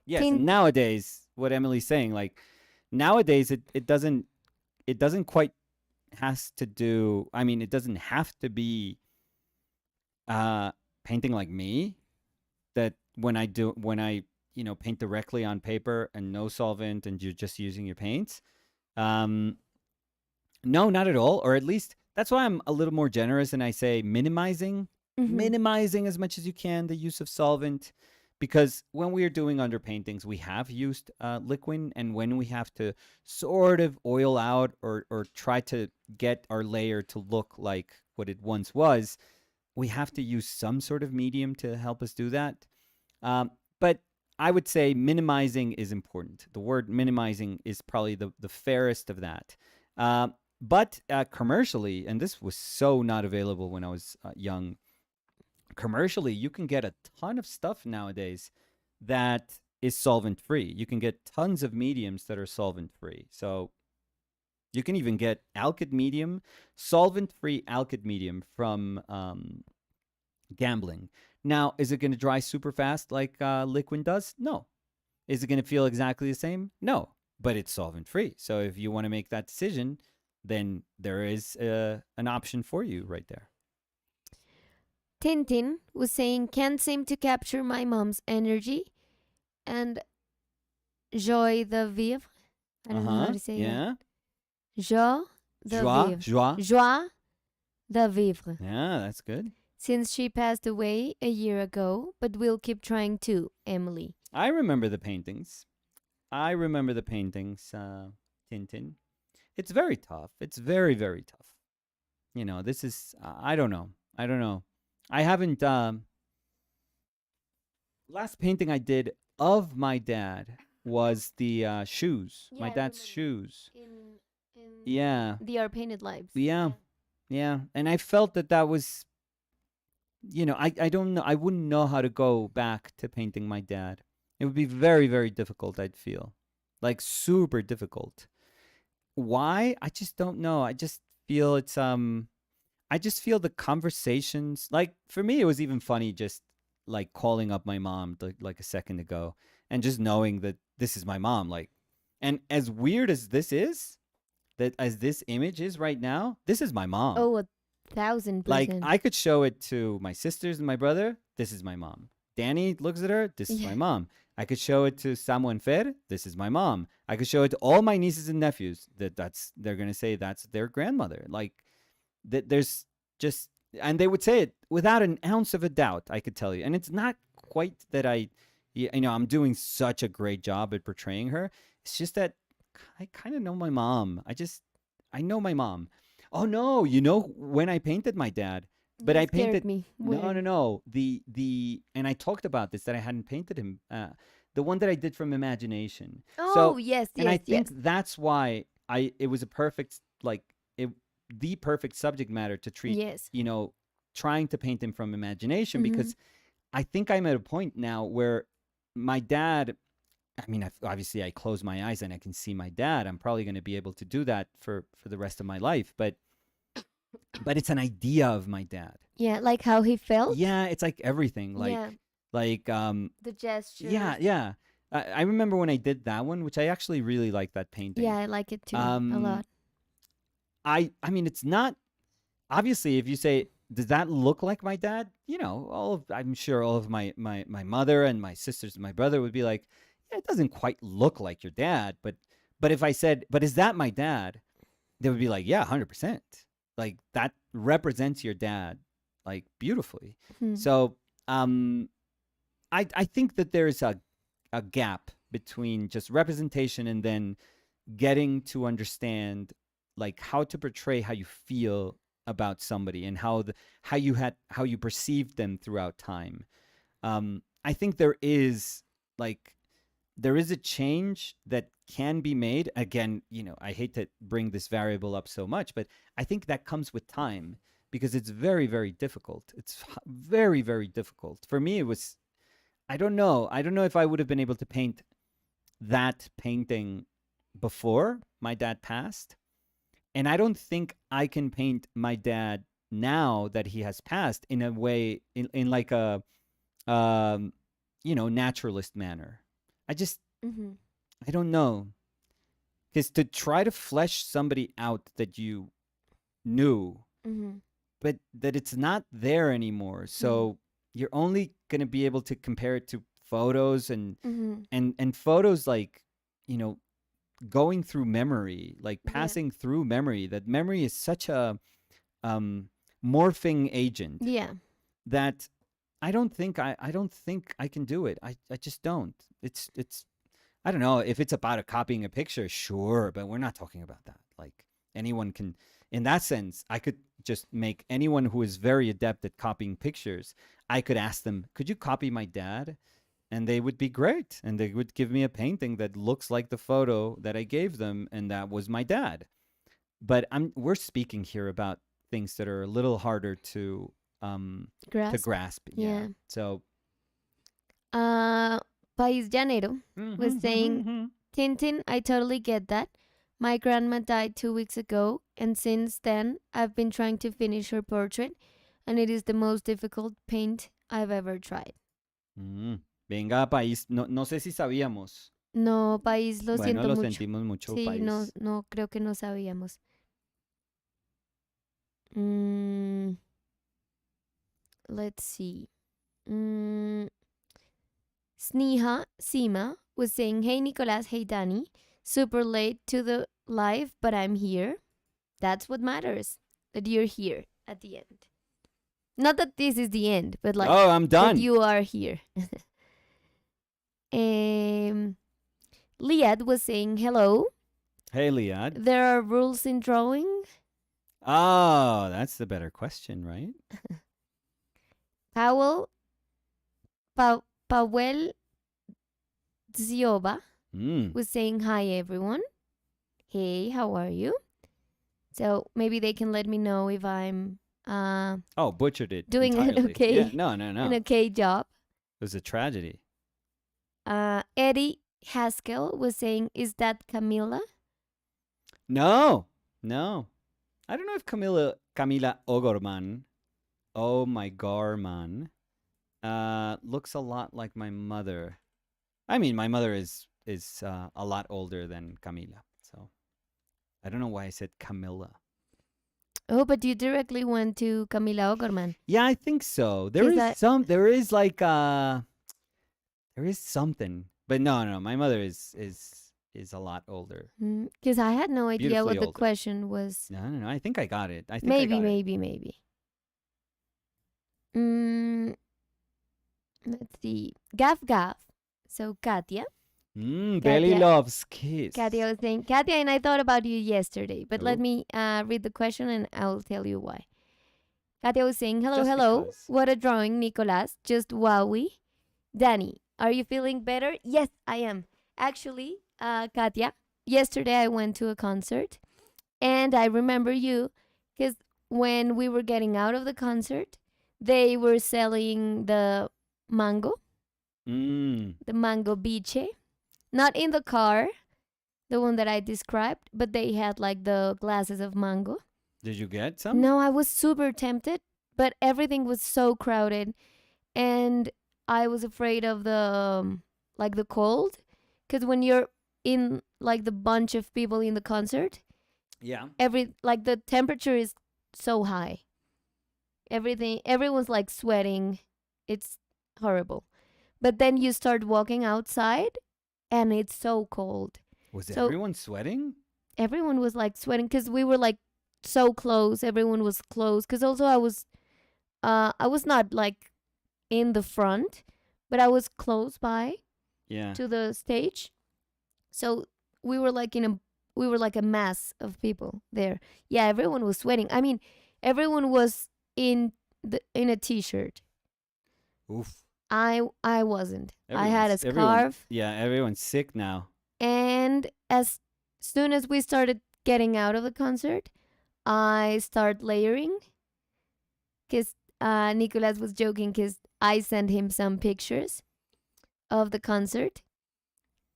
Yes. And Tint. nowadays, what Emily's saying, like nowadays, it doesn't quite has to do. I mean, it doesn't have to be uh painting like me. That when I paint directly on paper and no solvent and you're just using your paints. Um, no, not at all. Or at least that's why I'm a little more generous and I say Mm-hmm. minimizing as much as you can the use of solvent. Because when we are doing underpaintings, we have used liquid, and when we have to sort of oil out or try to get our layer to look like what it once was, we have to use some sort of medium to help us do that. But I would say minimizing is important. The word minimizing is probably the fairest of that. But commercially, and this was so not available when I was young, commercially, you can get a ton of stuff nowadays that is solvent free. You can get tons of mediums that are solvent free. So you can even get alkyd medium, solvent free alkyd medium from gambling. Now, is it going to dry super fast like liquid does? No. Is it going to feel exactly the same? No. But it's solvent free. So if you want to make that decision, then there is an option for you right there. Tintin was saying, can't seem to capture my mom's energy and joie de vivre. I Uh don't know how huh. to say that. Yeah. Joie de Joie. vivre. Joie. Joie de vivre. Yeah, that's good. Since she passed away a year ago, but we'll keep trying too, Emily. I remember the paintings. I remember the paintings, Tintin. It's very tough. It's very, very tough. This is, I don't know. I don't know. I haven't, last painting I did of my dad was the shoes, Yeah, my I dad's remember. shoes. In Yeah. The Our Painted Lives. Yeah. Yeah. And I felt that was, I don't know. I wouldn't know how to go back to painting my dad. It would be very, very difficult, I'd feel. Like super difficult. Why? I just don't know. I just feel I just feel the conversations, like for me it was even funny just like calling up my mom like a second ago and just knowing that this is my mom, like, and as weird as this is, that as this image is right now, this is my mom. Oh, Like 1,000%. I could show it to my sisters and my brother. This is my mom. Danny looks at her. This is Yeah. my mom. I could show it to Samuel Fer. This is my mom. I could show it to all my nieces and nephews. They're gonna say that's their grandmother. Like that. There's just, and they would say it without an ounce of a doubt. I could tell you. And it's not quite that I'm doing such a great job at portraying her. It's just that I kind of know my mom. I know my mom. Oh no, when I painted my dad, but You I scared painted me. no, no, Where? no. The and I talked about this that I hadn't painted him. The one that I did from imagination. Oh, So, yes, and I yes, think yes. that's why it was a perfect, like, it the perfect subject matter to treat, Yes. trying to paint him from imagination, Mm-hmm. because I think I'm at a point now where my dad, I mean, obviously I close my eyes and I can see my dad. I'm probably going to be able to do that for the rest of my life, but it's an idea of my dad. Yeah, like how he felt. Yeah, it's like everything, Yeah, like the gestures. yeah, yeah. I remember when I did that one, which I actually really like that painting. Yeah, I like it too a Um, lot. I mean, it's not, obviously, if you say, does that look like my dad? I'm sure all of my mother and my sisters and my brother would be like, yeah, it doesn't quite look like your dad. But if I said, but is that my dad? They would be like, yeah, 100%. Like that represents your dad, like beautifully. Hmm. So I think that there's a gap between just representation and then getting to understand like how to portray how you feel about somebody and how you perceived them throughout time. I think like there is a change that can be made. Again, I hate to bring this variable up so much, but I think that comes with time because it's very, very difficult. It's very, very difficult. For me, it was, I don't know. I don't know if I would have been able to paint that painting before my dad passed. And I don't think I can paint my dad now that he has passed in a way, in like a, naturalist manner. I just, Mm-hmm. I don't know. Because to try to flesh somebody out that you knew, Mm-hmm. but that it's not there anymore. So you're only going to be able to compare it to photos and Mm-hmm. and photos like, going through memory, like Yeah. passing through memory. That memory is such a morphing agent Yeah. that I don't think I can do it. I just don't. It's I don't know if it's about copying a picture, sure, but we're not talking about that. Like anyone can, in that sense, I could just make anyone who is very adept at copying pictures. I could ask them, could you copy my dad? And they would be great, and they would give me a painting that looks like the photo that I gave them, and that was my dad. But we're speaking here about things that are a little harder to Grasp. grasp. Yeah. Yeah. So País Llanero was saying, Tintin, I totally get that. My grandma died 2 weeks ago, and since then, I've been trying to finish her portrait, and it is the most difficult paint I've ever tried. Venga, país. No, no sé si sabíamos. No, país, lo Bueno, siento lo mucho. sentimos mucho, Sí, no, país. no, creo que no sabíamos. Mm, let's see. Sneha Sima was saying, hey Nicolas, hey Danny, super late to the live, but I'm here. That's what matters, that you're here at the end. Not that this is the end, but like Oh, I'm that done. you are here. Liad was saying, hello, Hey, Liad. there are rules in drawing. Oh, that's the better question, right? Powell Zioba was saying, hi everyone. Hey, how are you? So maybe they can let me know if I'm Oh, butchered it doing an entirely. okay Yeah, no. an okay job. It was a tragedy. Eddie Haskell was saying, is that Camila? No. I don't know if Camila Ogorman, oh my Gorman, looks a lot like my mother. I mean, my mother is a lot older than Camila, so I don't know why I said Camila. Oh, but you directly went to Camila Ogorman. Yeah, I think so. There is something, but no. My mother is a lot older. Because I had no idea Beautifully what the older. question was. No. I think I got it. Maybe. Let's see. Gaff. So Katia. Belly loves kiss. Katia was saying, Katia, and I thought about you yesterday, but let Oh. me read the question and I'll tell you why. Katia was saying, hello, Just hello. because. What a drawing, Nicolas. Just wowie. Danny, are you feeling better? Yes, I am. Actually, Katia, yesterday I went to a concert and I remember you because when we were getting out of the concert, they were selling the mango biche. Not in the car, the one that I described, but they had like the glasses of mango. Did you get some? No, I was super tempted, but everything was so crowded and I was afraid of the like the cold cuz when you're in like the bunch of people in the concert, Yeah. the temperature is so high. Everyone's like sweating. It's horrible. But then you start walking outside and it's so cold. Was So- everyone sweating? Everyone was like sweating because we were like so close. Everyone was close because also I was I was not like in the front, but I was close by Yeah. to the stage. So we were like in a we were like a mass of people there. Yeah, everyone was sweating. I mean, everyone was in in a t-shirt. Oof. I wasn't. I had a Everyone. scarf, Yeah, everyone's sick now. and as soon as we started getting out of the concert, I start layering because Nicolas was joking because I sent him some pictures of the concert,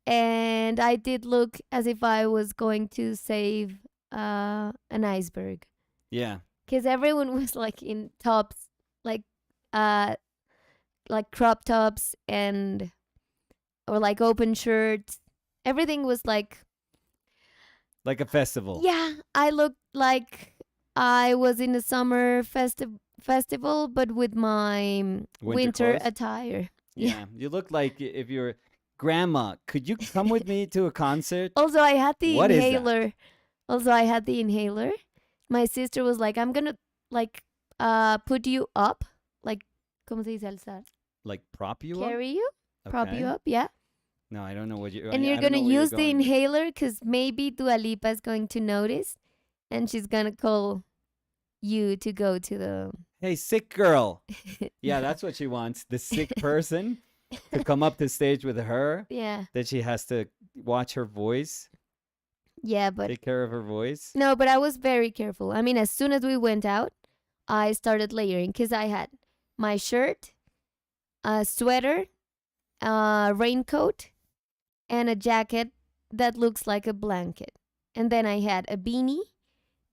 and I did look as if I was going to save an iceberg Yeah. because everyone was like in tops, like uh, like crop tops and or like open shirts. Everything was like, Like a festival. yeah, I looked like I was in a summer festival, but with my winter Clothes. attire. Yeah. You look like if you're grandma. Could you come with me to a concert? Also, I had the What is that? inhaler. Also, I had the inhaler. My sister was like, "I'm gonna like put you up, like, ¿cómo se dice alzar? Like prop you up? Carry you, prop you Okay. up, yeah." No, I don't know what you. And I you're don't gonna know where you're use the going with- inhaler because maybe Dua Lipa is going to notice, and she's gonna call you to go to the. Hey, sick girl. Yeah, that's what she wants. The sick person to come up to stage with her. Yeah, That she has to watch her voice, yeah, but take care of her voice. no, but I was very careful. I mean, as soon as we went out, I started layering because I had my shirt, a sweater, a raincoat, and a jacket that looks like a blanket. And then I had a beanie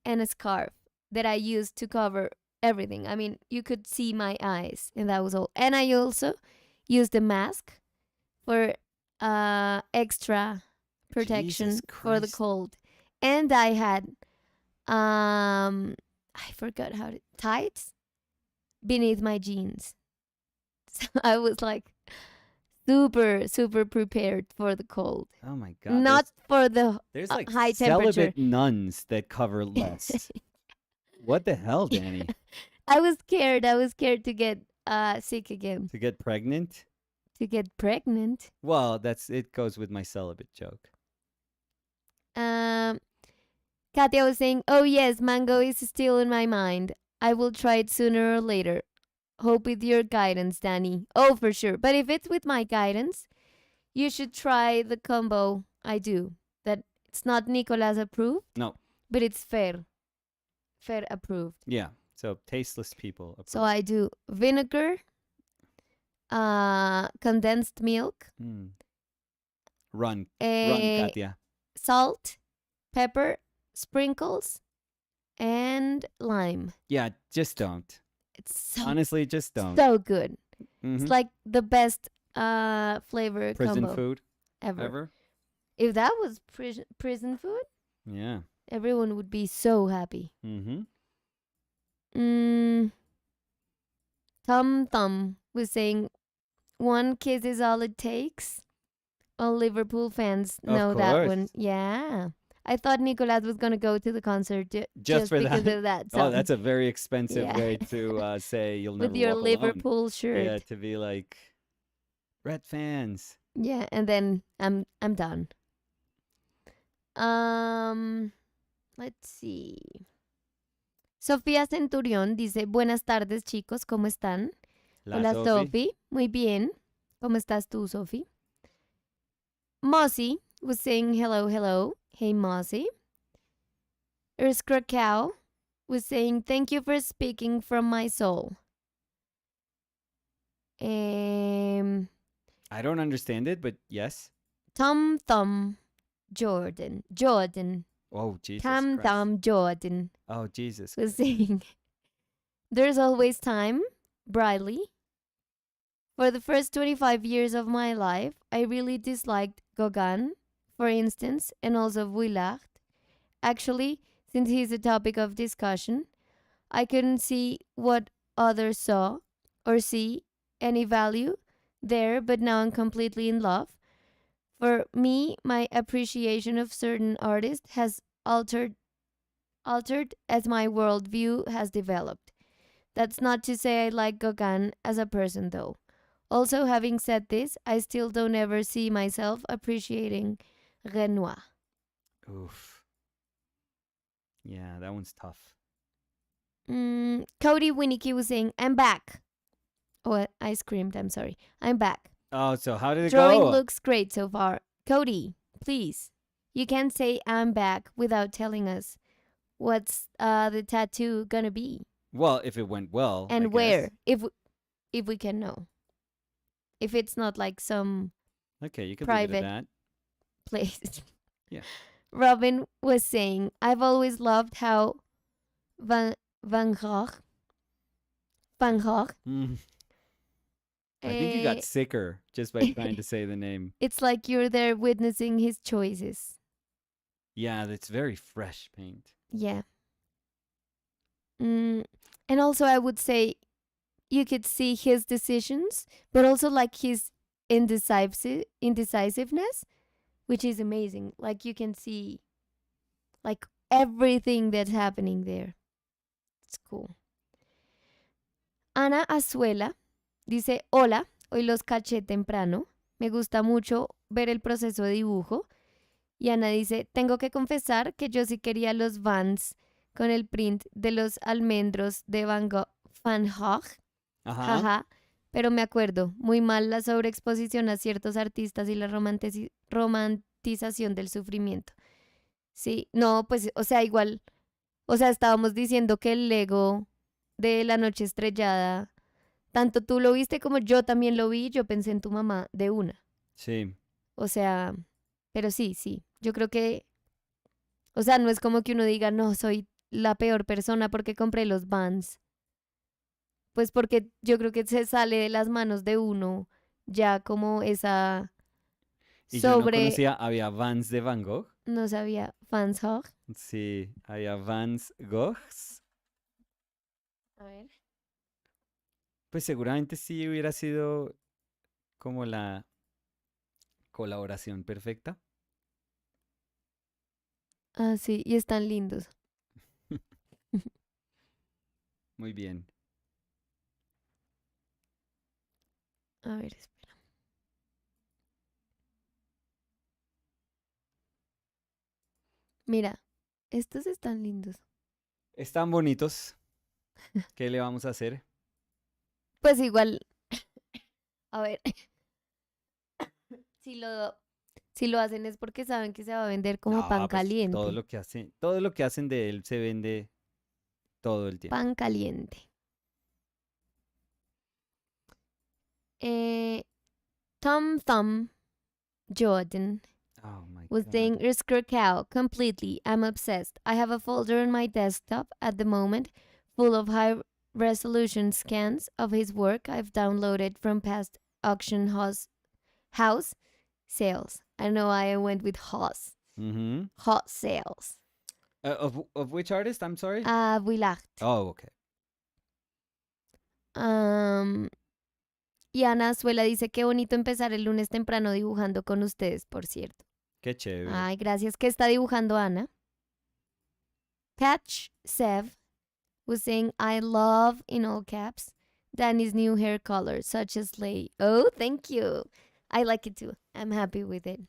and a scarf that I used to cover everything. I mean, you could see my eyes, and that was all. And I also used a mask for extra protection Jesus for the Christ. cold. And I had I forgot how to tights beneath my jeans. So I was like super prepared for the cold. Oh my god. Not for the there's like high temperature. celibate nuns that cover less. What the hell, Danny? I was scared. I was scared to get sick again. To get pregnant? To get pregnant. Well, it goes with my celibate joke. Katia was saying, "Oh yes, mango is still in my mind. I will try it sooner or later. Hope with your guidance, Danny." Oh, for sure. But if it's with my guidance, you should try the combo I do. That it's not Nicolas approved. No. But it's fair approved. Yeah. So tasteless people. So I do vinegar, condensed milk, Run, eh, Katya. salt, pepper, sprinkles, and lime. Yeah, just don't. It's so Honestly, just don't. so good. Mhm. It's like the best flavor Prison combo food ever. If that was prison food, Yeah. everyone would be so happy. Mm-hmm. Tom Thumb was saying, "One kiss is all it takes." All Liverpool fans Of know that one. course. Yeah. I thought Nicolas was going to go to the concert Just for because that? of that Oh, song. that's a very expensive Yeah. way to say you'll never With your walk alone. Liverpool shirt. Yeah, to be like Red fans. Yeah, and then I'm done. Let's see. Sofía Centurión dice, "Buenas tardes, chicos, ¿cómo están?" La Hola, Sofi. Sofi. Muy bien. ¿Cómo estás tú, Sofi? Mossy was saying hello, hello. Hey, Mossy. Krakau was saying, "Thank you for speaking from my soul." I don't understand it, but yes. Tom Thumb Jordan. Oh, Jesus Tom Christ. Thumb Jordan Oh, Jesus. was saying, "There's always time, Briley. For the first 25 years of my life, I really disliked Gauguin, for instance, and also Vuillard. Actually, since he's a topic of discussion, I couldn't see what others saw or see any value there, but now I'm completely in love. For me, my appreciation of certain artists has altered as my worldview has developed. That's not to say I like Gauguin as a person, though. Also, having said this, I still don't ever see myself appreciating Renoir. Oof. Yeah, that one's tough. Cody Winnicky was saying, I'm back. Oh, I screamed, I'm sorry. I'm back. Oh, so how did it Drawing go? looks great so far. Cody, please. You can't say I'm back without telling us what's the tattoo gonna be Well, if it went well, I and guess. where, if we can know. If it's not like some Okay, you could leave it private at place. Yeah. Robin was saying, I've always loved how Van Gogh, that. I think you eh, got sicker just by trying to say the name. it's like you're there witnessing his choices. Yeah, it's very fresh paint. Yeah. And also, I would say you could see his decisions, but also like his indecisiveness, which is amazing. Like you can see like everything that's happening there. It's cool. Ana Azuela dice, hola, hoy los caché temprano. Me gusta mucho ver el proceso de dibujo. Y Ana dice, tengo que confesar que yo sí quería los Vans con el print de los almendros de Van Gogh. Ajá. Jaja. Pero me acuerdo, muy mal la sobreexposición a ciertos artistas y la romantización del sufrimiento. Sí, no, pues, o sea, igual, o sea, estábamos diciendo que el Lego de la noche estrellada, tanto tú lo viste como yo también lo vi, yo pensé en tu mamá de una. Sí. O sea, pero sí, yo creo que, o sea, no es como que uno diga, no, soy la peor persona porque compré los Vans. Pues porque yo creo que se sale de las manos de uno ya como esa Y yo no sobre, conocía, había Vans de Van Gogh. no sabía, Vans Hog. Sí, había Vans Goghs. A ver. Pues seguramente sí hubiera sido como la colaboración perfecta. Ah, sí, y están lindos. Muy bien. A ver, espera. Mira, estos están lindos. Están bonitos. ¿Qué le vamos a hacer? Pues igual, a ver, si lo, si lo hacen es porque saben que se va a vender como pan No, pues caliente. todo lo que hacen de él se vende todo el tiempo. Pan caliente. Tom Thumb Jordan Oh my was God. saying Risker Cow completely. I'm obsessed. I have a folder on my desktop at the moment full of high resolution scans of his work I've downloaded from past auction house sales. I know I went with Haas. Mm-hmm. Hot sales. Of which artist? I'm sorry. Willacht. Oh, okay. Y Ana Azuela dice, qué bonito empezar el lunes temprano dibujando con ustedes, por cierto. Qué chévere. Ay, gracias. ¿Qué está dibujando Ana? Patch Sev was saying, I love, in all caps, Danny's new hair color, such as Slay. Oh, thank you. I like it too. I'm happy with it.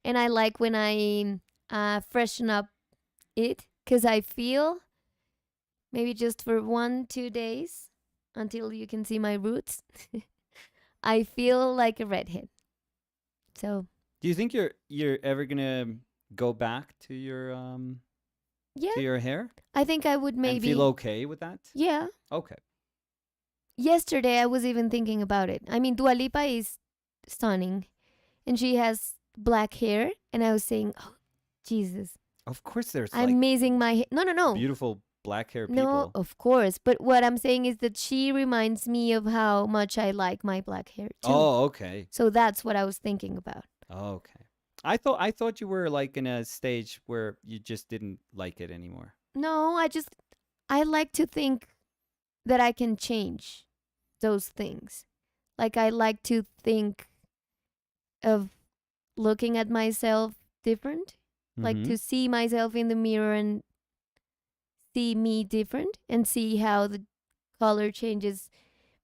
And I like when I freshen up it, because I feel, maybe just for 1-2 days, until you can see my roots, I feel like a redhead. So, Do you think you're ever gonna go back to your yeah, to your hair I think I would and maybe. feel okay with that? Yeah. Okay. Yesterday, I was even thinking about it. I mean, Dua Lipa is stunning, and she has black hair, and I was saying, oh, Jesus, Of course, there's I'm like amazing my hair. No. beautiful black hair No, people. of course. But what I'm saying is that she reminds me of how much I like my black hair too. Oh, okay. So that's what I was thinking about. Okay. I thought you were like in a stage where you just didn't like it anymore. No, I like to think that I can change those things. Like I like to think of looking at myself different, like Mhm. to see myself in the mirror and see me different and see how the color changes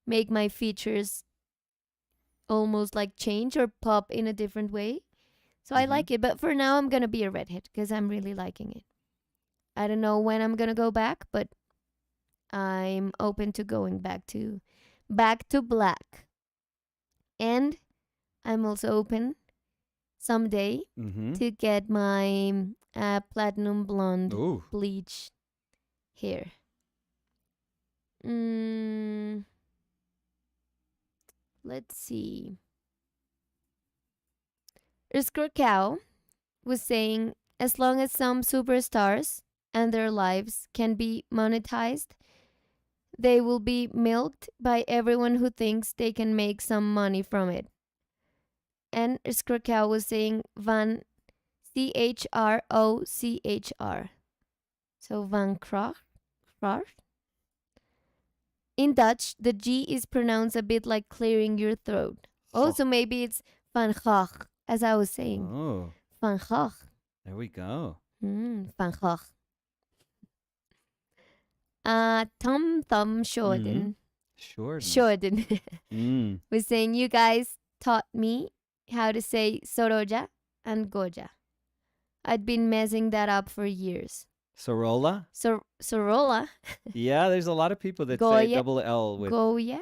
make my features almost like change or pop in a different way. So I Mhm. like it, but for now I'm gonna be a redhead because I'm really liking it. I don't know when I'm gonna go back, but I'm open to going back to black. And I'm also open someday Mhm. to get my platinum blonde Ooh. bleach hair. Mm, let's see. Iskra Cow was saying as long as some superstars and their lives can be monetized, they will be milked by everyone who thinks they can make some money from it. And Iskra Cow was saying Van Chrochr. So Van Krach. In Dutch, the G is pronounced a bit like clearing your throat. Oh, so maybe it's Van Gogh, as I was saying. Oh, Van Gogh. there we go. Van Gogh. Tom Thumb Shorten. Sure. Shorten Mm. was saying, you guys taught me how to say Soroja and Goja. I'd been messing that up for years. Sorolla? Sorola, Yeah, there's a lot of people that say Goya, double L with. Goye,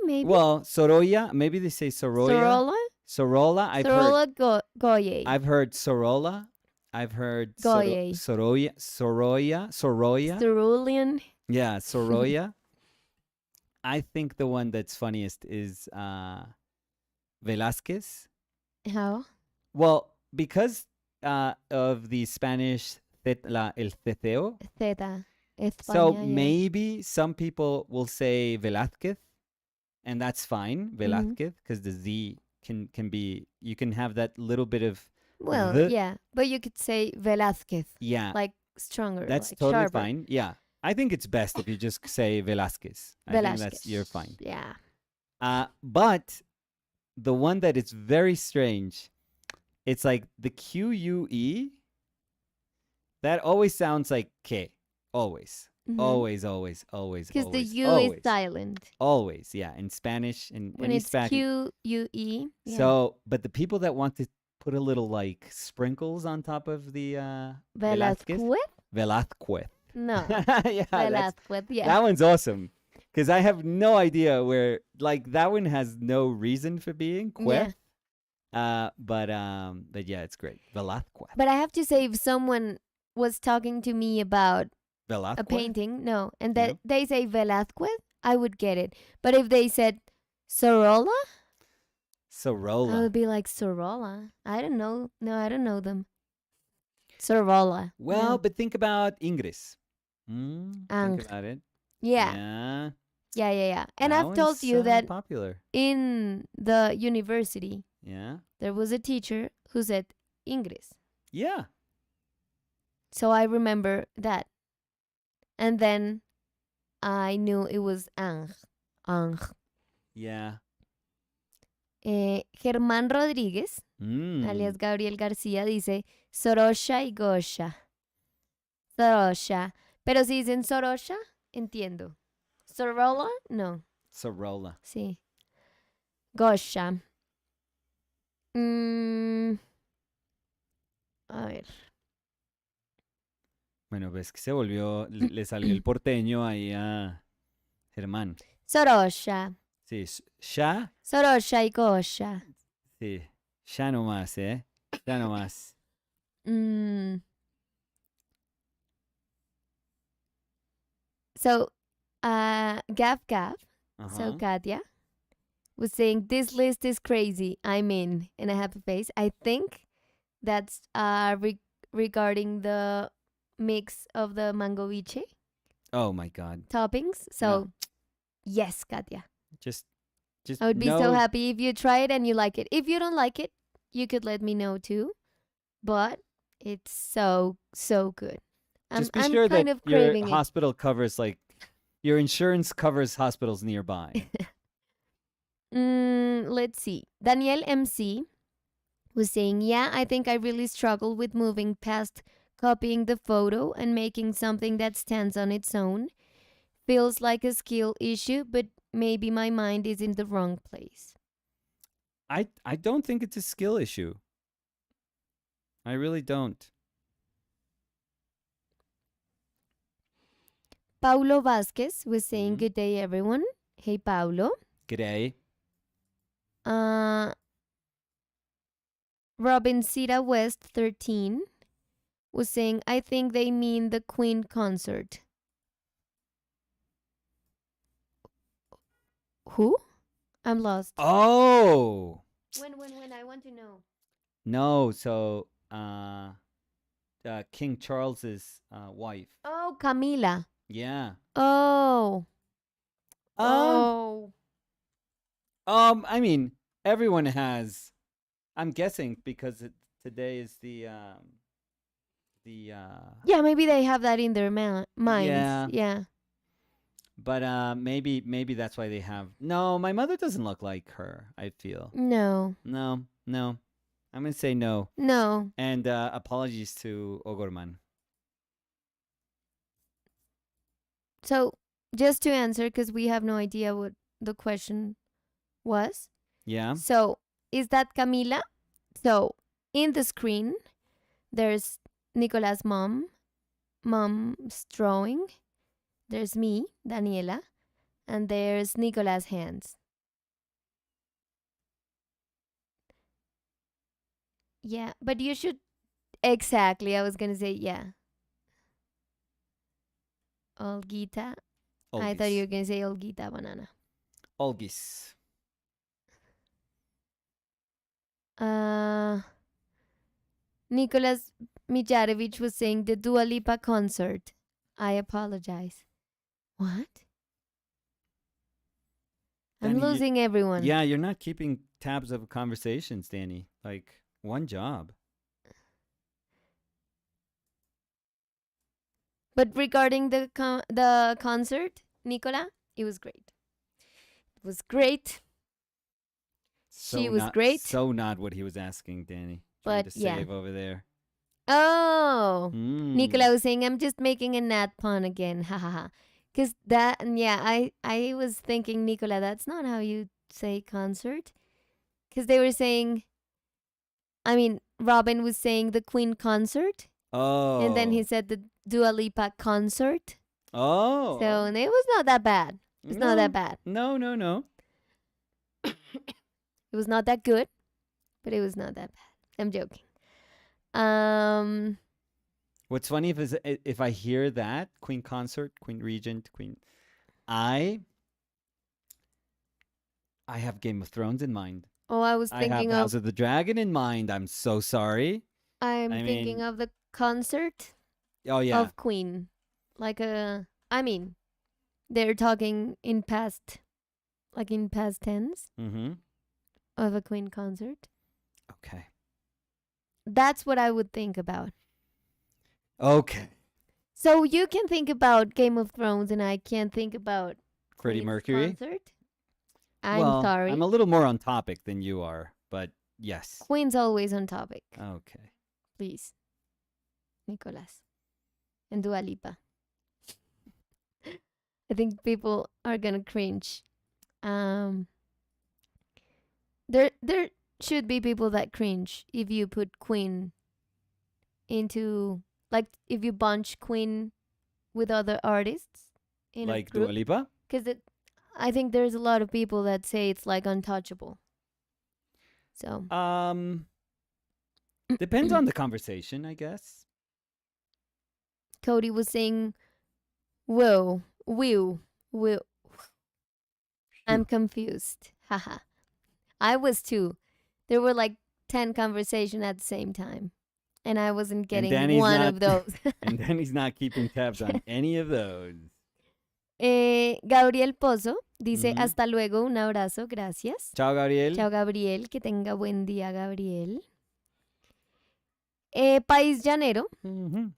maybe? Well, Sorolla, maybe they say Soroya. Sorola? Sorolla, Goye. I've heard Sorolla. I've heard Goye. Soroya. Cerulean. Yeah, Soroya. I think the one that's funniest is Velázquez. How? Well, because of the Spanish el teteo. Theta. España, So yeah. maybe some people will say Velázquez, and that's fine, Velázquez, because the Z can be, you can have that little bit of Well, the. yeah, but you could say Velázquez, Yeah, like stronger, that's like totally sharper. fine. Yeah, I think it's best if you just say Velázquez. I think you're fine. Yeah. But the one that is very strange, it's like the QUE. That always sounds like K. Always. Always. Because the U always. is silent. Always, yeah. In Spanish, in When any it's Spanish. QUE. Yeah. So, but the people that want to put a little like sprinkles on top of the Velázquez? Velázquez. No. Yeah, Velázquez, yeah. that one's awesome. Because I have no idea where, like, that one has no reason for being Queth. Yeah. But yeah, it's great. Velázquez. But I have to say, if someone was talking to me about Velázquez? a painting, no, and that they say Velázquez, I would get it. But if they said Sorolla, Sorolla. I would be like, Sorolla? I don't know. No, I don't know them. Sorolla. Well, no. but think about Ingres. Think about it. Yeah. Yeah. And That I've told one's, you that popular. in the university, Yeah. there was a teacher who said Ingres. Yeah. So I remember that. And then I knew it was Ang. Yeah. Germán Rodríguez, alias Gabriel García, dice Sorosha y Gosha. Sorosha. Pero si dicen Sorosha, entiendo. Sorolla, no. Sorolla. Sí. Gosha. A ver. Bueno, ves que se volvió, le salió el porteño ahí a Germán. Sorosha. Sí, ya. Sorosha y Gosha. Sí, ya nomás, ¿eh? Ya nomás. So, Gav, so Katya, was saying, this list is crazy. I'm in. And a happy face. I think that's regarding the mix of the mangoviche. Oh, my God. Toppings. So, yes, Katya. Just I would be so happy if you try it and you like it. If you don't like it, you could let me know too. But it's so good. Just be sure kind that of your craving hospital covers, like, your insurance covers hospitals nearby. Let's see. Danielle MC was saying, yeah, I think I really struggle with moving past copying the photo and making something that stands on its own. feels like a skill issue, but maybe my mind is in the wrong place. I don't think it's a skill issue. I really don't. Paulo Vasquez was saying, Mhm. "Good day, everyone." Hey, Paulo. G'day. Uh, Robin Sita West 13 was saying, "I think they mean the Queen concert." Who? I'm lost. Oh When? I want to know. no, so King Charles's wife. Oh, Camila. Yeah. Oh. Um. Oh. I mean, everyone has. I'm guessing because today is the Yeah, maybe they have that in their minds. yeah. Yeah. But maybe that's why they have. No, my mother doesn't look like her. I feel No. no, no. I'm gonna say no. No. And apologies to Ogorman. So, just to answer, because we have no idea what the question was. Yeah. So, is that Camila? So, in the screen, there's Nicola's mom's drawing. There's me, Daniela, and there's Nicola's hands. Yeah, but you should. Exactly, I was gonna say, yeah. Olgita. I thought you were gonna say Olgita banana. Olgis. Nicholas Mijarevich was saying the Dua Lipa concert. I apologize. What? I'm Danny, losing everyone. yeah, you're not keeping tabs of conversations, Danny. Like one job. But regarding the concert, Nicola, it was great. It was great. She was great. So not what he was asking, Danny. Trying But to yeah. save over there. Oh, Nicola Mm. was saying, "I'm just making a gnat pun again." Ha ha ha. Cause that, yeah, I was thinking, Nicola, that's not how you say concert. Cause they were saying, I mean, Robin was saying the Queen concert, Oh. and then he said the Dua Lipa concert. Oh. So it was not that bad. It's not that bad. No, no, no. It was not that good, but it was not that bad. I'm joking. What's funny if I hear that Queen concert, Queen Regent, Queen, I have Game of Thrones in mind. Oh, I was I have thinking House of. of the Dragon in mind. I'm so sorry. I'm I thinking mean- of the concert Oh yeah. of Queen. Like a. I mean, they're talking in past, like in past tense Mm-hmm. of a Queen concert. Okay. That's what I would think about. Okay. So you can think about Game of Thrones, and I can't think about Freddie Queen's Mercury. concert. I'm Well, sorry. I'm a little more on topic than you are, but yes. Queen's always on topic. Okay. Please, Nicolas and Dua Lipa. I think people are gonna cringe. There should be people that cringe if you put Queen into, like, if you bunch Queen with other artists in Like a group. Dua Lipa? Because I think there's a lot of people that say it's like untouchable. So Depends on the conversation, I guess. Cody was saying, "Whoa, whew, whew." I'm confused. Haha. I was too. There were like 10 conversations at the same time, and I wasn't getting Danny's one not- of those. And then he's not keeping tabs on any of those. Gabriel Pozo dice, Ujú. hasta luego, un abrazo, gracias. Ciao, Gabriel. Chao, Gabriel, que tenga buen día, Gabriel. País Llanero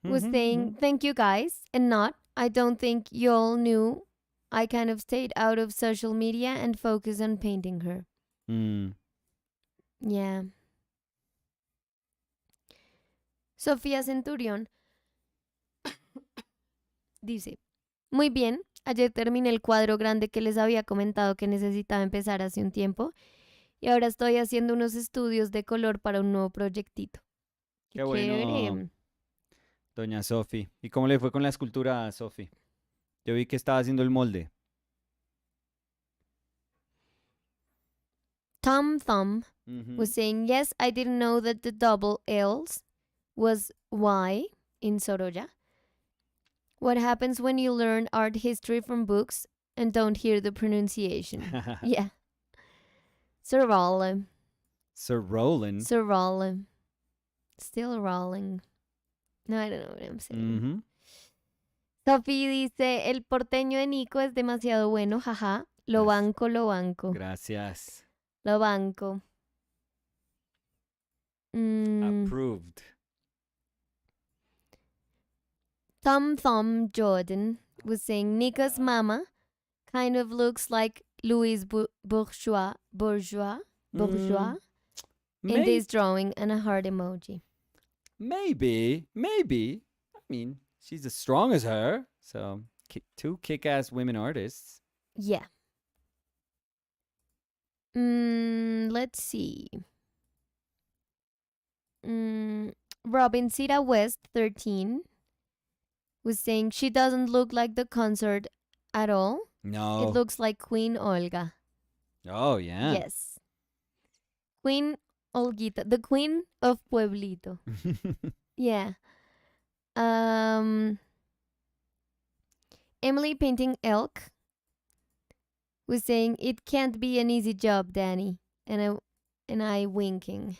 was saying, thank you guys, and not, I don't think y'all knew. I kind of stayed out of social media and focused on painting her. Mm. Yeah. Sofía Centurión dice, muy bien, Ayer terminé el cuadro grande que les había comentado que necesitaba empezar hace un tiempo y ahora estoy haciendo unos estudios de color para un nuevo proyectito. Qué Qué bueno, chévere. doña Sofi. ¿Y cómo le fue con la escultura, Sofi? Yo vi que estaba haciendo el molde. Tom Thumb was Ujú. saying, yes, I didn't know that the double L's was Y in Sorolla. What happens when you learn art history from books and don't hear the pronunciation? Yeah. Sorolla. Sir Roland. Sorolla. Still rolling. No, I don't know what I'm saying. Ujú. Sophie dice, el porteño de Nico es demasiado bueno, jaja. Lo Gracias. banco, lo banco. Gracias. Lo banco. Approved. Thumb Thumb Jordan was saying Nico's mama kind of looks like Louise Bourgeois Mm, in may- this drawing and a heart emoji. maybe. I mean, she's as strong as her. So, two kick-ass women artists. Yeah. Let's see. Robin Sita West, 13, was saying she doesn't look like the concert at all. No. It looks like Queen Olga. Oh, yeah. Yes. Queen Olguita, the queen of Pueblito. Yeah. Emily painting elk was saying it can't be an easy job, Danny. And I winking.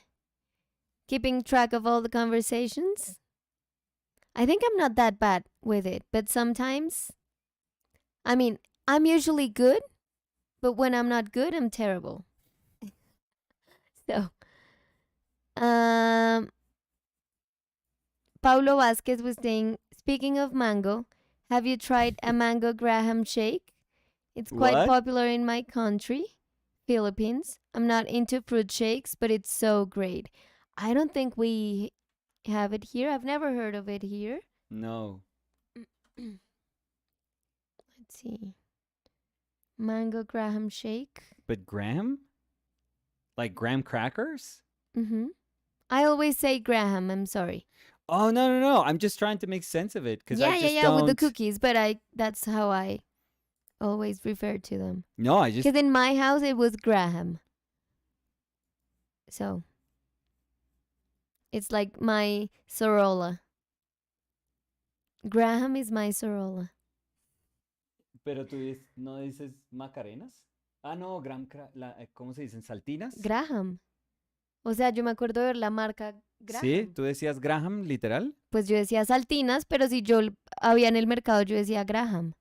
Keeping track of all the conversations. I think I'm not that bad with it, but sometimes, I mean, I'm usually good, but when I'm not good, I'm terrible. So, Paulo Vasquez was saying, speaking of mango, have you tried a mango Graham shake? It's quite What? popular in my country, Philippines. I'm not into fruit shakes, but it's so great. I don't think we have it here. I've never heard of it here. No. Let's see. Mango Graham shake. But Graham? Like graham crackers? Mm-hmm. I always say Graham. I'm sorry. Oh, no. I'm just trying to make sense of it because I just Yeah, don't. with the cookies, but that's how I always refer to them. No, I just. Because in my house it was Graham. So it's like my Sorolla. Graham is my Sorolla. Pero tú no dices Macarenas? Ah, no, ¿cómo se dicen? ¿Saltinas? Graham. O sea, yo me acuerdo de ver la marca Graham. Sí, tú decías Graham, literal. Pues yo decía Saltinas, pero si yo había en el mercado, yo decía Graham.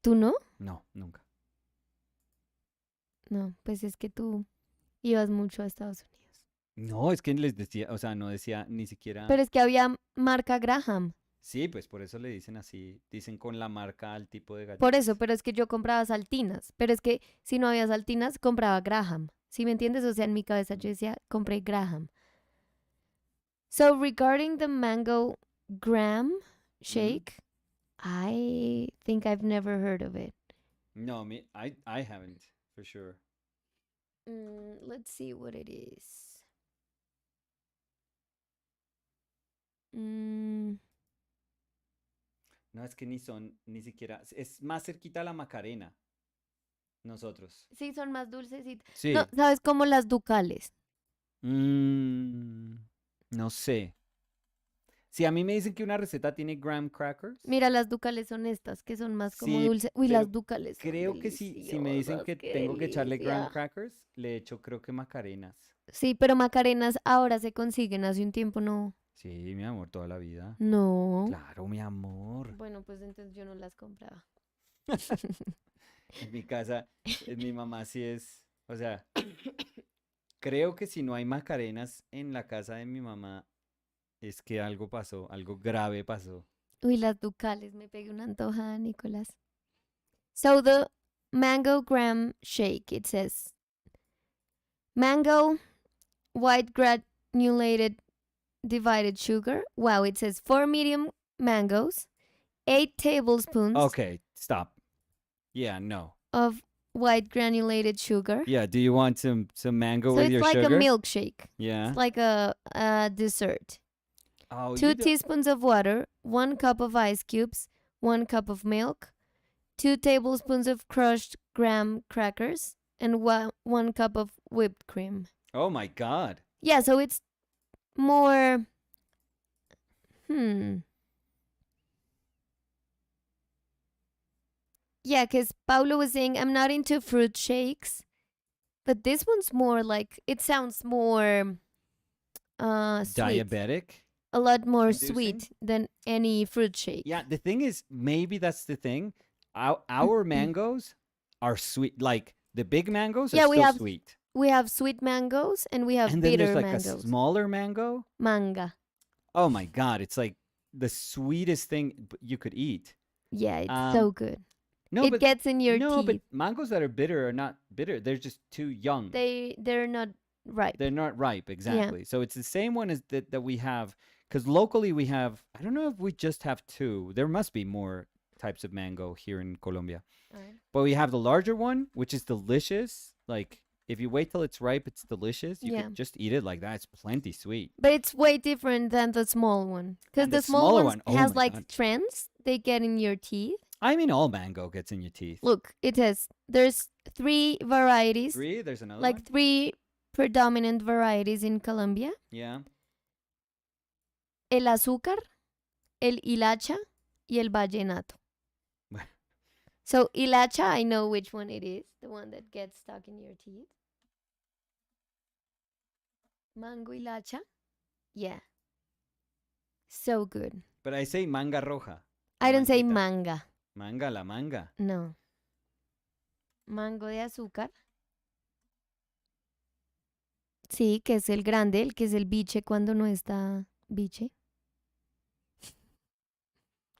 ¿Tú no? No, nunca. No, pues es que tú ibas mucho a Estados Unidos. No, es que les decía, o sea, no decía ni siquiera. Pero es que había marca Graham. Sí, pues por eso le dicen así, dicen con la marca al tipo de galletas. Por eso, pero es que yo compraba Saltinas. Pero es que si no había Saltinas, compraba Graham. ¿Sí me entiendes? O sea, en mi cabeza yo decía, compré Graham. So, regarding the mango Graham shake, I think I've never heard of it. No, I haven't, for sure. Let's see what it is. No, es que ni siquiera, es más cerquita a la Macarena, nosotros. Sí, son más dulcecitas. Sí. No, ¿sabes? Como las ducales. No sé. Si a mí me dicen que una receta tiene graham crackers. Mira, las ducales son estas, que son más como Sí, dulces. Uy, pero las ducales son creo que si me dicen que qué tengo que echarle graham delicia. crackers, le echo creo que Macarenas. Sí, pero macarenas ahora se consiguen, hace un tiempo no. Sí, mi amor, toda la vida. No. Claro, mi amor. Bueno, pues entonces yo no las compraba. En mi casa, mi mamá sí es, o sea, creo que si no hay Macarenas en la casa de mi mamá, es que algo pasó, algo grave pasó. Uy, las ducales, me pegué una antojada, Nicolás. So the mango graham shake, it says mango, white granulated divided sugar. Wow, it says 4 medium mangoes, 8 tablespoons Okay, stop. Yeah, no. of white granulated sugar. Yeah, do you want some mango So with it's your like sugar? a milkshake. Yeah. It's like a dessert. Oh, 2 you do. teaspoons of water, 1 cup of ice cubes, 1 cup of milk, 2 tablespoons of crushed graham crackers, and 1 cup of whipped cream. Oh my God. Yeah, so it's more. Hmm. Yeah, because Paulo was saying I'm not into fruit shakes, but this one's more like it sounds more sweet, Diabetic a lot more inducing? sweet than any fruit shake. Yeah, the thing is, maybe that's the thing. Our mangoes are sweet. Like the big mangoes are Yeah, still sweet. we have sweet mangoes and we have And then there's bitter like a mangoes. smaller mango. Manga. Oh my God, it's like the sweetest thing you could eat. Yeah, it's Um, so good. no, It but gets in your no, but teeth. mangoes that are bitter are not bitter. They're just too young. They're not ripe. They're not ripe, Yeah. exactly. So it's the same one as that we have. Because locally we have, I don't know if we just have two. There must be more types of mango here in Colombia. Alright. But we have the larger one, which is delicious. Like if you wait till it's ripe, it's delicious. You Yeah. could just eat it like that. It's plenty sweet. But it's way different than the small one. Because And the the small smaller one one, oh has my like God. trends. They get in your teeth. I mean, all mango gets in your teeth. Look, there's 3 varieties. Three? There's another Like one? 3 predominant varieties in Colombia. Yeah. El azúcar, el hilacha, y el vallenato. So hilacha, I know which one it is. The one that gets stuck in your teeth. Mango hilacha. Yeah. So good. But I say manga roja. I don't say Manguita. manga. Manga, la manga. No. Mango de azúcar. Sí, que es el grande, el que es el biche cuando no está biche.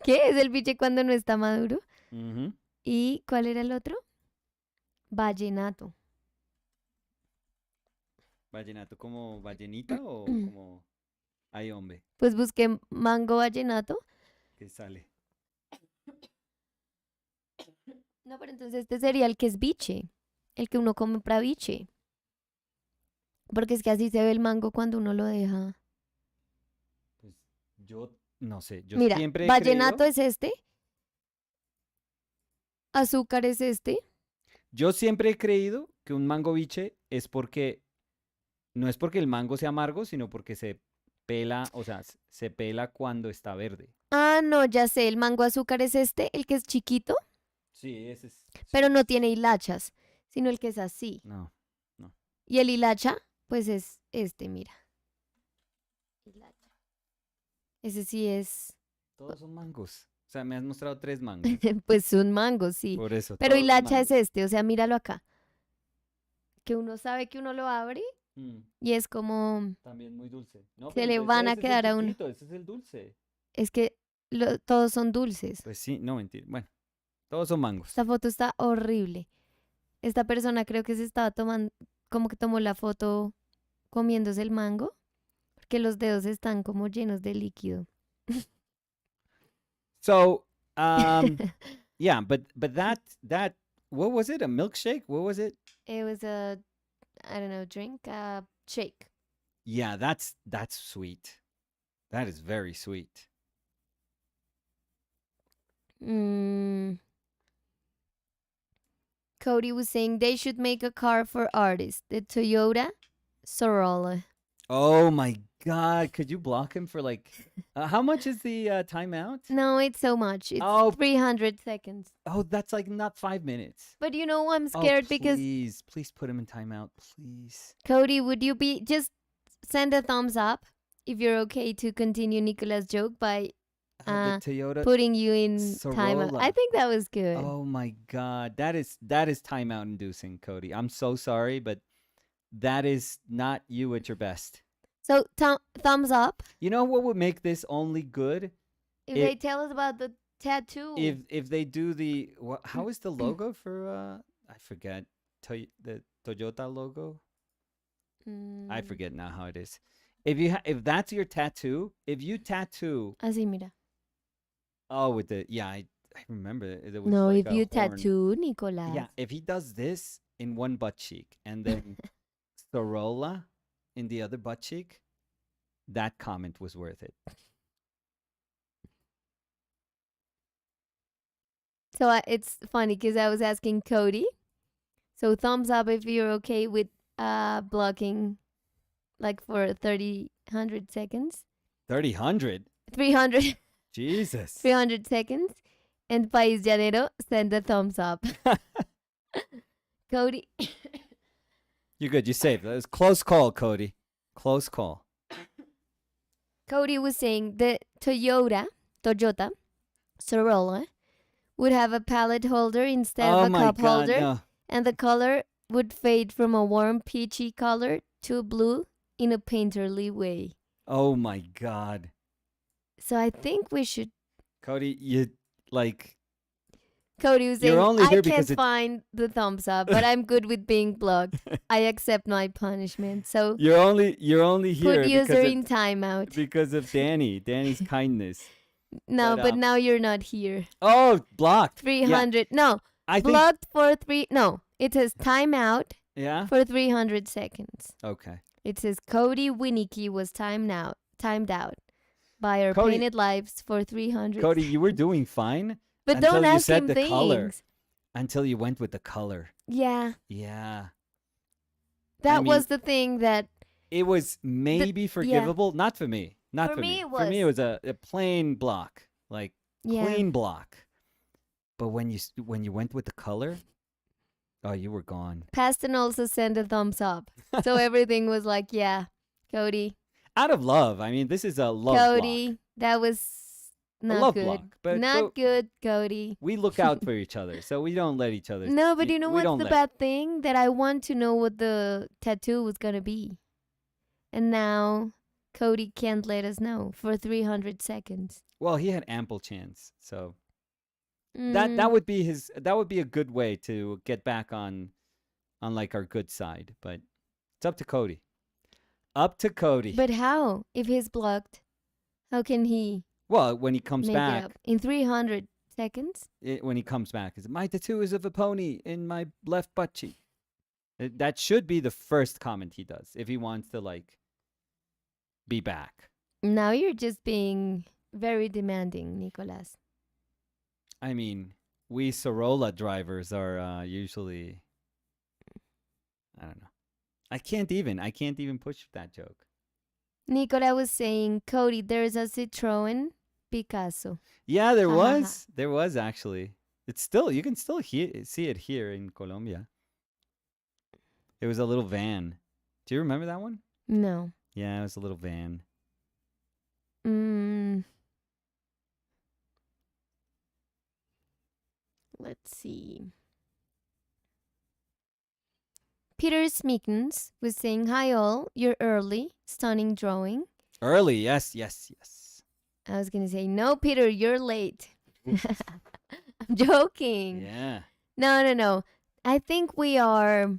¿Qué es el biche cuando no está maduro? Mhm. ¿Y cuál era el otro? Vallenato. ¿Vallenato como ballenita o como ay hombre Pues busqué mango vallenato. que sale? No, pero entonces este sería el que es biche. El que uno compra biche. Porque es que así se ve el mango cuando uno lo deja. Pues yo no sé, yo Mira, siempre he vallenato creído, es este. Azúcar es este. yo siempre he creído que un mango biche es porque no es porque el mango sea amargo, sino porque se pela, o sea, se pela cuando está verde. Ah, no, ya sé. El mango azúcar es este, el que es chiquito, Sí, ese es. pero no tiene hilachas, sino el que es así. No. Y el hilacha, pues es este, mira. Hilacha. Ese sí es, Todos son mangos. O sea, me has mostrado 3 mangos. pues un mango, sí. Por eso. Pero todos hilacha es mangos. este, o sea, míralo acá. Que uno sabe que uno lo abre Mm, y es como, también muy dulce. No, se pero le entonces van a ese es el quedar a uno. chiquito, ese es el dulce. Es que todos son dulces. Pues sí, no mentira. Bueno, todos son mangos. Esta foto está horrible. Esta persona creo que se estaba tomando, como que tomó la foto comiéndose el mango, porque los dedos están como llenos de líquido. So, yeah, but that what was it? A milkshake? What was it? It was a, I don't know, drink, shake. Yeah, that's sweet. That is very sweet. Mm. Cody was saying they should make a car for artists. The Toyota Corolla. Oh my God! Could you block him for like? How much is the timeout? No, it's so much. It's Oh. 300 seconds. Oh, that's like not 5 minutes. But you know, I'm Oh, scared because please put him in timeout, please. Cody, would you be just send a thumbs up if you're okay to continue Nicola's joke by The Toyota. putting you in timeout? Corolla. I think that was good. Oh my God, that is timeout inducing, Cody. I'm so sorry, but that is not you at your best. So thumbs up You know what would make this only good if It- they tell us about the tattoo. if they do the how is the logo for I forget the Toyota logo. I Mm, forget now how it is. If that's your tattoo, if you tattoo Así, mira. Oh, with the I remember it was No, like if a you horn. tattoo, Yeah, Nicolas. if he does this in one butt cheek and then Sorolla in the other butt cheek, that comment was worth it. So it's funny because I was asking Cody. So thumbs up if you're okay with blocking like for 300 seconds. 300. 300 Jesus. 300 seconds. And País Llanero send a thumbs up. Cody You're good. You're safe. That was close call, Cody. Close call. Cody was saying the Toyota Corolla would have a palette holder instead of Oh a my cup God, holder, no. and the color would fade from a warm peachy color to blue in a painterly way. Oh my God. So I think we should. Cody, you like Cody was you're saying, only I here can't because it find the thumbs up, but I'm good with being blocked. I accept my punishment. So you're only put here user in timeout. because of Danny's kindness. No, But but now you're not here. oh, blocked. Yeah, 300. No, I think blocked for three. No, it says timeout yeah. for 300 seconds. Okay. It says Cody Winnicky was timed out by our Cody painted lives for 300. Cody, you were doing fine But until don't you ask said him the color. things. Until you went with the color. Yeah, Yeah. that I mean, was the thing that. it was maybe forgivable. Not for me. Not For for me, me. it For me, it was. was a plain block. Like, Yeah. clean block. But when you went with the color, oh, you were gone. Paston also sent a thumbs up. So everything was like, yeah, Cody. Out of love. I mean, this is a love Cody, block. that was A not love good. block. But Not good, Cody. we look out for each other, so we don't let each other. No, but you know we what's don't the let. bad thing? That I want to know what the tattoo was going to be. And now Cody can't let us know for 300 seconds. Well, he had ample chance, so that Mm, would be his. That would be a good way to get back on like our good side. But it's up to Cody. Up to Cody. but how? If he's blocked, how can he Well, when he comes make it back, up? In 300 seconds? when he comes back, is my tattoo is of a pony in my left butt cheek. That should be the first comment he does if he wants to like be back. Now you're just being very demanding, Nicolas. I mean, we Sorolla drivers are usually. I don't know. I can't even push that joke. Nicolas was saying, Cody, there's a Citroen Picasso. Yeah, there Ha, ha, ha. was. There was actually. It's still you can still see it here in Colombia. It was a little van. Do you remember that one? No. Yeah, it was a little van. Mm. Let's see. Peter Smeekens was saying, hi all, you're early. Stunning drawing. Early, yes, yes, yes. I was going to say, no, Peter, you're late. I'm joking. Yeah. No. I think we are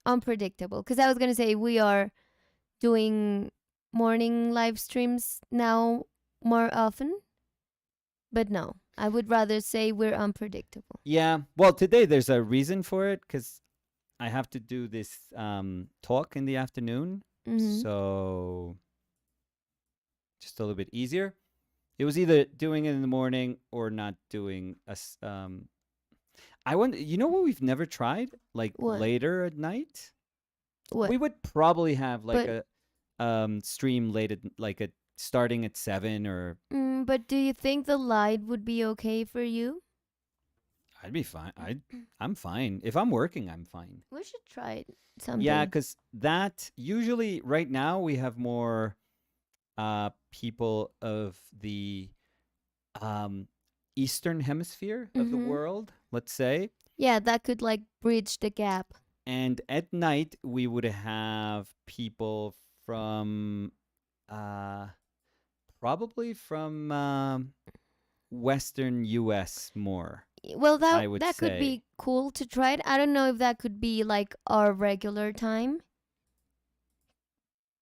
unpredictable because I was going to say we are doing morning live streams now more often. But no, I would rather say we're unpredictable. Yeah. Well, today there's a reason for it because I have to do this talk in the afternoon. Mhm. So just a little bit easier. It was either doing it in the morning or not doing I wonder, you know what we've never tried? Like What? later at night? What? We would probably have like But- a stream late at like a starting at 7 or But do you think the light would be okay for you? I'd be fine. I'm fine. If I'm working, I'm fine. We should try it someday. Yeah, because that usually right now we have more people of the eastern hemisphere of the Mhm. world, let's say. Yeah, that could like bridge the gap. And at night we would have people from probably from Western US more. Well, I that would that could say. be cool to try it. I don't know if that could be like our regular time,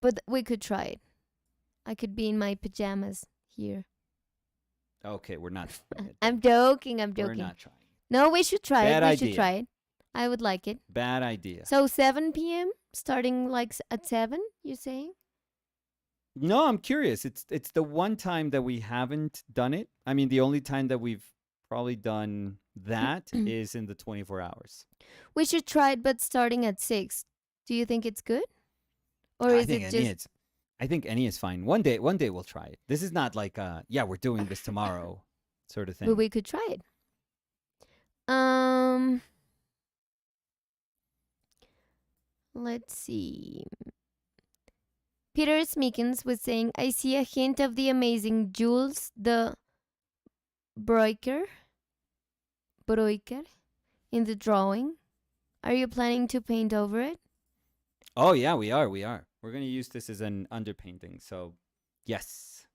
but we could try it. I could be in my pajamas here. Okay, we're not trying it I'm then. joking. I'm We're joking. not trying. No, we should try it. Bad We should idea. try it. I would like it. Bad idea. So 7 p.m. starting like at 7, you saying? No, I'm curious. It's the one time that we haven't done it. I mean, the only time that we've probably done that is in the 24 hours. We should try it, but starting at 6. Do you think it's good? Or I is think it any just. is I think any is fine. One day we'll try it. This is not like yeah, we're doing this tomorrow sort of But thing. we could try it. Um, let's see. Peter Smikens was saying, I see a hint of the amazing Jules the Broiker in the drawing. Are you planning to paint over it? Oh yeah, we are. We're going to use this as an underpainting. So, yes.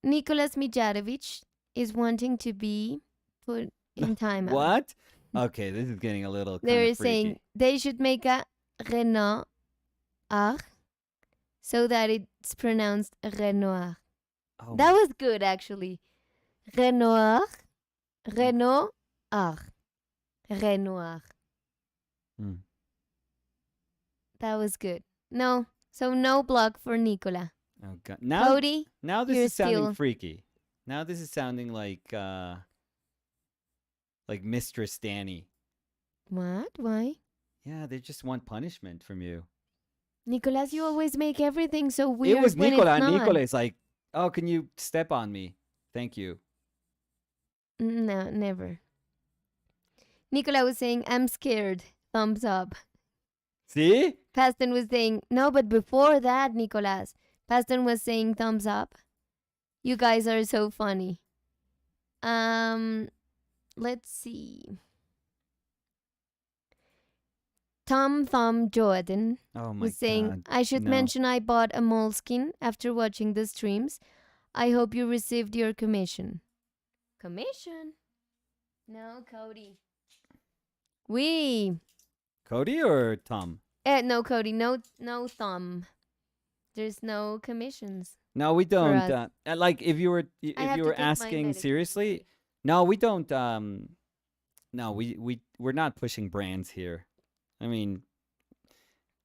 Nicholas Mijarovich is wanting to be put in timeout. What? Okay, this is getting a little kind They're of freaky. saying they should make a Renoir so that it's pronounced Renoir. Oh, That was good, actually. Renoir. Renoir. Renoir. Hmm. That was good. No. So no block for Nicola. Oh god. Now Cody, this you're is sounding still- freaky. Now this is sounding like Mistress Danny. what? Why? Yeah, they just want punishment from you. Nicolas, you always make everything so weird. It was when Nicola. It's not. Nicola is like, "Oh, can you step on me? Thank you." No, never. Nicola was saying, I'm scared. Thumbs up. See? Paston was saying, no, but before that, Nicolas. Paston was saying, thumbs up. You guys are so funny. Let's see. Tom Thumb Jordan Oh my was saying, god. I should no. mention I bought a moleskin after watching the streams. I hope you received your commission. Commission? No, Cody. Cody or Tom? No, Cody. No thumb. There's no commissions. No, we don't. us. Like if you were I have to take my asking medication seriously, today. no, we don't. No, we're not pushing brands here. I mean,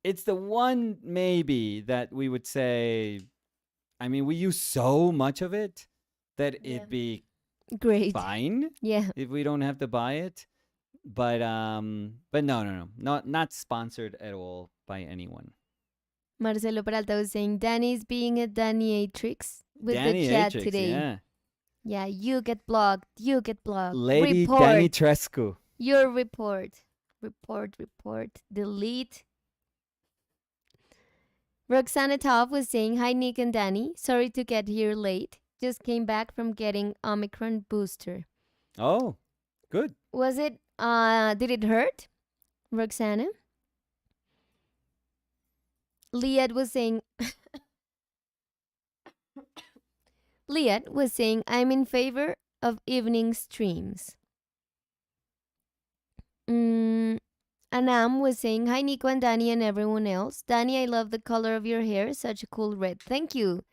it's the one maybe that we would say. I mean, we use so much of it that Yeah. it'd be Great. fine Yeah. if we don't have to buy it. But no, not sponsored at all by anyone. Marcelo Peralta was saying Danny's being a Danny-atrix with Danny the chat Atrix, today. yeah, Yeah, you get blocked. You get blocked. Lady report. Danny Trescu. Your report. Report. Delete. Roxana Tov was saying, hi, Nick and Danny. Sorry to get here late. Just came back from getting Omicron booster. Oh, good. Was it, did it hurt? Roxana? Liat was saying, I'm in favor of evening streams. Anam was saying, hi, Nico and Danny and everyone else. Danny, I love the color of your hair. Such a cool red. Thank you.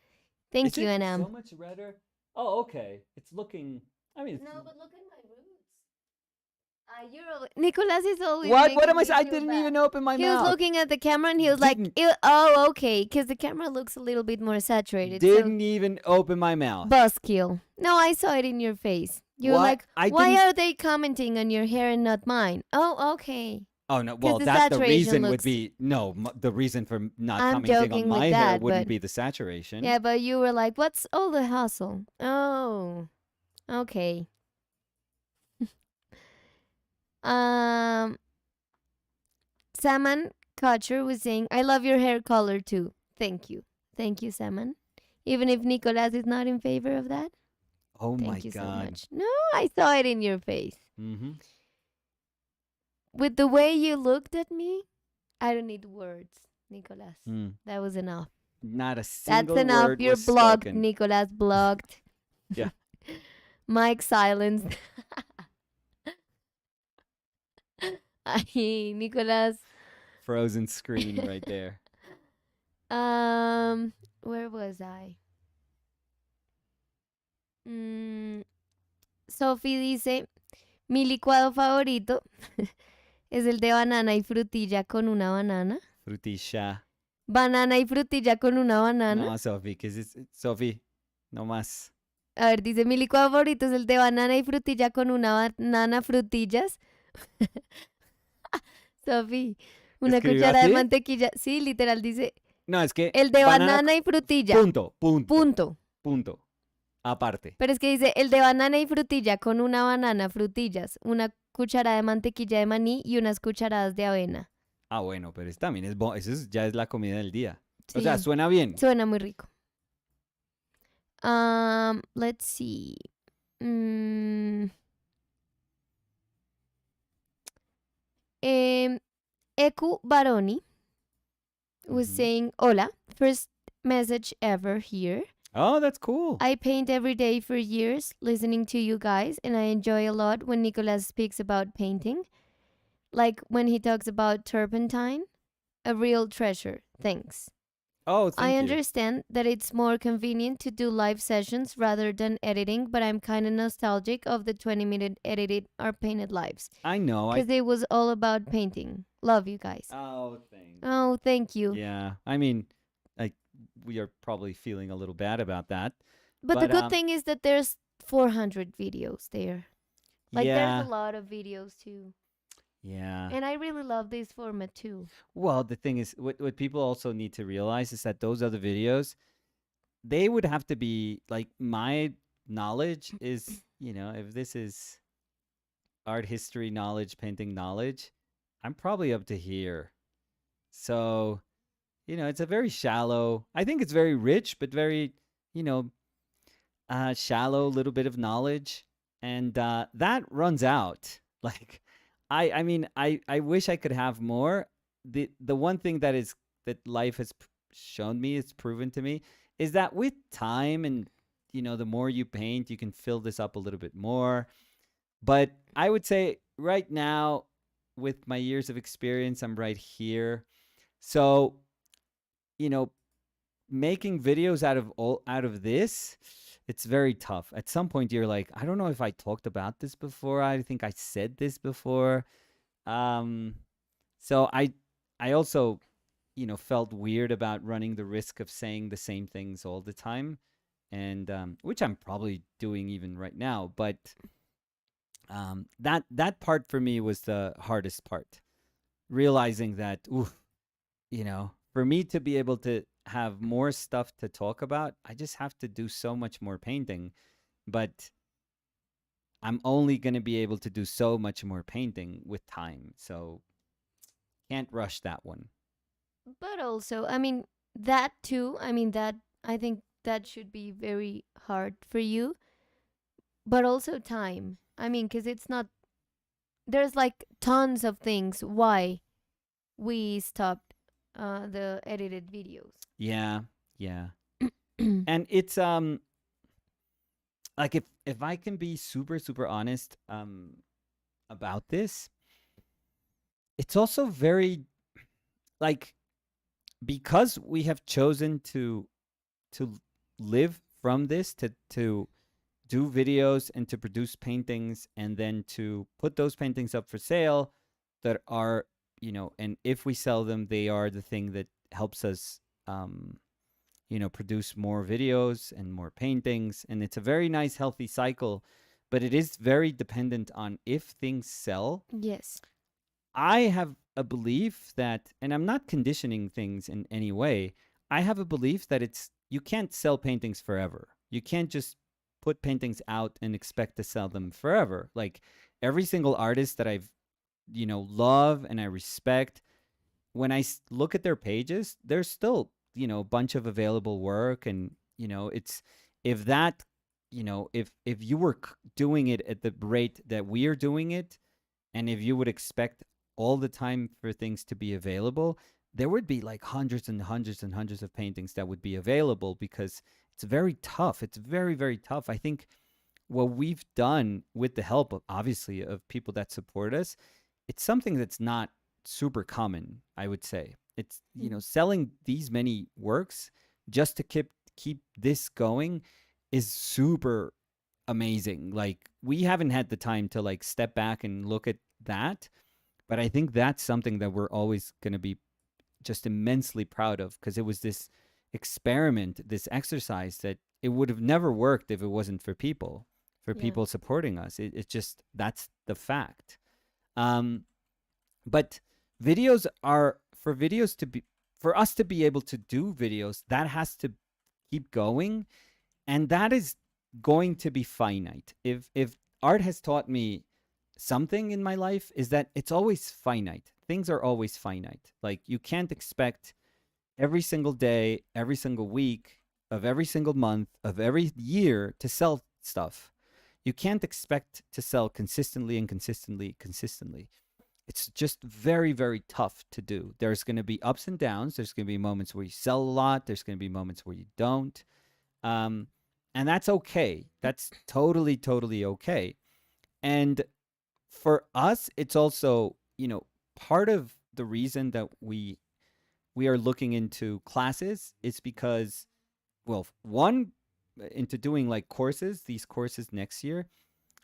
Thank you, Anam. So much redder. Oh, okay. It's looking. I mean, No, but look at my roots. Nicolas is always. what am I making saying? I me feel didn't bad. even open my He mouth. was looking at the camera and he was like, Didn't- oh, okay, because the camera looks a little bit more saturated. Didn't even open my mouth. Buzzkill. No, I saw it in your face. You were What? like, I why didn't- are they commenting on your hair and not mine? Oh, okay. Oh no! Well, the that the saturation reason would looks- be no. The reason for not I'm commenting on joking with my hair that, wouldn't but- be the saturation. Yeah, but you were like, what's all the hustle? Oh, okay. Saman Kutcher was saying, I love your hair color too. Thank you. Thank you, Saman. Even if Nicolas is not in favor of that. Oh my Thank you so god. much. No, I saw it in your face. Mm-hmm. With the way you looked at me, I don't need words, Nicolas. Mm. That was enough. Not a single That's enough. word You're was blocked, spoken. Nicolas. Blocked. Yeah. Mike silenced. Ay, Nicolas. Frozen screen right there. Where was I? Mm, Sophie dice, mi licuado favorito es el de banana y frutilla con una banana. Frutisha. Banana y frutilla con una banana. No, Sophie, ¿qué es eso? Sophie, no más. A ver, dice, mi licuado favorito es el de banana y frutilla con una banana, frutillas. Sofi, una ¿Escribió cuchara de así? mantequilla. Sí, literal dice, No, es que el de banana, banana y frutilla. punto, punto, Punto. punto. Aparte. Pero es que dice, el de banana y frutilla con una banana, frutillas, una cucharada de mantequilla de maní y unas cucharadas de avena. Ah, bueno, pero también es eso ya es la comida del día. O sea, Sí, suena bien. suena muy rico. Let's see. Mm, Eku Baroni was Mhm. saying, hola, first message ever here. Oh, that's cool. I paint every day for years listening to you guys, and I enjoy a lot when Nicolas speaks about painting. Like when he talks about turpentine, a real treasure. Thanks. Oh, I thank you. understand that it's more convenient to do live sessions rather than editing, but I'm kind of nostalgic of the 20-minute edited or painted lives I know. because it was all about painting. Love you guys. Oh, thank. Oh, thank you. Yeah. I mean, like we are probably feeling a little bad about that. But the But good thing is that there's 400 videos there. Like there's yeah. a lot of videos too. Yeah. And I really love this format too. Well, the thing is, what people also need to realize is that those other videos, they would have to be like my knowledge is, if this is art history knowledge, painting knowledge, I'm probably up to here. So, it's a very shallow, I think it's very rich, but very, you know, shallow little bit of knowledge. And that runs out. Like, I mean, I wish I could have more. The one thing that life has shown me, it's proven to me, is that with time and, the more you paint, you can fill this up a little bit more. But I would say right now, with my years of experience, I'm right here. So, you know, making videos out of this, it's very tough. At some point, you're like, I don't know if I talked about this before. I think I said this before. Um, so I also, felt weird about running the risk of saying the same things all the time, and which I'm probably doing even right now. But that part for me was the hardest part. Realizing that, oof, for me to be able to have more stuff to talk about, I just have to do so much more painting. But I'm only going to be able to do so much more painting with time. So can't rush that one. But also, I mean, that too, I mean, that, I think that should be very hard for you. But also time. I mean, because it's not, there's like tons of things why we stopped the edited videos. Yeah, yeah. And it's like if I can be super super honest about this, it's also very like because we have chosen to live from this, to do videos and to produce paintings and then to put those paintings up for sale that are, and if we sell them, they are the thing that helps us produce more videos and more paintings, and it's a very nice healthy cycle, but it is very dependent on if things sell. Yes. I have a belief that, and I'm not conditioning things in any way, I have a belief that you can't sell paintings forever. You can't just put paintings out and expect to sell them forever. Like every single artist that I've, love and I respect, when I look at their pages, there's still, a bunch of available work. And, it's, if that, if you were doing it at the rate that we are doing it, and if you would expect all the time for things to be available, there would be like hundreds and hundreds and hundreds of paintings that would be available, because it's very tough. It's very, very tough. I think what we've done with the help of, obviously, of people that support us, it's something that's not super common, I would say. It's, selling these many works just to keep this going is super amazing. Like we haven't had the time to like step back and look at that, but I think that's something that we're always going to be just immensely proud of, because it was this experiment, this exercise that it would have never worked if it wasn't for Yeah. people supporting us. It's just, that's the fact. Um, but videos are, for videos to be, for us to be able to do videos, that has to keep going, and that is going to be finite. If art has taught me something in my life, is that it's always finite. Things are always finite. Like you can't expect every single day, every single week, of every single month, of every year to sell stuff. You can't expect to sell consistently and consistently. It's just very, very tough to do. There's going to be ups and downs. There's going to be moments where you sell a lot. There's going to be moments where you don't. Um, and that's okay. That's totally, totally okay. And for us, it's also, part of the reason that we are looking into classes is because, well, one, into doing like courses, these courses next year,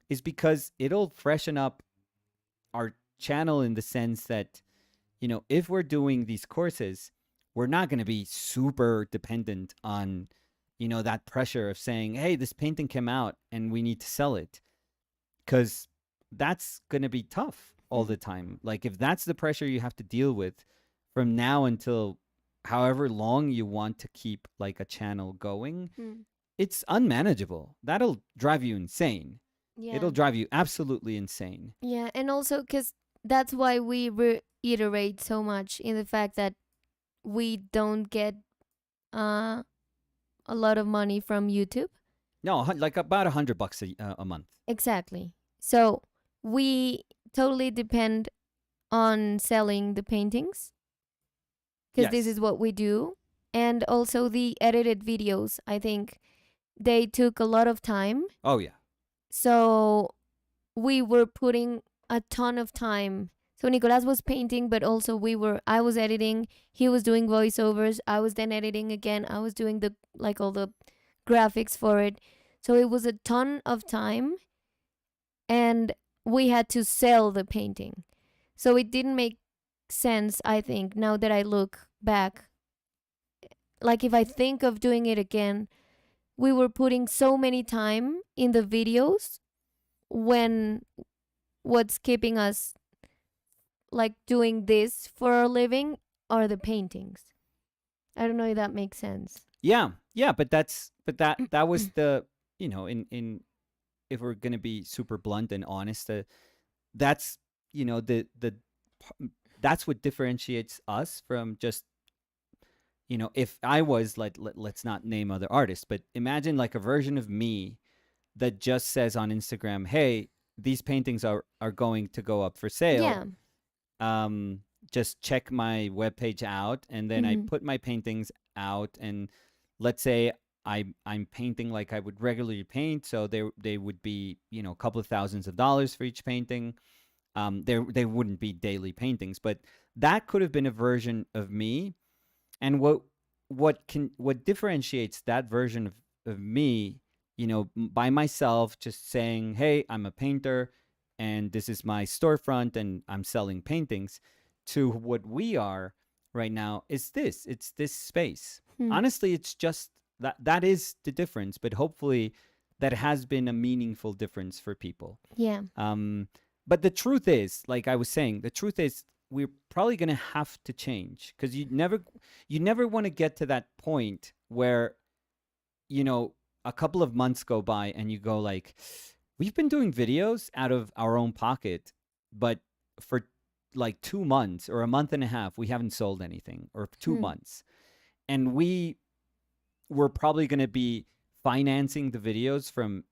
is because it'll freshen up our channel in the sense that, if we're doing these courses, we're not going to be super dependent on, that pressure of saying, hey, this painting came out and we need to sell it. Because that's going to be tough all the time. Like, if that's the pressure you have to deal with from now until however long you want to keep like a channel going, it's unmanageable. That'll drive you insane. Yeah. It'll drive you absolutely insane. Yeah, and also because that's why we reiterate so much in the fact that we don't get uh, a lot of money from YouTube. No, like about $100 a month. Exactly. So we totally depend on selling the paintings because this Yes. is what we do. And also the edited videos, I think they took a lot of time. Oh yeah. So we were putting a ton of time. So Nicolas was painting, but also I was editing, he was doing voiceovers, I was then editing again, I was doing the like all the graphics for it. So it was a ton of time, and we had to sell the painting. So it didn't make sense, I think, now that I look back. Like if I think of doing it again, we were putting so many time in the videos when what's keeping us like doing this for a living are the paintings. I don't know if that makes sense. Yeah. Yeah, but that was the, in if we're going to be super blunt and honest, that's, the that's what differentiates us from just, if I was like, let's not name other artists, but imagine like a version of me that just says on Instagram, hey, these paintings are going to go up for sale. Yeah. Just check my webpage out, and then I put my paintings out, and let's say I'm painting like I would regularly paint, so they would be, a couple of thousands of dollars for each painting. They wouldn't be daily paintings, but that could have been a version of me. And what differentiates that version of me, by myself just saying, hey, I'm a painter and this is my storefront and I'm selling paintings, to what we are right now is it's this space. Honestly, it's just that is the difference, but hopefully that has been a meaningful difference for people. Yeah. But the truth is, like I was saying, the truth is we're probably going to have to change, because you never want to get to that point where, a couple of months go by and you go like, we've been doing videos out of our own pocket, but for like 2 months or a month and a half, we haven't sold anything, or 2 months. And we're probably going to be financing the videos from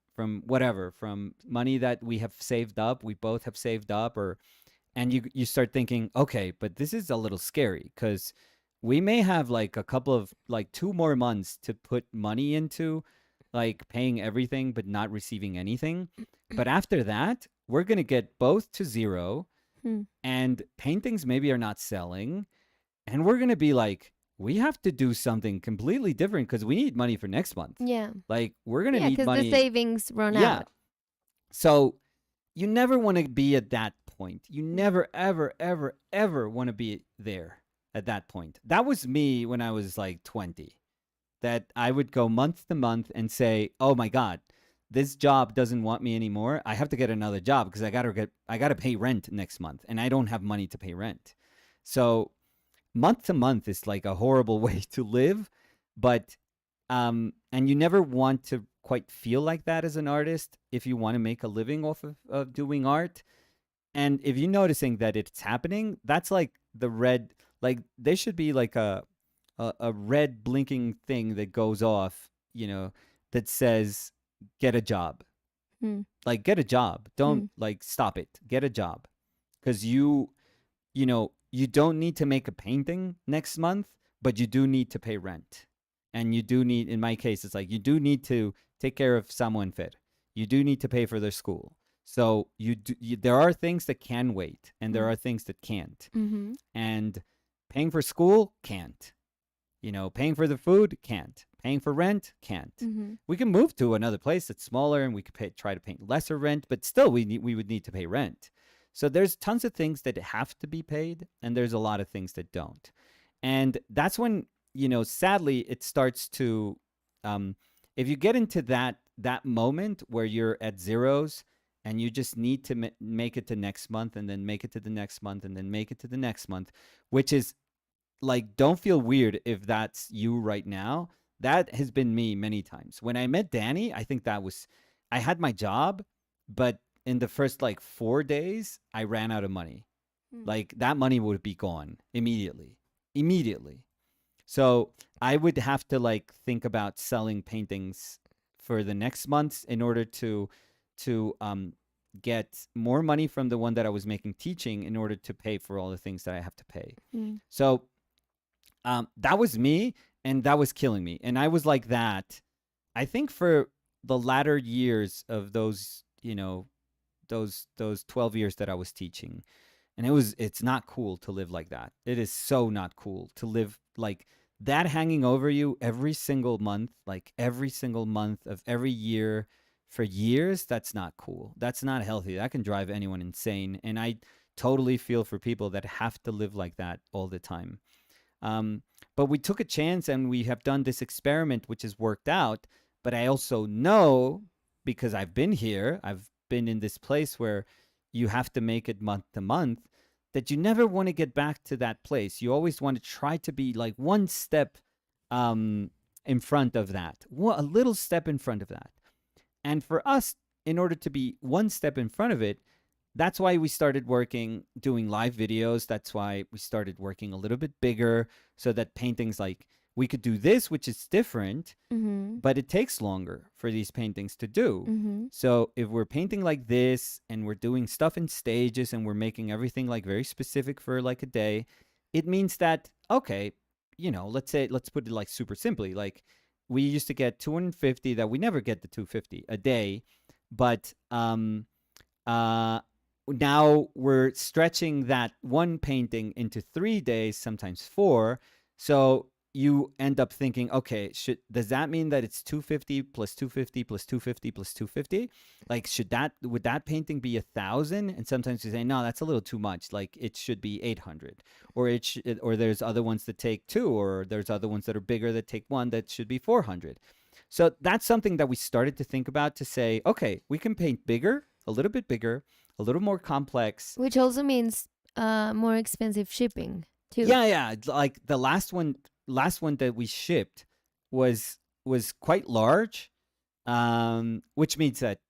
money that we have saved up. We both have saved up, and you start thinking, okay, but this is a little scary, because we may have like a couple of like 2 more months to put money into, like paying everything but not receiving anything. But after that, we're going to get both to zero, and paintings maybe are not selling, and we're going to be like, we have to do something completely different because we need money for next month. Yeah. Like, we're going to Yeah, need because the money. savings run Yeah. out. So you never want to be at that point. You never, ever, ever, ever want to be there at that point. That was me when I was like 20, that I would go month to month and say, oh my God, this job doesn't want me anymore. I have to get another job because I got to pay rent next month and I don't have money to pay rent. So month to month is like a horrible way to live, but and you never want to quite feel like that as an artist if you want to make a living off of doing art. And if you're noticing that it's happening, that's like the red, like there should be like a red blinking thing that goes off, that says get a job. Hmm. Like, get a job. Don't like stop it. Get a job. Because you don't need to make a painting next month, but you do need to pay rent. And you do need, in my case, it's like you do need to take care of someone fit. You do need to pay for their school. So there are things that can wait, and there are things that can't. Mm-hmm. And paying for school can't. Paying for the food can't. Paying for rent can't. Mm-hmm. We can move to another place that's smaller, and we could try to pay lesser rent, but still we would need to pay rent. So there's tons of things that have to be paid, and there's a lot of things that don't. And that's when, sadly, it starts to, if you get into that moment where you're at zeros and you just need to make it to next month, and then make it to the next month, and then make it to the next month, which is like, don't feel weird if that's you right now. That has been me many times. When I met Danny, I think I had my job, but in the first like 4 days, I ran out of money. Like, that money would be gone immediately. So I would have to like think about selling paintings for the next months in order to get more money from the one that I was making teaching in order to pay for all the things that I have to pay. So that was me, and that was killing me. And I was like that, I think, for the latter years of those, those 12 years that I was teaching. And it's not cool to live like that. It is so not cool to live like that, hanging over you every single month, like every single month of every year for years. That's not cool. That's not healthy. That can drive anyone insane. And I totally feel for people that have to live like that all the time. But we took a chance, and we have done this experiment, which has worked out. But I also know, because I've been here, I've been in this place where you have to make it month to month, that you never want to get back to that place. You always want to try to be like one step in front of that, a little step in front of that. And for us, in order to be one step in front of it, that's why we started doing live videos. That's why we started working a little bit bigger, so that paintings, like, we could do this, which is different, but it takes longer for these paintings to do. So if we're painting like this, and we're doing stuff in stages, and we're making everything like very specific for like a day, it means that, okay, let's put it like super simply. Like, we used to get 250, that we never get the 250 a day, but now we're stretching that one painting into 3 days, sometimes 4. So you end up thinking, okay, does that mean that it's 250 plus 250 plus 250 plus 250? Like, would that painting be 1,000? And sometimes you say, no, that's a little too much. Like, it should be 800, or there's other ones that take 2, or there's other ones that are bigger that take 1 that should be 400. So that's something that we started to think about, to say, okay, we can paint bigger, a little bit bigger, a little more complex. Which also means more expensive shipping too. Yeah. Like, the last one that we shipped was quite large, which means that,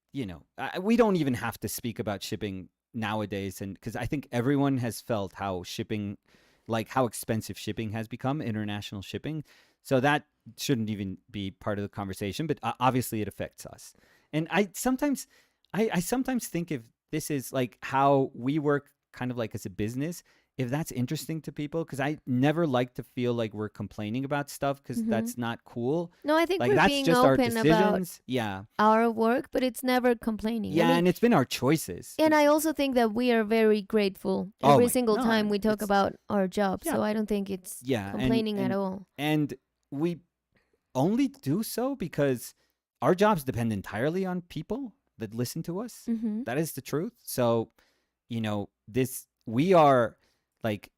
we don't even have to speak about shipping nowadays, and because I think everyone has felt how expensive shipping has become, international shipping. So that shouldn't even be part of the conversation, but obviously it affects us. And I sometimes think, if this is like how we work kind of like as a business, if that's interesting to people, because I never like to feel like we're complaining about stuff, because Mm-hmm. that's not cool. No, I think Like we're that's being just our open about decisions. Yeah. our work, but it's never complaining. I Yeah, mean, and it's been our choices. and I also think that we are very grateful Oh every my, single no, time we talk it's about our job. yeah, So I don't think it's yeah, complaining at all. and we only do so because our jobs depend entirely on people that listen to us. Mm-hmm. That is the truth. So, this we are like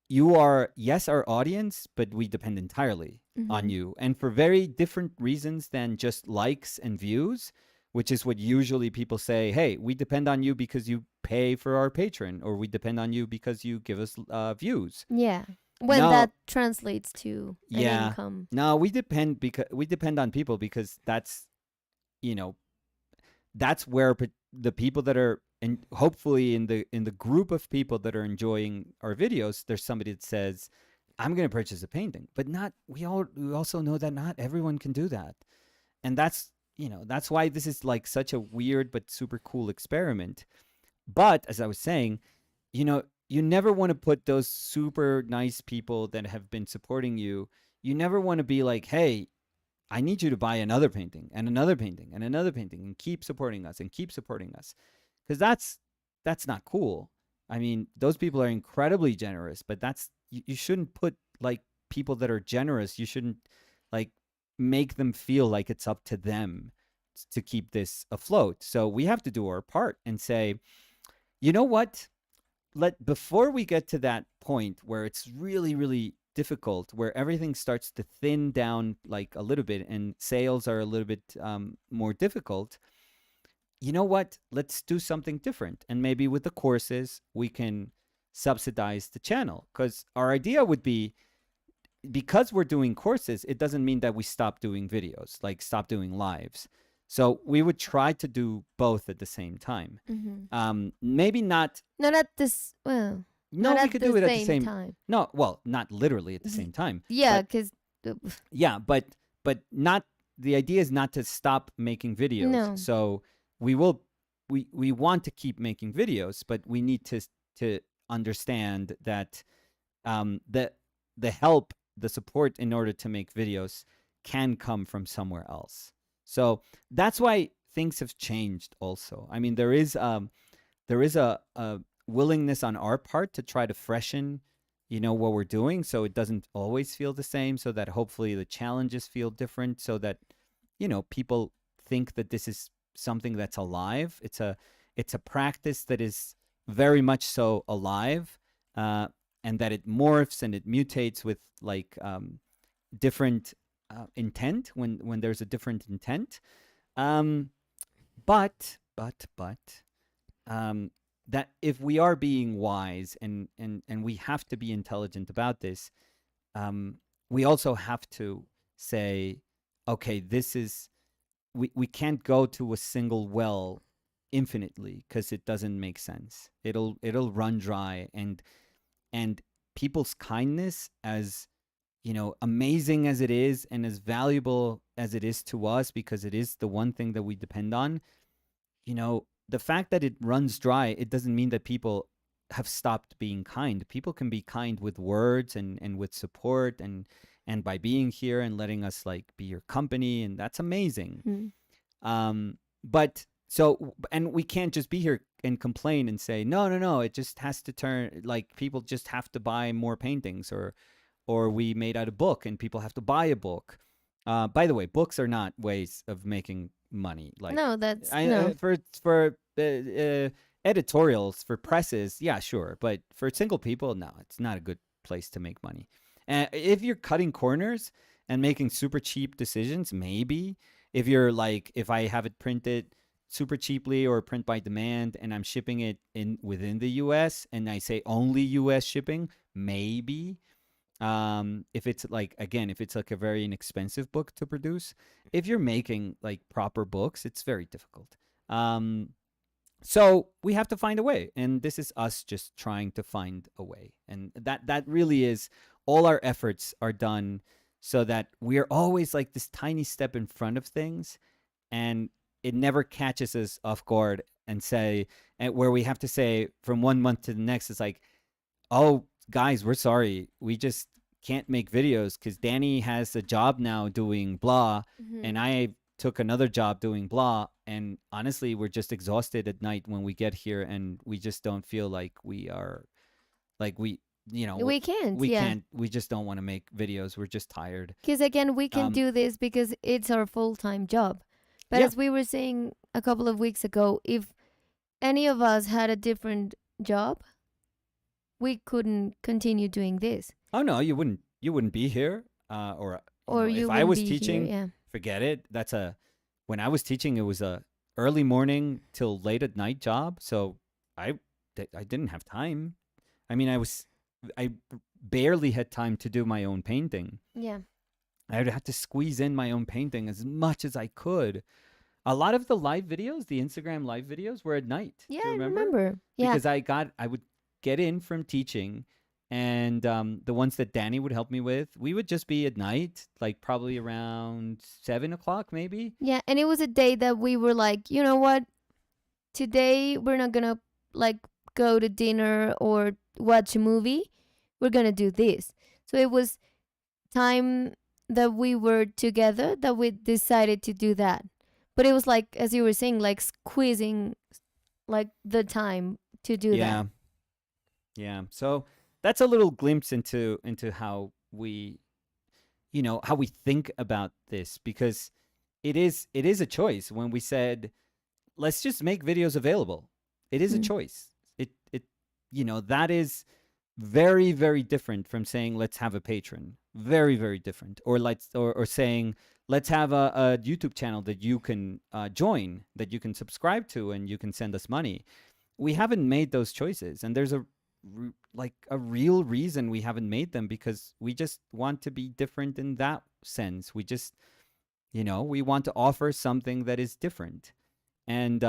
you are, yes, our audience, but we depend entirely on Mm-hmm. you, and for very different reasons than just likes and views, which is what usually people say. Hey, we depend on you because you pay for our patron, or we depend on you because you give us views. Yeah. When No, that translates to an yeah, income. no, we depend on people because you know that's where the people that are, and hopefully in the group of people that are enjoying our videos, there's somebody that says, I'm going to purchase a painting. But not we also know that not everyone can do that. And that's why this is like such a weird but super cool experiment. But as I was saying, you never want to put those super nice people that have been supporting you, you never want to be like, hey, I need you to buy another painting and another painting and another painting and keep supporting us and keep supporting us, because that's not cool. I mean, those people are incredibly generous, but you shouldn't put like people that are generous. You shouldn't like make them feel like it's up to them to keep this afloat. So we have to do our part and say, you know what? Before we get to that point where it's really really difficult, where everything starts to thin down like a little bit and sales are a little bit more difficult, you know what, let's do something different, and maybe with the courses we can subsidize the channel, because our idea would be, because we're doing courses, it doesn't mean that we stop doing videos, like stop doing lives. So we would try to do both at the same time. Mm-hmm. Maybe not. Not at this, well, No, not we at could the do it at the same same. time. No, well, not literally at the same time. Yeah, But because yeah, but not. The idea is not to stop making videos. no. So we will. We want to keep making videos, but we need to understand that the help, the support in order to make videos can come from somewhere else. So that's why things have changed. Also, I mean, there is a willingness on our part to try to freshen what we're doing, so it doesn't always feel the same, so that hopefully the challenges feel different, so that people think that this is something that's alive. It's a practice that is very much so alive, and that it morphs and it mutates with like different intent, when there's a different intent. um but that if we are being wise, and we have to be intelligent about this, we also have to say, okay, we can't go to a single well infinitely, because it doesn't make sense. It'll run dry, and people's kindness, as amazing as it is and as valuable as it is to us, because it is the one thing that we depend on, the fact that it runs dry, it doesn't mean that people have stopped being kind. People can be kind with words, and with support, and by being here and letting us like be your company, and that's amazing. Mm. But so, and we can't just be here and complain and say, no, no, no, it just has to turn, like people just have to buy more paintings, or we made out a book and people have to buy a book. By the way, books are not ways of making money. Like, No, that's no. for editorials, for presses, yeah, sure, but for single people, no, it's not a good place to make money. And if you're cutting corners and making super cheap decisions, maybe. If you're like, if I have it printed super cheaply or print by demand, and I'm shipping it within the US, and I say only US shipping, maybe. If it's like, again, if it's like a very inexpensive book to produce. If you're making like proper books, it's very difficult. So we have to find a way, and this is us just trying to find a way, and that really is all our efforts are done, so that we're always like this tiny step in front of things, and it never catches us off guard, and where we have to say from one month to the next, it's like, oh, guys, we're sorry. We just can't make videos because Danny has a job now doing blah, and Hmm. I took another job doing blah. And honestly, we're just exhausted at night when we get here, and we just don't feel like we are, like you know, We can't, we yeah. can't, we just don't want to make videos. We're just tired. Because again, we can Um, do this because it's our full time job. But yeah. as we were saying a couple of weeks ago, if any of us had a different job, we couldn't continue doing this, Oh no, you wouldn't be here. Or or if you I wouldn't was be here. teaching, Yeah. forget it. When I was teaching, it was a early morning till late at night job. So I I didn't have time. I mean, I barely had time to do my own painting. Yeah. I would have to squeeze in my own painting as much as I could. A lot of the live videos, the Instagram live videos, were at night. Yeah, Do you I remember? remember. Yeah. Because I would get in from teaching, and the ones that Danny would help me with, we would just be at night, like probably around 7 o'clock, maybe. Yeah. And it was a day that we were like, you know what? Today we're not gonna like go to dinner or watch a movie. We're gonna do this. So it was time that we were together that we decided to do that. But it was like, as you were saying, like squeezing like the time to do that. Yeah, yeah. So that's a little glimpse into how we, how we think about this, because it is a choice. When we said let's just make videos available, it is a Mm. choice. It that is very, very different from saying let's have a patron. Very, very different. Or saying let's have a YouTube channel that you can join, that you can subscribe to, and you can send us money. We haven't made those choices, and there's like a real reason we haven't made them, because we just want to be different in that sense. We just, we want to offer something that is different. And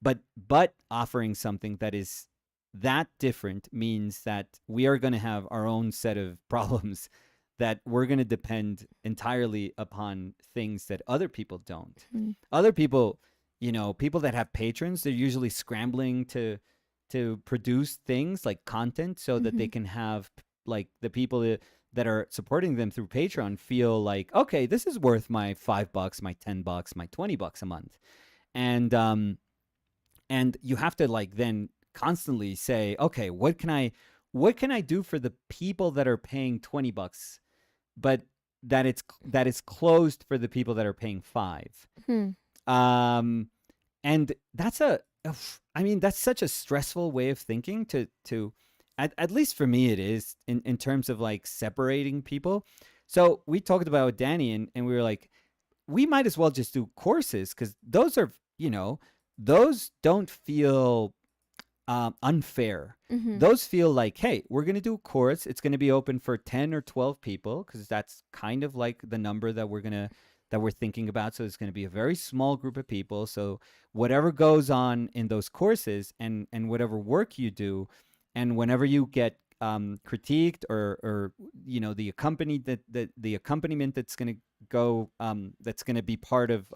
but offering something that is that different means that we are going to have our own set of problems, that we're going to depend entirely upon things that other people don't. Mm. Other people, people that have patrons, they're usually scrambling to produce things like content, so that they Hmm. can have, like, the people that are supporting them through Patreon feel like, okay, this is worth my $5, my $10, my $20 a month. And you have to, like, then constantly say, okay, what can I do for the people that are paying $20, but that is closed for the people that are paying 5. Hmm. um and I mean, that's such a stressful way of thinking, to at least for me it is, in terms of, like, separating people. So we talked about Danny, and we were like, we might as well just do courses, because those are, those don't feel unfair. Hmm. Those feel like, hey, we're going to do a course. It's going to be open for 10 or 12 people, because that's kind of like the number that we're thinking about. So it's going to be a very small group of people. So whatever goes on in those courses, and whatever work you do, and whenever you get critiqued, or the accompaniment that's going to go, that's going to be part of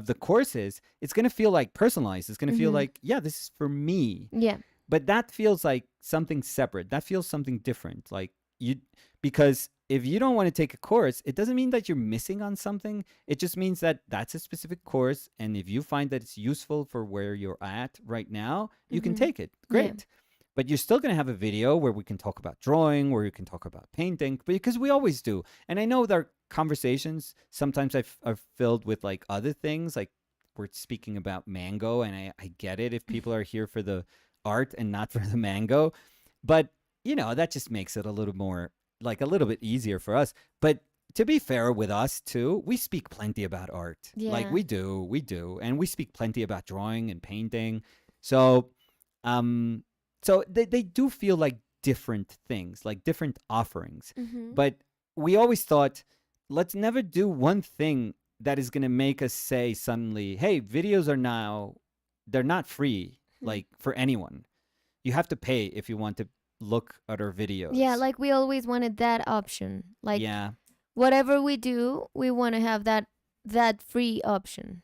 the courses, it's going to feel like personalized. It's going to feel Hmm. like, yeah, this is for me. Yeah. But that feels like something separate. That feels something different. Like, because if you don't want to take a course, it doesn't mean that you're missing on something. It just means that that's a specific course. And if you find that it's useful for where you're at right now, you can Hmm. take it. Yeah. Great. But you're still going to have a video where we can talk about drawing, where you can talk about painting, because we always do. And I know that our conversations sometimes are filled with, like, other things, like we're speaking about mango, and I get it if people are here for the art and not for the mango. But, that just makes it a little more, like, a little bit easier for us. But to be fair with us too, we speak plenty about art. Like, Yeah. we do. And we speak plenty about drawing and painting. So, um, so they do feel like different things, like different offerings. Hmm. But we always thought, let's never do one thing that is going to make us say suddenly, hey, videos are now, they're not free, like, for anyone. You have to pay if you want to look at our Yeah, videos. like we always wanted that option. Like Yeah. whatever we do, we want to have that free option.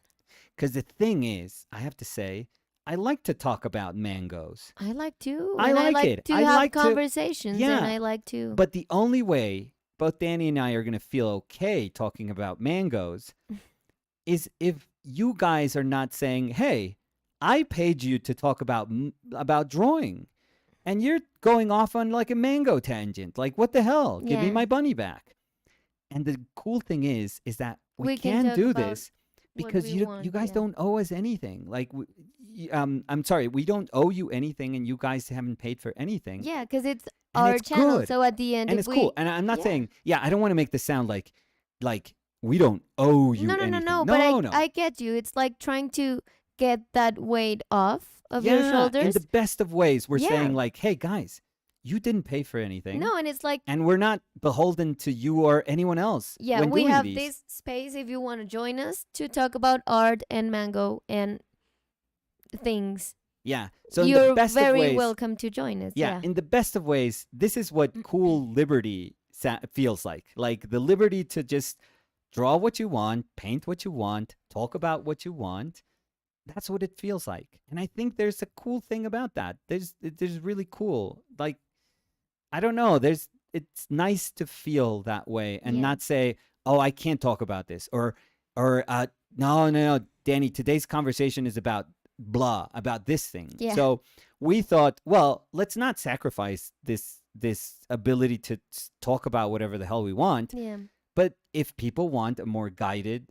Because the thing is, I have to say, I like to talk about mangoes. I like to, I and I like like it. to I have like to, conversations, and yeah. I like to. But the only way both Danny and I are going to feel okay talking about mangoes is if you guys are not saying, "Hey, I paid you to talk about drawing, and you're going off on like a mango tangent. Like, what the hell? Give me Yeah, my bunny back." And the cool thing is that we we can can talk do about this what because we you want. guys Yeah. don't owe us anything. Like, I'm sorry, we don't owe you anything, and you guys haven't paid for anything, Yeah, because it's and our it's channel. good So at the end, and if it's cool. we, And I'm not yeah, saying, yeah, I don't want to make this sound like we don't owe you no, no, no, anything. no. But No, no. I get you. It's like trying to get that weight off of your Yeah, in the shoulders. best of ways, we're Yeah. saying like, hey guys, you didn't pay for anything, No, and it's like, and we're not beholden to you or anyone else yeah, when we doing have these. this space if you want to join us to talk about art and mango and things. Yeah. So in the You're best of very ways, welcome to join us. yeah, Yeah. in the best of ways, this is what cool liberty feels like. Like the liberty to just draw what you want, paint what you want, talk about what you want. That's what it feels like. And I think there's a cool thing about that. There's really cool. Like, I don't know, it's nice to feel that way and Yeah. not say, "Oh, I can't talk about this," or no, no, no, Danny, today's conversation is about blah, about this thing. Yeah. So we thought, well, let's not sacrifice this ability to talk about whatever the hell we want. Yeah. But if people want a more guided,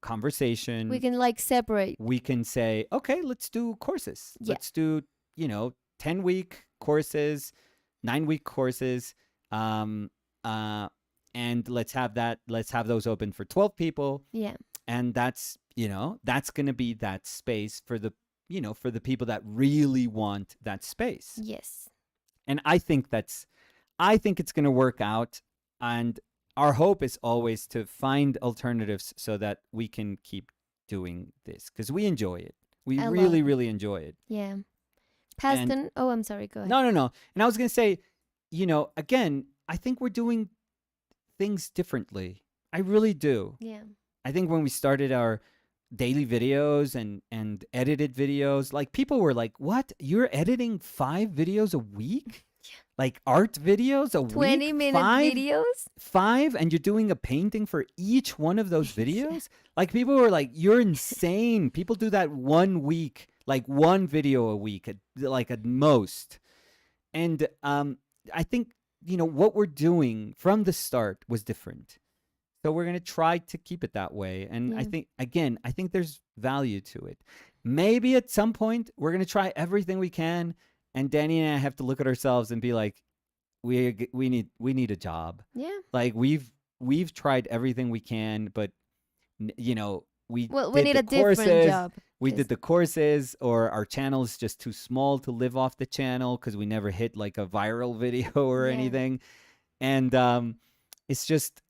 conversation, We can like separate. we can say, okay, let's do courses. Yeah. Let's do, 10-week courses, 9-week courses. Um, and let's have those open for 12 people. Yeah. And that's going to be that space for the, for the people that really want that space. Yes. And I think it's going to work out. And our hope is always to find alternatives so that we can keep doing this because we enjoy it. We I love really, it. really enjoy it. Yeah. And Oh, I'm sorry. Go ahead. no. And I was going to say, again, I think we're doing things differently. I really do. Yeah. I think when we started our daily videos and edited videos, like people were like, "What? You're editing 5 videos a week? Like art videos a 20-minute week? videos? 5 and you're doing a painting for each one of those videos?" Like people were like, "You're insane. People do that 1 week, like 1 video a week at most." And I think what we're doing from the start was different. So we're going to try to keep it that way. And Yeah. I think there's value to it. Maybe at some point we're going to try everything we can, and Danny and I have to look at ourselves and be like, we need a job. Yeah. Like we've tried everything we can, but we We did need the a different courses, job. we 'cause- did the courses, or our channel is just too small to live off the channel because we never hit like a viral video or Yeah. anything. And it's just,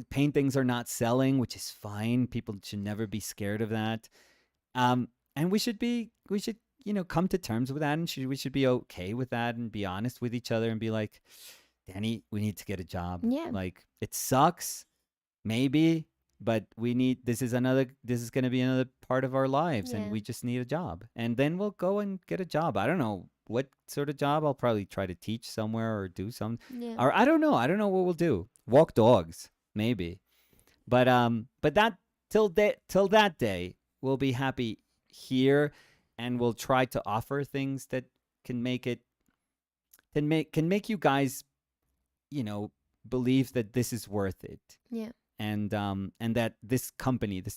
paintings are not selling, which is fine. People should never be scared of that. And we should come to terms with that, and we should be okay with that and be honest with each other and be like, Danny, we need to get a job. Yeah. Like it sucks, maybe, but this is going to be another part of our lives, Yeah. and we just need a job. And then we'll go and get a job. I don't know what sort of job. I'll probably try to teach somewhere or do some, Yeah. or I don't know what we'll do. Walk dogs, maybe. But that till that day, we'll be happy here, and we'll try to offer things that can make you guys, believe that this is worth it. Yeah. And that this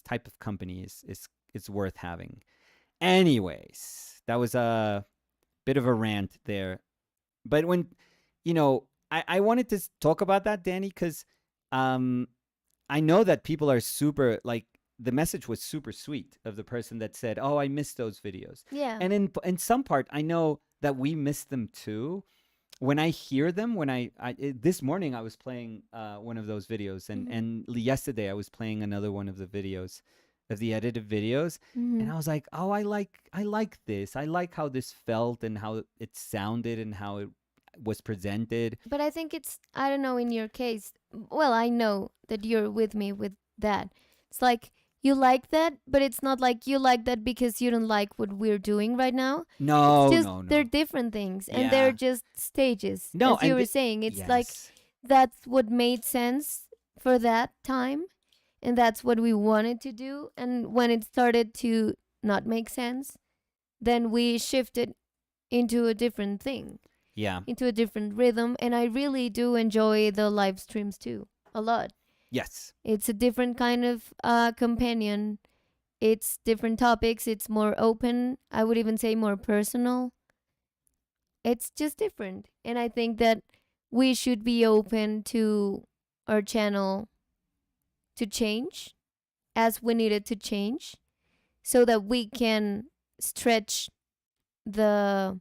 type of company is worth having. Anyways, that was a bit of a rant there. But when, I wanted to talk about that, Danny, because I know that people are super, like, the message was super sweet of the person that said, "Oh, I missed those videos." Yeah. And in some part, I know that we miss them too. When I hear them, this morning I was playing one of those videos, and yesterday I was playing another one of the videos, of the edited videos, and I was like, "Oh, I like this. I like how this felt and how it sounded and how it was presented." But I think I don't know, in your case, well, I know that you're with me with that. It's like you like that, but it's not like you like that because you don't like what we're doing right now. It's No, just no, they're no. different things and they're Yeah. just stages. No, As you and were saying, it's like yes. that's what made sense for that time and that's what we wanted to do. And when it started to not make sense, then we shifted into a different thing, Yeah. into a different rhythm. And I really do enjoy the live streams too, a lot. Yes. It's a different kind of companion. It's different topics. It's more open. I would even say more personal. It's just different. And I think that we should be open to our channel to change as we need it to change so that we can stretch the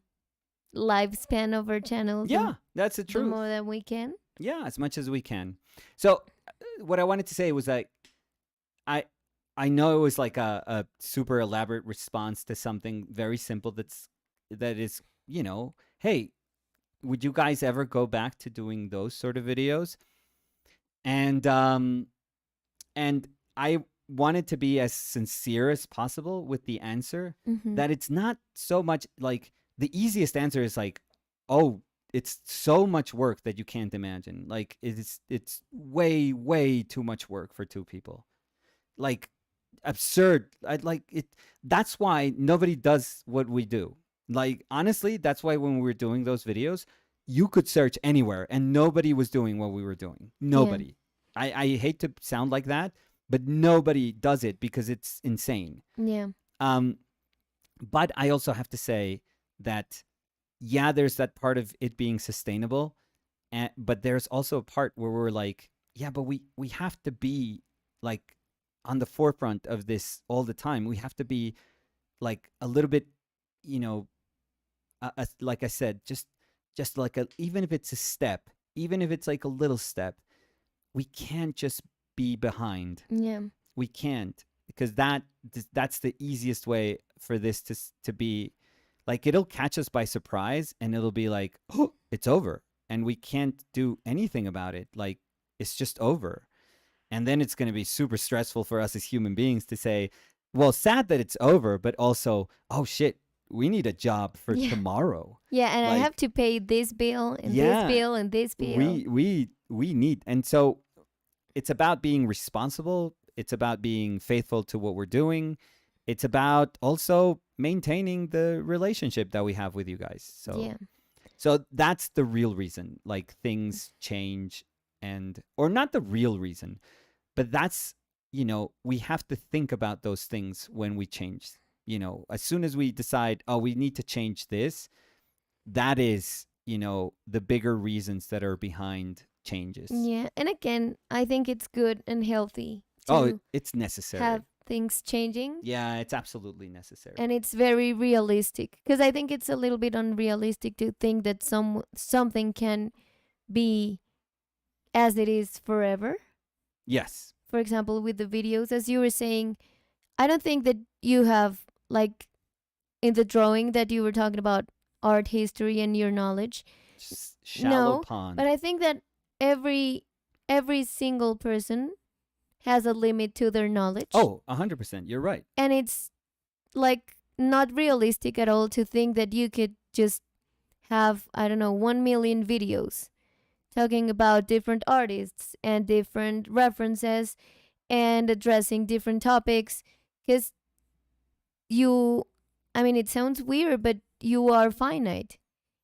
lifespan of our channel Yeah, that's the the truth. more that we can. Yeah, as much as we can. So, what I wanted to say was that I I know it was like a super elaborate response to something very simple that is, hey, would you guys ever go back to doing those sort of videos? And and I wanted to be as sincere as possible with the answer, Mm-hmm. that it's not so much like the easiest answer is like, oh, it's so much work that you can't imagine. Like it's way too much work for two people. Like absurd. I like it. That's why nobody does what we do. Like honestly, that's why when we were doing those videos, you could search anywhere and nobody was doing what we were doing. Yeah. Nobody. I hate to sound like that, but nobody does it because it's insane. Yeah. Um, but I also have to say that yeah, there's that part of it being sustainable, but there's also a part where we're like, yeah, but we have to be like on the forefront of this all the time. We have to be like a little bit, you know, like I said, just like a, even if it's a step, even if it's like a little step, we can't just be behind. Yeah. We can't, because that's the easiest way for this to be like, it'll catch us by surprise and it'll be like, oh, it's over and we can't do anything about it. Like it's just over. And then it's going to be super stressful for us as human beings to say, well, sad that it's over, but also, oh shit, we need a job for Yeah. tomorrow. Yeah, and I Like, have to pay this bill and this yeah, bill and this bill. we need, and so it's about being responsible. It's about being faithful to what we're doing. It's about also maintaining the relationship that we have with you guys. Yeah. So that's the real reason, like things change, and or not the real reason, but that's, we have to think about those things when we change. As soon as we decide, oh, we need to change this, that is, the bigger reasons that are behind changes. Yeah. And again, I think it's good and healthy Oh, to it's necessary. have things changing. Yeah, it's absolutely necessary. And it's very realistic because I think it's a little bit unrealistic to think that something can be as it is forever. Yes. For example, with the videos, as you were saying, I don't think that you have, like, in the drawing that you were talking about art history and your knowledge. Shallow No, pond. but I think that every single person has a limit to their knowledge. Oh, 100%. You're right. And it's like not realistic at all to think that you could just have, I don't know, 1 million videos talking about different artists and different references and addressing different topics because it sounds weird, but you are finite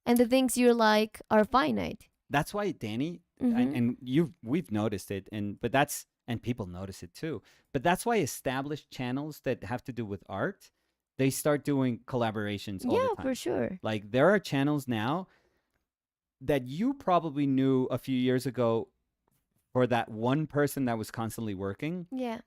and the things you like are finite. That's why, Danny, Mhm. and we've noticed it, and people notice it too. But that's why established channels that have to do with art, they start doing collaborations all the Yeah, time. for sure. Like there are channels now that you probably knew a few years ago for that one person that was constantly working. Yeah.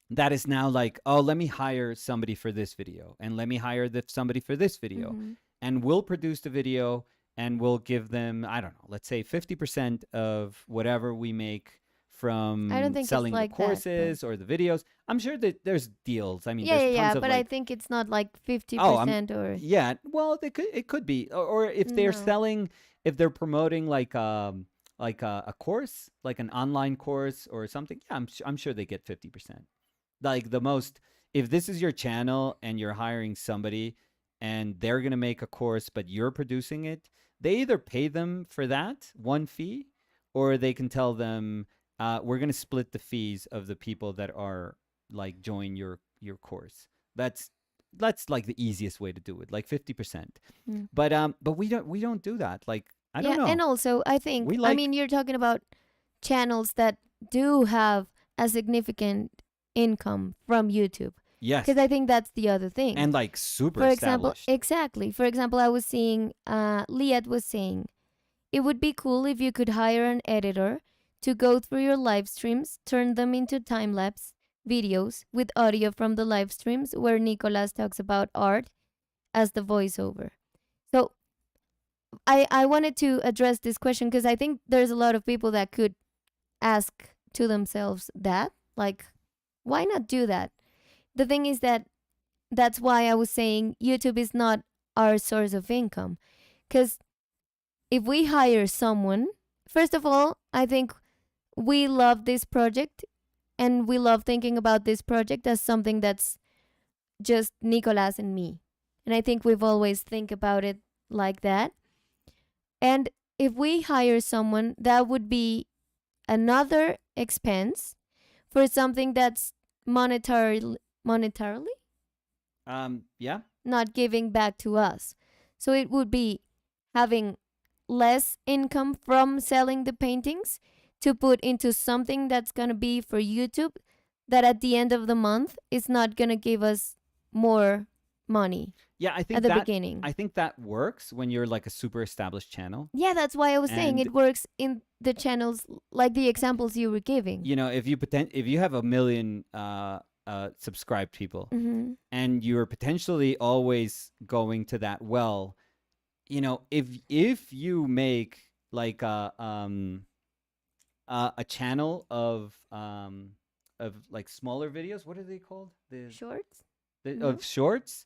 That is now like, oh, let me hire somebody for this video, and let me hire somebody for this video, Mhm. and we'll produce the video, and we'll give them, I don't know, let's say 50% of whatever we make I don't from think it's selling the like that, but courses or the videos. I'm sure that there's deals. I mean, yeah, there's yeah, tons yeah. of But I like, think it's not like oh, 50% or yeah, well, it could be, or if they're no. selling, if they're promoting like a course, like an online course or something. Yeah, I'm sure they get 50%. like the most. If this is your channel and you're hiring somebody and they're gonna make a course, but you're producing it, they either pay them for that one fee, or they can tell them, we're gonna split the fees of the people that are like join your course. That's like the easiest way to do it, like 50%. Mm. But we don't do that. Like I don't Yeah, know. and also I think, We I like mean, you're talking about channels that do have a significant income from YouTube. yes, Because I think that's the other thing. and like super For example, established. exactly. For example, I was seeing, Liat was saying, it would be cool if you could hire an editor to go through your live streams, turn them into time lapse videos with audio from the live streams where Nicolas talks about art as the voiceover. So I wanted to address this question because I think there's a lot of people that could ask to themselves that, like, why not do that? The thing is that that's why I was saying YouTube is not our source of income. Because if we hire someone, first of all, I think we love this project and we love thinking about this project as something that's just Nicolas and me. And I think we've always think about it like that. And if we hire someone, that would be another expense for something that's monetarily Yeah. not giving back to us. So it would be having less income from selling the paintings to put into something that's going to be for YouTube that at the end of the month is not going to give us more money Yeah, I think at the that beginning. I think that works when you're like a super established channel. Yeah, that's why I was saying And it works in the channels like the examples you were giving. you know, if you have a million subscribed people Mm-hmm. and you're potentially always going to that well, you know, if you make like a channel of like smaller videos, what are they called? Shorts? Of shorts.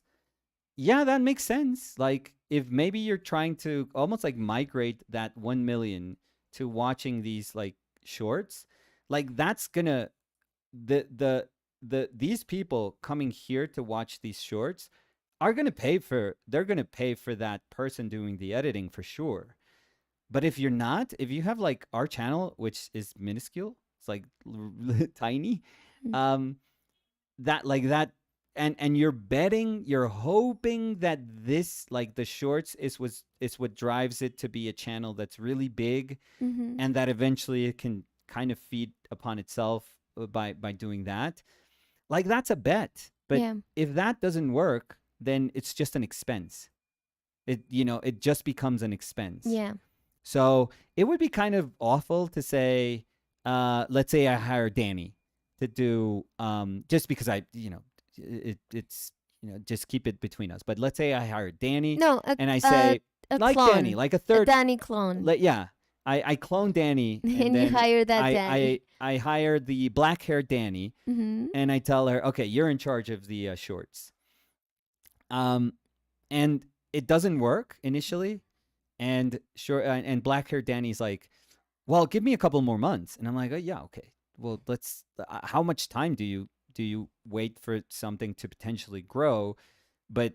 Yeah, that makes sense. Like if maybe you're trying to almost like migrate that 1 million to watching these like shorts, like that's gonna these people coming here to watch these shorts are gonna pay for that person doing the editing for sure. But if you're not, if you have like our channel, which is minuscule, it's like tiny, Mm. um, that like that and you're hoping that this like the shorts is what drives it to be a channel that's really big, Mm-hmm. and that eventually it can kind of feed upon itself by doing that. Like that's a bet. But Yeah. if that doesn't work, then it's just an expense. It just becomes an expense. Yeah. So it would be kind of awful to say, let's say I hire Danny to do, just because it's just keep it between us. But let's say I hire Danny, No, and I say a like clone. Danny, like a A third, Danny clone. yeah. I clone Danny, and And you then hire that Danny. I hire the black haired Danny, Mm-hmm. and I tell her, okay, you're in charge of the shorts. And it doesn't work initially, and and black haired Danny's like, well, give me a couple more months, and I'm like, oh, yeah, okay. Well, let's. How much time do you wait for something to potentially grow? But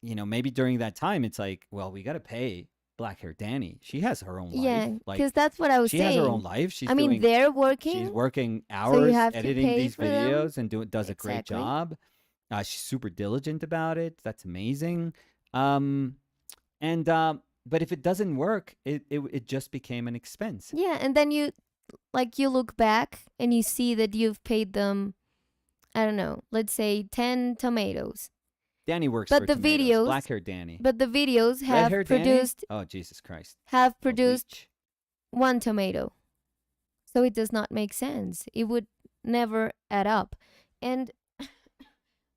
maybe during that time, it's like, well, we got to pay black hair Danny. She has her own life. Yeah, Like because that's what I was she saying. has her own life. I mean, they're She's working. working you hours have to editing pay these for them. videos and does a great Exactly. job. She's super diligent about it. That's amazing. But if it doesn't work, it just became an expense. Yeah, and then you look back and you see that you've paid them, I don't know, let's say 10 tomatoes. Danny works But for the tomatoes. videos- Black hair Danny. But the videos have Red-haired Danny? produced Oh, Jesus Christ. have A produced leech. 1 tomato. So it does not make sense. It would never add up. And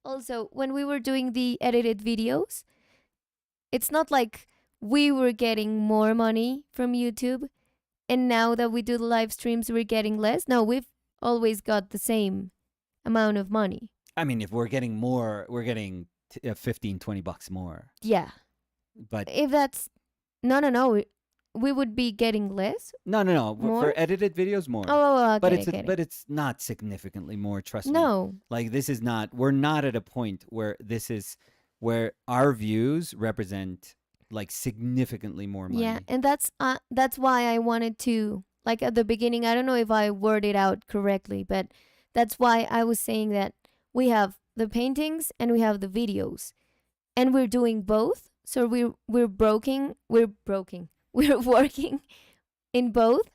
also, when we were doing the edited videos, it's not like we were getting more money from YouTube, and now that we do the live streams, we're getting less. No, we've always got the same amount of money. I mean, if we're getting more, we're getting 15, $20 more. Yeah. But If that's no. we would be getting less. No. More? For edited videos, more. Oh, But okay, I get it. it's not significantly more. Trust me. No. Like this is not. We're not at a point where this is where our views represent like significantly more money. Yeah, and that's why I wanted to, like, at the beginning, I don't know if I worded out correctly, but that's why I was saying that we have the paintings and we have the videos, and we're doing both. So we're broken. We're working in both,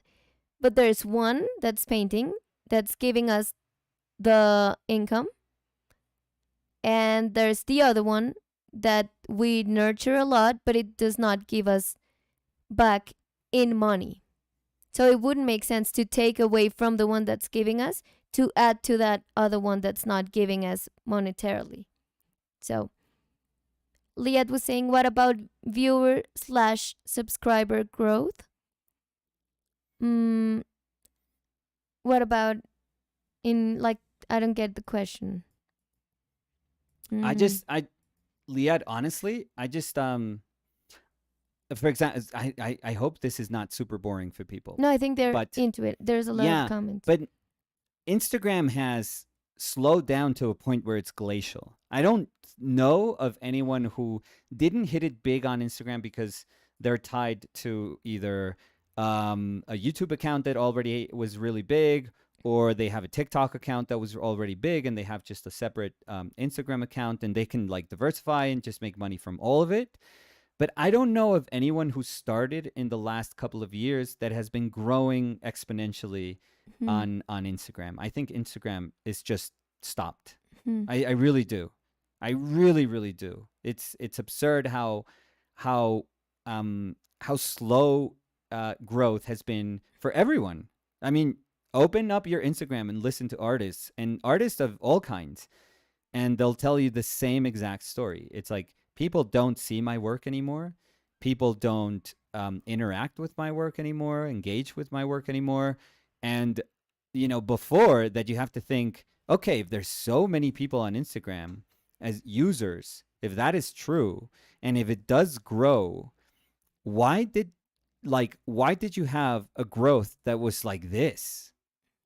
but there's one that's painting that's giving us the income, and there's the other one that we nurture a lot, but it does not give us back in money. So it wouldn't make sense to take away from the one that's giving us to add to that other one that's not giving us monetarily. So Liat was saying, what about viewer/subscriber growth? Mm, what about in, like, I don't get the question. Liad, honestly, for example, I hope this is not super boring for people. No, I think they're But into it. There's a lot yeah, of comments. but Instagram has slowed down to a point where it's glacial. I don't know of anyone who didn't hit it big on Instagram because they're tied to either a YouTube account that already was really big, or they have a TikTok account that was already big and they have just a separate Instagram account, and they can like diversify and just make money from all of it. But I don't know of anyone who started in the last couple of years that has been growing exponentially on Instagram. I think Instagram is just stopped. I really do. I really, really do. It's absurd how slow growth has been for everyone. I mean, open up your Instagram and listen to artists, and artists of all kinds, and they'll tell you the same exact story. It's like, people don't see my work anymore. People don't interact with my work anymore, engage with my work anymore. And, before that, you have to think, okay, if there's so many people on Instagram as users, if that is true, and if it does grow, why did you have a growth that was like this?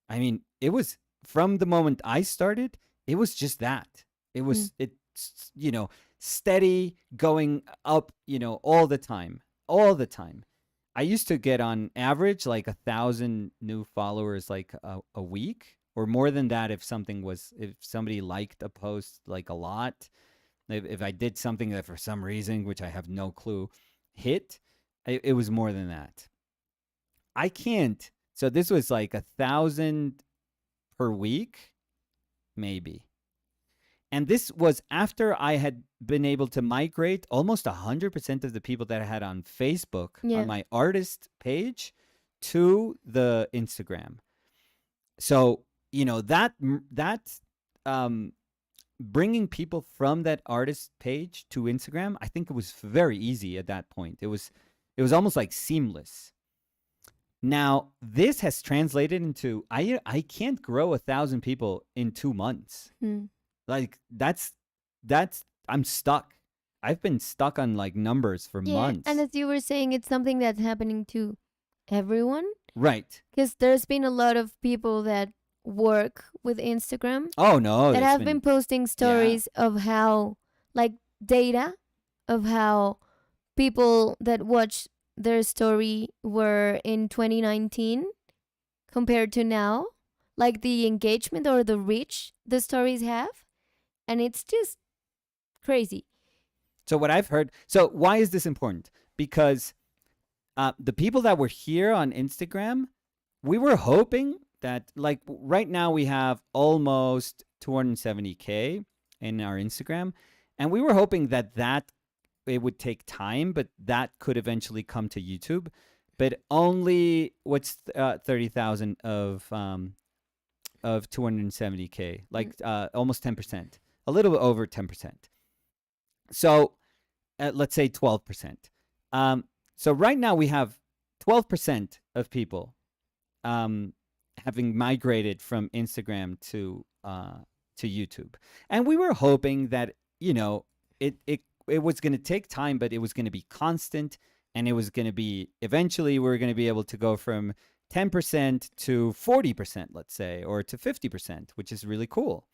I mean, it was, from the moment I started, it was just that. It was, steady going up, all the time. I used to get on average like 1,000 new followers like a week, or more than that if somebody liked a post like a lot. If I did something that for some reason, which I have no clue, hit, it was more than that. I can't. So this was like 1,000 per week, maybe. And this was after I had been able to migrate almost 100% of the people that I had on Facebook on my artist page to the Instagram. So, that bringing people from that artist page to Instagram, I think it was very easy at that point. It was almost like seamless. Now, this has translated into, I can't grow 1,000 people in 2 months. Like that's I'm stuck. I've been stuck on like numbers for months. And as you were saying, it's something that's happening to everyone. Right. Because there's been a lot of people that work with Instagram. Oh no. That have been posting stories of how, like, data of how people that watch their story were in 2019 compared to now. Like the engagement or the reach the stories have. And it's just crazy. So what I've heard, so why is this important? Because the people that were here on Instagram, we were hoping that, like, right now we have almost 270K in our Instagram. And we were hoping that it would take time, but that could eventually come to YouTube. But only, 30,000 of 270K, like almost 10%. A little bit over 10%. So let's say 12%. So right now we have 12% of people having migrated from Instagram to YouTube. And we were hoping that, it was going to take time, but it was going to be constant, And it was going to be, eventually, we're going to be able to go from 10% to 40%, let's say, or to 50%, which is really cool.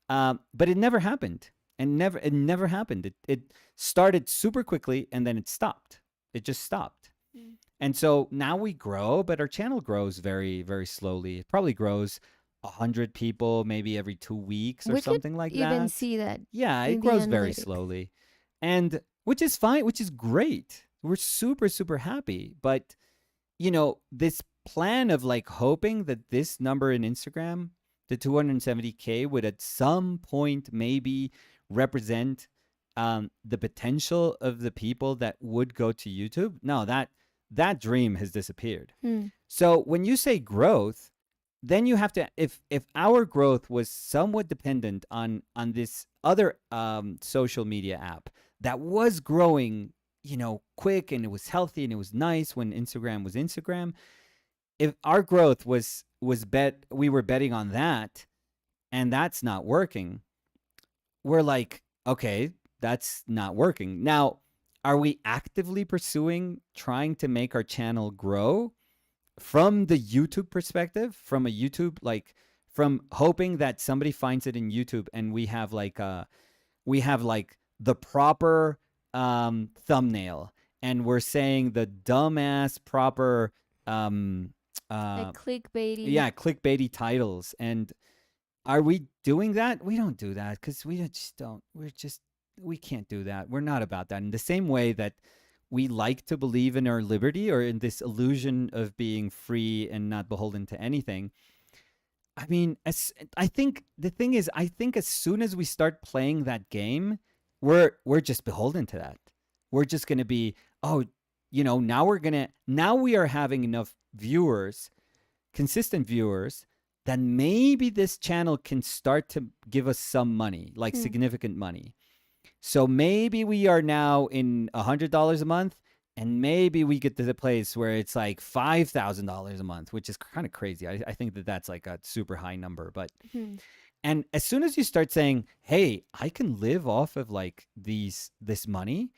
But it never happened. And it never happened. It started super quickly and then it stopped. It just stopped. Mm. And so now we grow, but our channel grows very, very slowly. It probably grows 100 people maybe every 2 weeks or We could something like even that. see that Yeah, it in the grows very analytics. slowly. And which is fine, which is great. We're super, super happy. But, this plan of like hoping that this number in Instagram, the 270K, would at some point maybe represent the potential of the people that would go to YouTube. No, that dream has disappeared. Hmm. So when you say growth, then you have to, if our growth was somewhat dependent on this other social media app that was growing, quick, and it was healthy and it was nice when Instagram was Instagram. If our growth was we were betting on that, and that's not working, we're like, okay, that's not working. Now, are we actively pursuing trying to make our channel grow from the YouTube perspective, from a YouTube, like from hoping that somebody finds it in YouTube and we have like the proper thumbnail, and we're saying the dumbass proper Like clickbaity. yeah, clickbaity titles. And are we doing that? We don't do that because we just don't. We can't do that. We're not about that. In the same way that we like to believe in our liberty, or in this illusion of being free and not beholden to anything. I mean, I think the thing is, I think as soon as we start playing that game, we're just beholden to that. We're just going to be, now we are having enough viewers, consistent viewers, that maybe this channel can start to give us some money, like significant money. So maybe we are now in $100 a month, and maybe we get to the place where it's like $5,000 a month, which is kind of crazy. I think that that's like a super high number. But and as soon as you start saying, "Hey, I can live off of like this money,"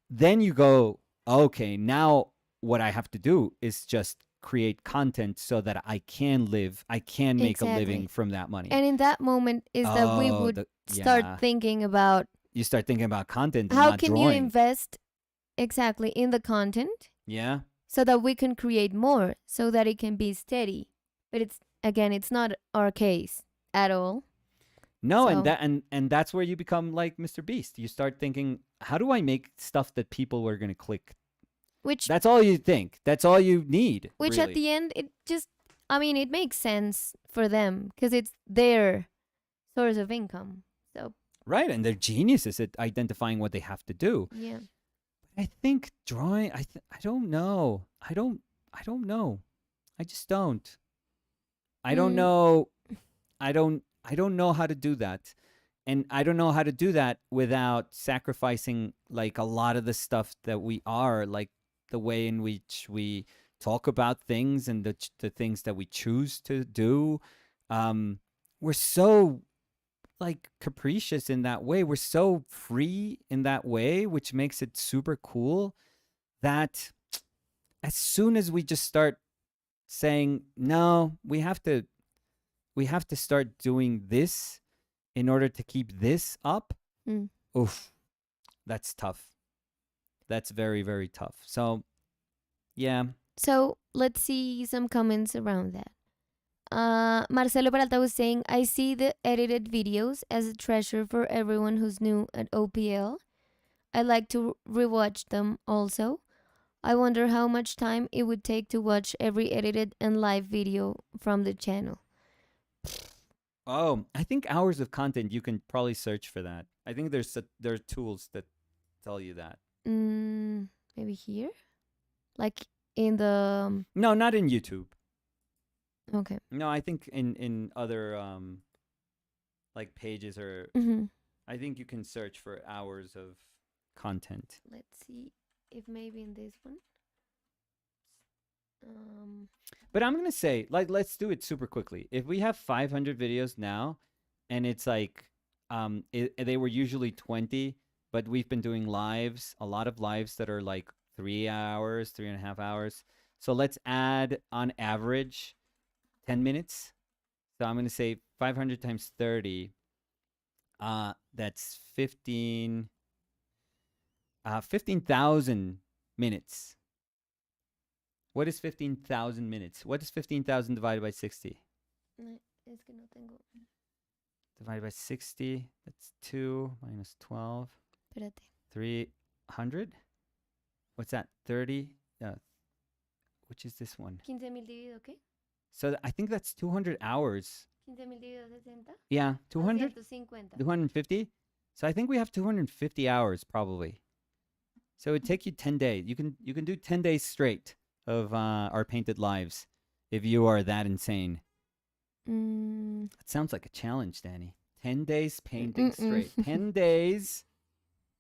then you go, "Okay, now what I have to do is just create content so that I can live, I can make a living from that money." And in that moment is that we would start thinking about, you start thinking about content and how not can drawing. you invest exactly in the content, Yeah. so that we can create more, so that it can be steady. But it's not our case at all. No, So- and that's where you become like Mr. Beast. You start thinking, how do I make stuff that people are going to click? Which That's all you think. That's all you need. which really. at the end, it makes sense for them because it's their source of income. So Right, and they're geniuses at identifying what they have to do. yeah. I think drawing. I don't know. I don't know. I just don't. I don't know. I don't know how to do that, and I don't know how to do that without sacrificing like a lot of the stuff that we are, like the way in which we talk about things and the things that we choose to do. We're so like capricious in that way. We're so free in that way, which makes it super cool, that as soon as we just start saying, no, we have to start doing this in order to keep this up. Oof, that's tough. That's very, very tough. So yeah. So let's see some comments around that. Marcelo Peralta was saying, I see the edited videos as a treasure for everyone who's new at OPL. I like to rewatch them also. I wonder how much time it would take to watch every edited and live video from the channel. Oh, I think hours of content, you can probably search for that. I think there are tools that tell you that. Maybe here? Like in the... No, not in YouTube. Okay. No, I think in other like pages, or I think you can search for hours of content. Let's see if maybe in this one. But I'm gonna say, like, let's do it super quickly. If we have 500 videos now, and it's like, they were usually 20, but we've been doing lives, a lot of lives that are like 3 hours, 3.5 hours. So let's add on average 10 minutes. So I'm going to say 500 times 30. That's 15,000 minutes. What is 15,000 minutes? What is 15,000 divided by 60? Es que no tengo. Divided by 60, that's 2 minus 12. Espérate. 300? What's that? 30? Which is this one? 15,000 dividido, ¿qué? So I think that's 200 hours. 15,000 dividido 60. Yeah, 200? 250. 250? So I think we have 250 hours probably. So it would take you 10 days. You can do 10 days straight of our painted lives if you are that insane. That sounds like a challenge, Danny. 10 days painting straight. 10 days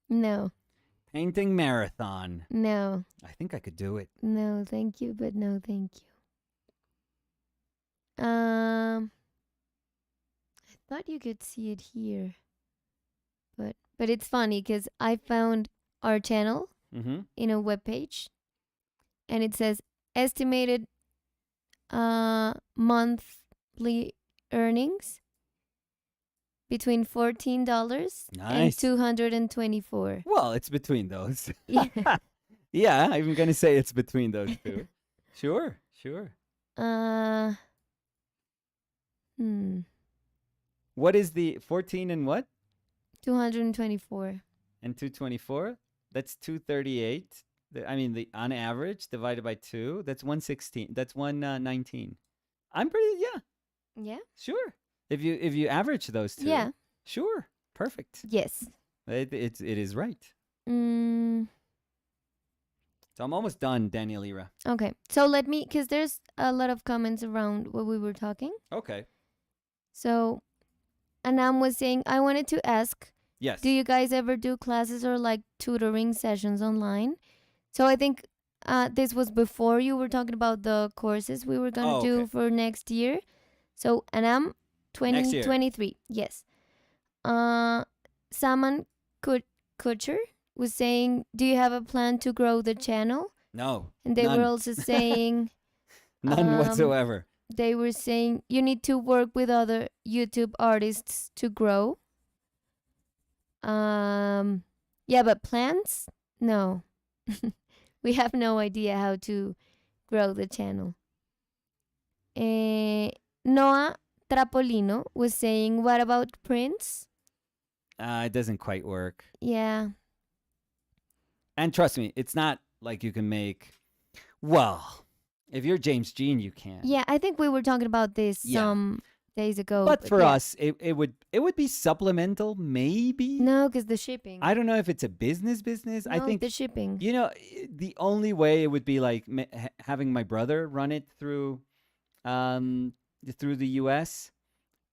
No. painting marathon. No. I think I could do it. No, thank you, but no, thank you. I thought you could see it here, but it's funny because I found our channel in a webpage, and it says estimated monthly earnings between $14 and Nice. $224. Well, it's between those. Yeah. Yeah, I'm going to say it's between those two. Sure. What is the 14 and what? 224. And 224? That's 238. The on average divided by 2, that's 116. That's 119. I'm pretty Yeah? sure. If you average those two. Yeah. Sure. Perfect. Yes. It is right. Mm, So I'm almost done, Daniel Ira. okay. So let me, because there's a lot of comments around what we were talking. Okay. So Anam was saying, I wanted to ask, Yes. do you guys ever do classes or like tutoring sessions online? So I think this was before you were talking about the courses we were going to do for next year. So Anam, Next year. 2023. Yes. Saman Kutcher was saying, do you have a plan to grow the channel? No. And they none. were also saying... None whatsoever. They were saying you need to work with other YouTube artists to grow. Yeah, but plans? No. We have no idea how to grow the channel. Noah Trapolino was saying, what about prints? It doesn't quite work. Yeah. And trust me, it's not like you can make... Well, if you're James Jean, you can. Yeah, I think we were talking about this some days ago. But for yeah. us, it would be supplemental, maybe. No, because the shipping. I don't know if it's a business. No, I think the shipping. You know, the only way it would be like having my brother run it through the U.S.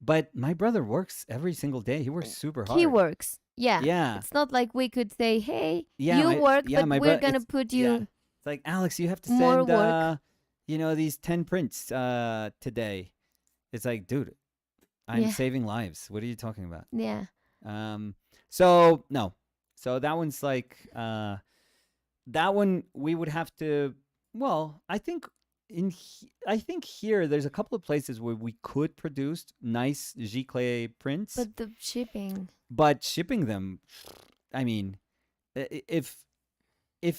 But my brother works every single day. He works super hard. He works. Yeah. Yeah. It's not like we could say, hey, Yeah, you work, but we're going to put you... Yeah. It's like, Alex, you have to more send, work. these 10 prints today. It's like, dude, I'm saving lives. What are you talking about? Yeah. So, no. So that one's like, that one we would have to, well, I think here there's a couple of places where we could produce nice giclée prints. But the shipping. But shipping them, I mean, if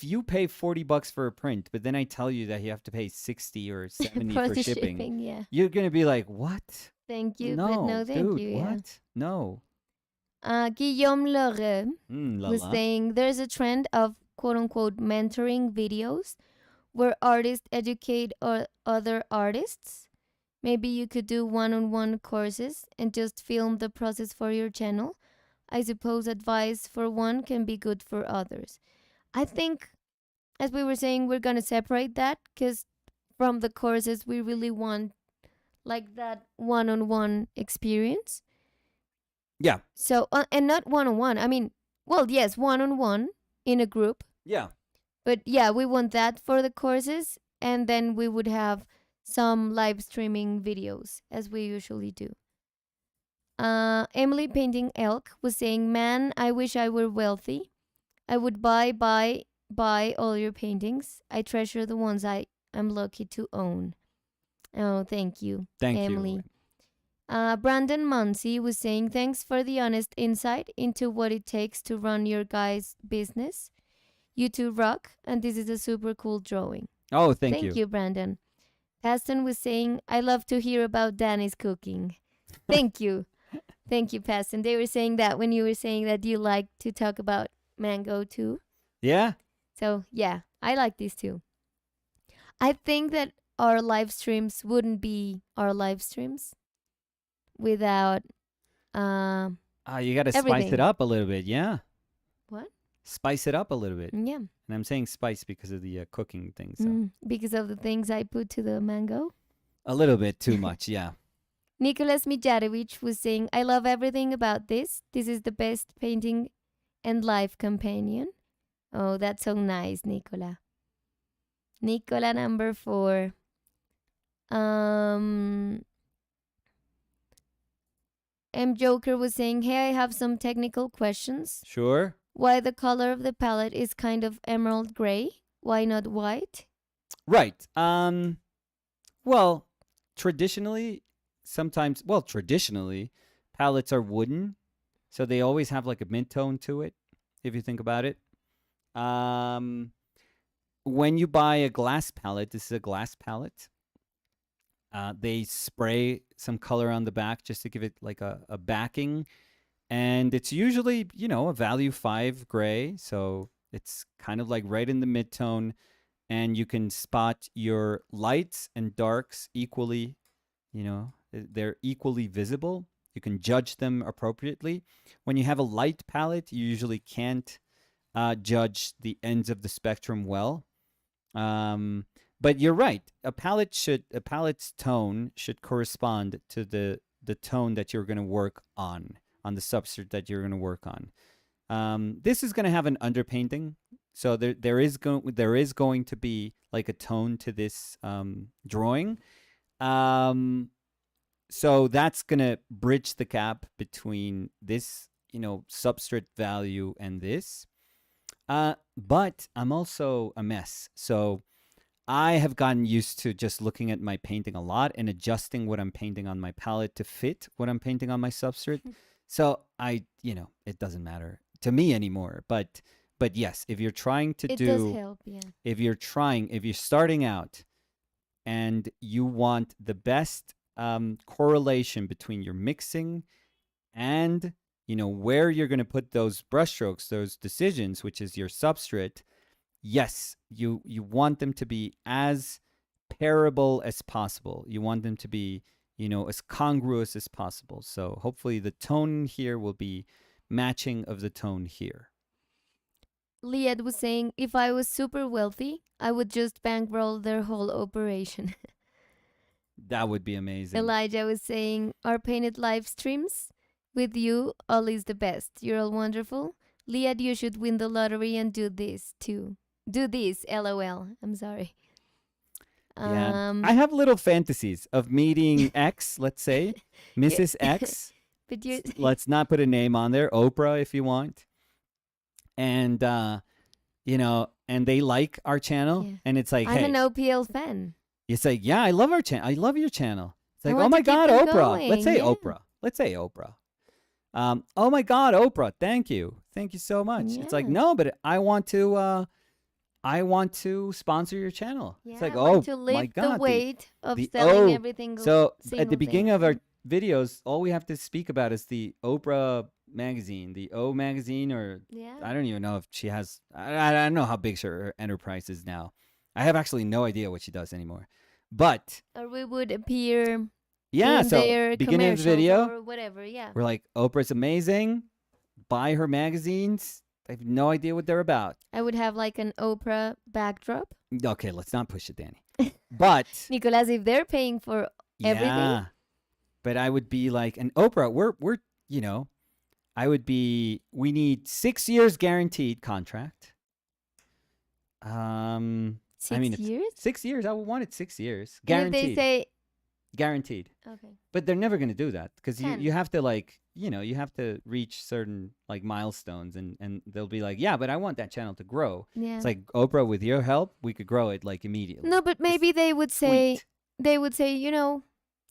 you pay $40 for a print, but then I tell you that you have to pay 60 or 70 for shipping, yeah. you're gonna be like, what? Thank you, No, but no thank dude, you. what? Yeah. No. Guillaume Lere was La. saying there's a trend of quote-unquote mentoring videos where artists educate other artists. Maybe you could do one-on-one courses and just film the process for your channel. I suppose advice for one can be good for others. I think, as we were saying, we're going to separate that because from the courses, we really want like that one-on-one experience. Yeah. So, and not one-on-one. I mean, well, yes, one-on-one in a group. Yeah. But yeah, we want that for the courses. And then we would have some live streaming videos as we usually do. Emily Painting Elk was saying, man, I wish I were wealthy. I would buy buy all your paintings. I treasure the ones I am lucky to own. Oh, thank you, Thank you. Emily. Brandon Muncy was saying, thanks for the honest insight into what it takes to run your guys' business. You two rock, and this is a super cool drawing. Oh, thank Thank you. you, Brandon. Paston was saying, I love to hear about Danny's cooking. Thank you. Thank you, Paston. They were saying that when you were saying that you like to talk about mango too. Yeah. So, yeah, I like these too. I think that our live streams wouldn't be our live streams without You got to spice it everything. up a little bit. Yeah. What? Spice it up a little bit. Yeah. And I'm saying spice because of the cooking thing. So Because of the things I put to the mango. a little bit too much. Yeah. Nicholas Mijarevic was saying, I love everything about this. This is the best painting and life companion. Oh, that's so nice, Nicola. Nicola number 4. M Joker was saying, hey, I have some technical questions. Sure. Why the color of the palette is kind of emerald gray? Why not white? Right. Well, traditionally, palettes are wooden, so they always have like a mid tone to it, if you think about it. When you buy a glass palette, this is a glass palette. They spray some color on the back just to give it like a backing. And it's usually, a value 5 gray. So it's kind of like right in the mid-tone. And you can spot your lights and darks equally, they're equally visible. You can judge them appropriately. When you have a light palette, you usually can't judge the ends of the spectrum well. But you're right. A palette's tone should correspond to the tone that you're going to work on the substrate that you're going to work on. This is going to have an underpainting, so there is going to be like a tone to this drawing. So that's going to bridge the gap between this, substrate value and this. But I'm also a mess, so I have gotten used to just looking at my painting a lot and adjusting what I'm painting on my palette to fit what I'm painting on my substrate. So it doesn't matter to me anymore. But yes, if you're trying to It does help, yeah. if you're starting out and you want the best correlation between your mixing and, where you're going to put those brushstrokes, those decisions, which is your substrate, yes, you want them to be as pairable as possible. You want them to be, as congruous as possible. So hopefully the tone here will be matching of the tone here. Liad was saying, if I was super wealthy, I would just bankroll their whole operation. That would be amazing. Elijah was saying, our painted live streams with you all is the best. You're all wonderful. Liad, you should win the lottery and do this too. Do this, LOL. I'm sorry. Yeah. I have little fantasies of meeting X, let's say, Mrs. X. But you Let's not put a name on there, Oprah if you want. And, and they like our channel. Yeah. And it's like, I'm hey. an OPL fan. It's like, yeah, I love our channel. I love your channel. It's like, want oh my to keep God, them Oprah. going, Let's say yeah. Oprah. Let's say Oprah. Oh my God, Oprah. Thank you. Thank you so much. It's like, Yeah. no, but I want to sponsor your channel. Yeah, It's like, I want to oh my lift God. the weight of the selling O. everything. So at the single beginning thing. of our videos, all we have to speak about is the Oprah magazine, the O magazine, or Yeah. I don't even know if she has, I don't know how big her enterprise is now. I have actually no idea what she does anymore. But Or we would appear yeah, in so their beginning of the commercials video, or whatever. Yeah. we're like, Oprah's amazing. Buy her magazines. I have no idea what they're about. I would have like an Oprah backdrop. Okay, let's not push it, Danny. But Nicolas, if they're paying for everything. yeah, but I would be like, and Oprah, we're I would be. We need 6 years guaranteed contract. 6 I mean, years? 6 years. I would want it 6 years And if guaranteed. they say guaranteed. Okay. But they're never going to do that because 10. you have to like, you have to reach certain like milestones and they'll be like, yeah, but I want that channel to grow. Yeah. It's like, Oprah, with your help, we could grow it like immediately. No, but maybe they would say, tweet.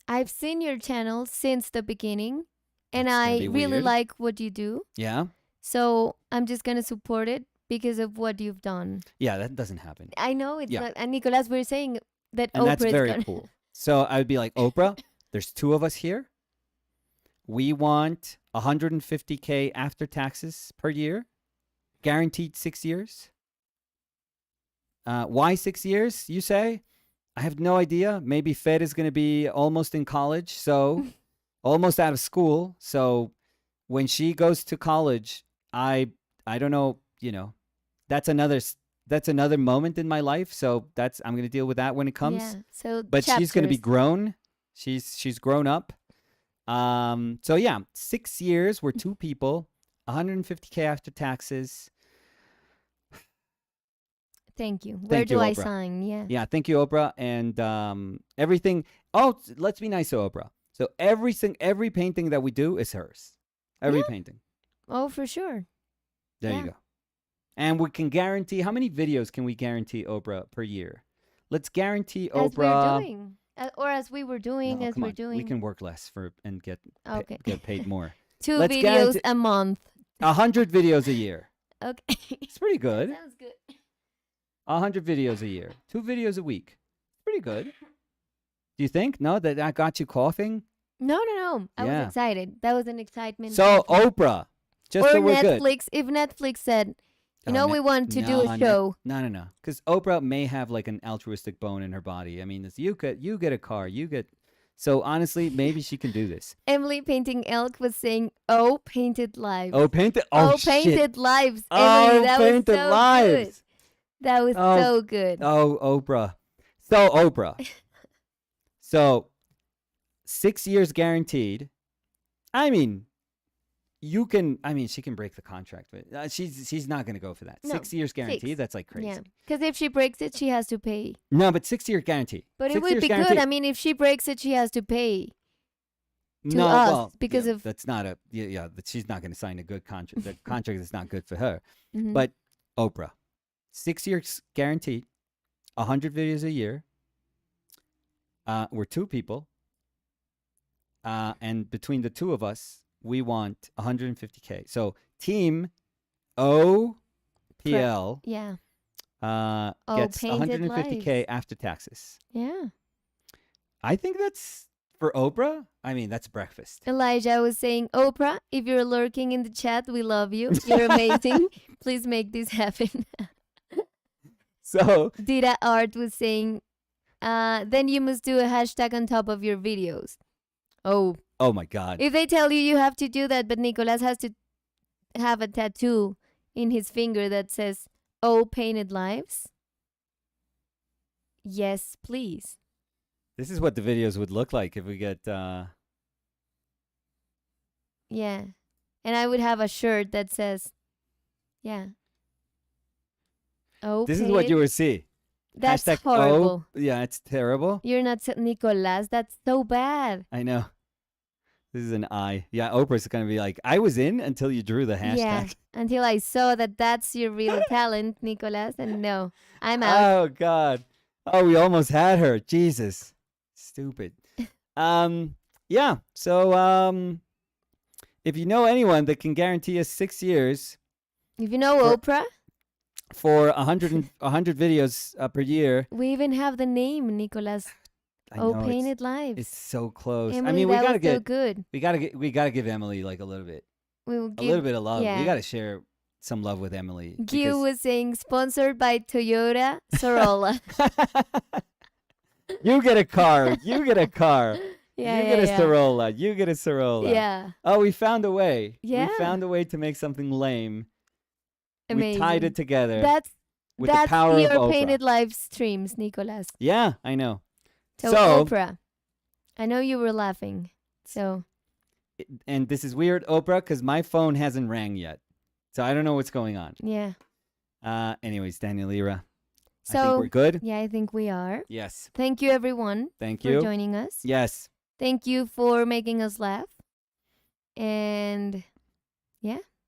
I've seen your channel since the beginning and That's gonna I be really weird. like what you do. Yeah. So I'm just going to support it because of what you've done. Yeah, that doesn't happen. I know it's Yeah. not. And Nicolas, we're saying that And Oprah that's is very gonna, cool. So I would be like, Oprah, there's 2 of us here. We want 150K after taxes per year, guaranteed 6 years. Why 6 years, you say? I have no idea. Maybe Fed is going to be almost in college, so almost out of school. So when she goes to college, I don't know, that's another moment in my life. So I'm going to deal with that when it comes. Yeah. So But she's going to be chapters. grown. She's grown up. So yeah, 6 years. We're 2 people. 150K after taxes. Thank you. Where Thank you, do I Oprah. sign? Yeah. Yeah, thank you, Oprah, and everything. Oh, let's be nice to Oprah. So every painting that we do is hers. Every Yeah. painting. Oh, for sure. There Yeah. you go. And we can guarantee, how many videos can we guarantee Oprah per year? Let's guarantee As we're Oprah. doing. Or as we were doing, No, as come we're on. doing. We can work less and get Okay. get paid more. 2 let's videos guarantee- a month. 100 videos a year. Okay. It's pretty good. Sounds good. 100 videos a year. 2 videos a week. Pretty good. Do you think? No, that got you coughing? No. I Yeah. was excited. That was an excitement. So Oprah, just or so we're good. Netflix. If Netflix said, Oh, we want to do a show. No. Because Oprah may have like an altruistic bone in her body. I mean, you get a car, So honestly, maybe she can do this. Emily Painting Elk was saying, "Oh, painted lives." Oh, painted. Oh, shit. painted lives. Oh, Emily, that was painted so lives. good. That was Oh, so good. Oh, Oprah. So Oprah. So 6 years guaranteed. I mean, she can break the contract, but she's not going to go for that. No, 6 years guaranteed. 6. That's like crazy. Yeah, because if she breaks it, she has to pay. No, but 6 year guarantee. But it 6 would years be guaranteed. good. I mean, if she breaks it, she has to pay. to No, us well, because yeah, of- that's not a she's not going to sign a good contract. The contract is not good for her. Mhm. But Oprah, 6 years guaranteed, 100 videos a year. We're 2 people, and between the 2 of us, we want 150K. So Team OPL yeah, gets painted 150K lives. after taxes. yeah. I think that's for Oprah. I mean, that's breakfast. Elijah was saying, Oprah, if you're lurking in the chat, we love you. You're amazing. Please make this happen. So Dita Art was saying, then you must do a hashtag on top of your videos. Oh, my God. if they tell you have to do that, but Nicolas has to have a tattoo in his finger that says, "Oh, painted lives." Yes, please. This is what the videos would look like if we get. Yeah. And I would have a shirt that says, yeah. Oh, This is what you would see. That's Hashtag horrible. Yeah, it's terrible. You're not Nicolas. That's so bad. I know. This is an I. Yeah, Oprah's going to be like, I was in until you drew the hashtag. Yeah. Until I saw that that's your real talent, Nicolas. And no, I'm out. Oh, God. Oh, we almost had her. Jesus. Stupid. Yeah. So, if you know anyone that can guarantee us 6 years If you know Oprah, for 100 videos per year. we even have the name, Nicolas. I Oh, know, painted lives. It's so close. Emily, I mean, we that gotta was so get, good. we gotta give Emily like a little bit We will a give. little bit of love. yeah. We gotta share some love with Emily. Gil because- was saying sponsored by Toyota Corolla. You get a car. You get a car. Yeah, you yeah, get a yeah. Corolla. You get a Corolla. Yeah, Oh, we found a way. Yeah. We found a way to make something lame. amazing. We tied it together That's with the power your of Oprah. painted live streams, Nicolas. Yeah, I know. So, So- Oprah, I know you were laughing. So And this is weird, Oprah, because my phone hasn't rang yet. So I don't know what's going on. yeah. Anyways, Daniel Lira. I think we're good. Yeah, I think we are. Yes. Thank you, everyone, Thank for you. joining us. Yes. Thank you for making us laugh. And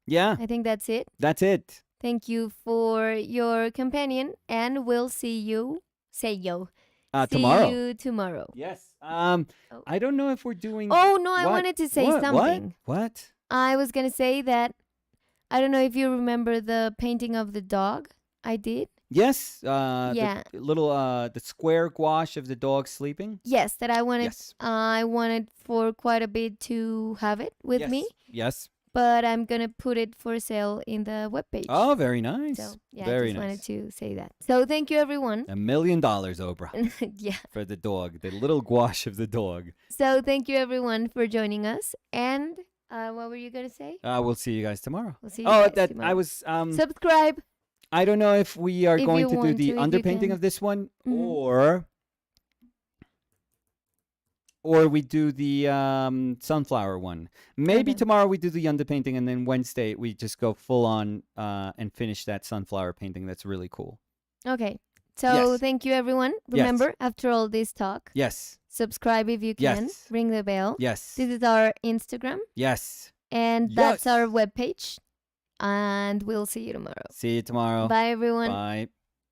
Yeah. I think that's it. That's it. Thank you for your companion, and we'll see you. See Tomorrow. you tomorrow. Yes. Oh. I don't know if we're doing. Oh no, I What? wanted to say What? something. What? I was gonna say that I don't know if you remember the painting of the dog I did. Yes. Yeah. The little the square gouache of the dog sleeping. Yes, that I wanted. Yes. I wanted for quite a bit to have it with Yes. me, Yes. but I'm gonna put it for sale in the webpage. Oh, very nice. So yeah, Very I just wanted nice. to say that. So thank you, everyone. $1 million, Oprah, Yeah. for the dog, the little gouache of the dog. So thank you, everyone, for joining us. And what were you gonna say? We'll see you guys tomorrow. We'll see you guys tomorrow. I was Subscribe. I don't know if we are If going you to do want the to, if you underpainting can. of this one Mhm. or we do the sunflower one. Maybe Okay. tomorrow we do the underpainting, and then Wednesday we just go full on and finish that sunflower painting. That's really cool. Okay. So Yes. thank you, everyone. Yes. Remember, after all this talk, Yes. subscribe if you can. Yes. Ring the bell. Yes. This is our Instagram, Yes. and that's our Yes. webpage. And we'll see you tomorrow. See you tomorrow. Bye, everyone. Bye.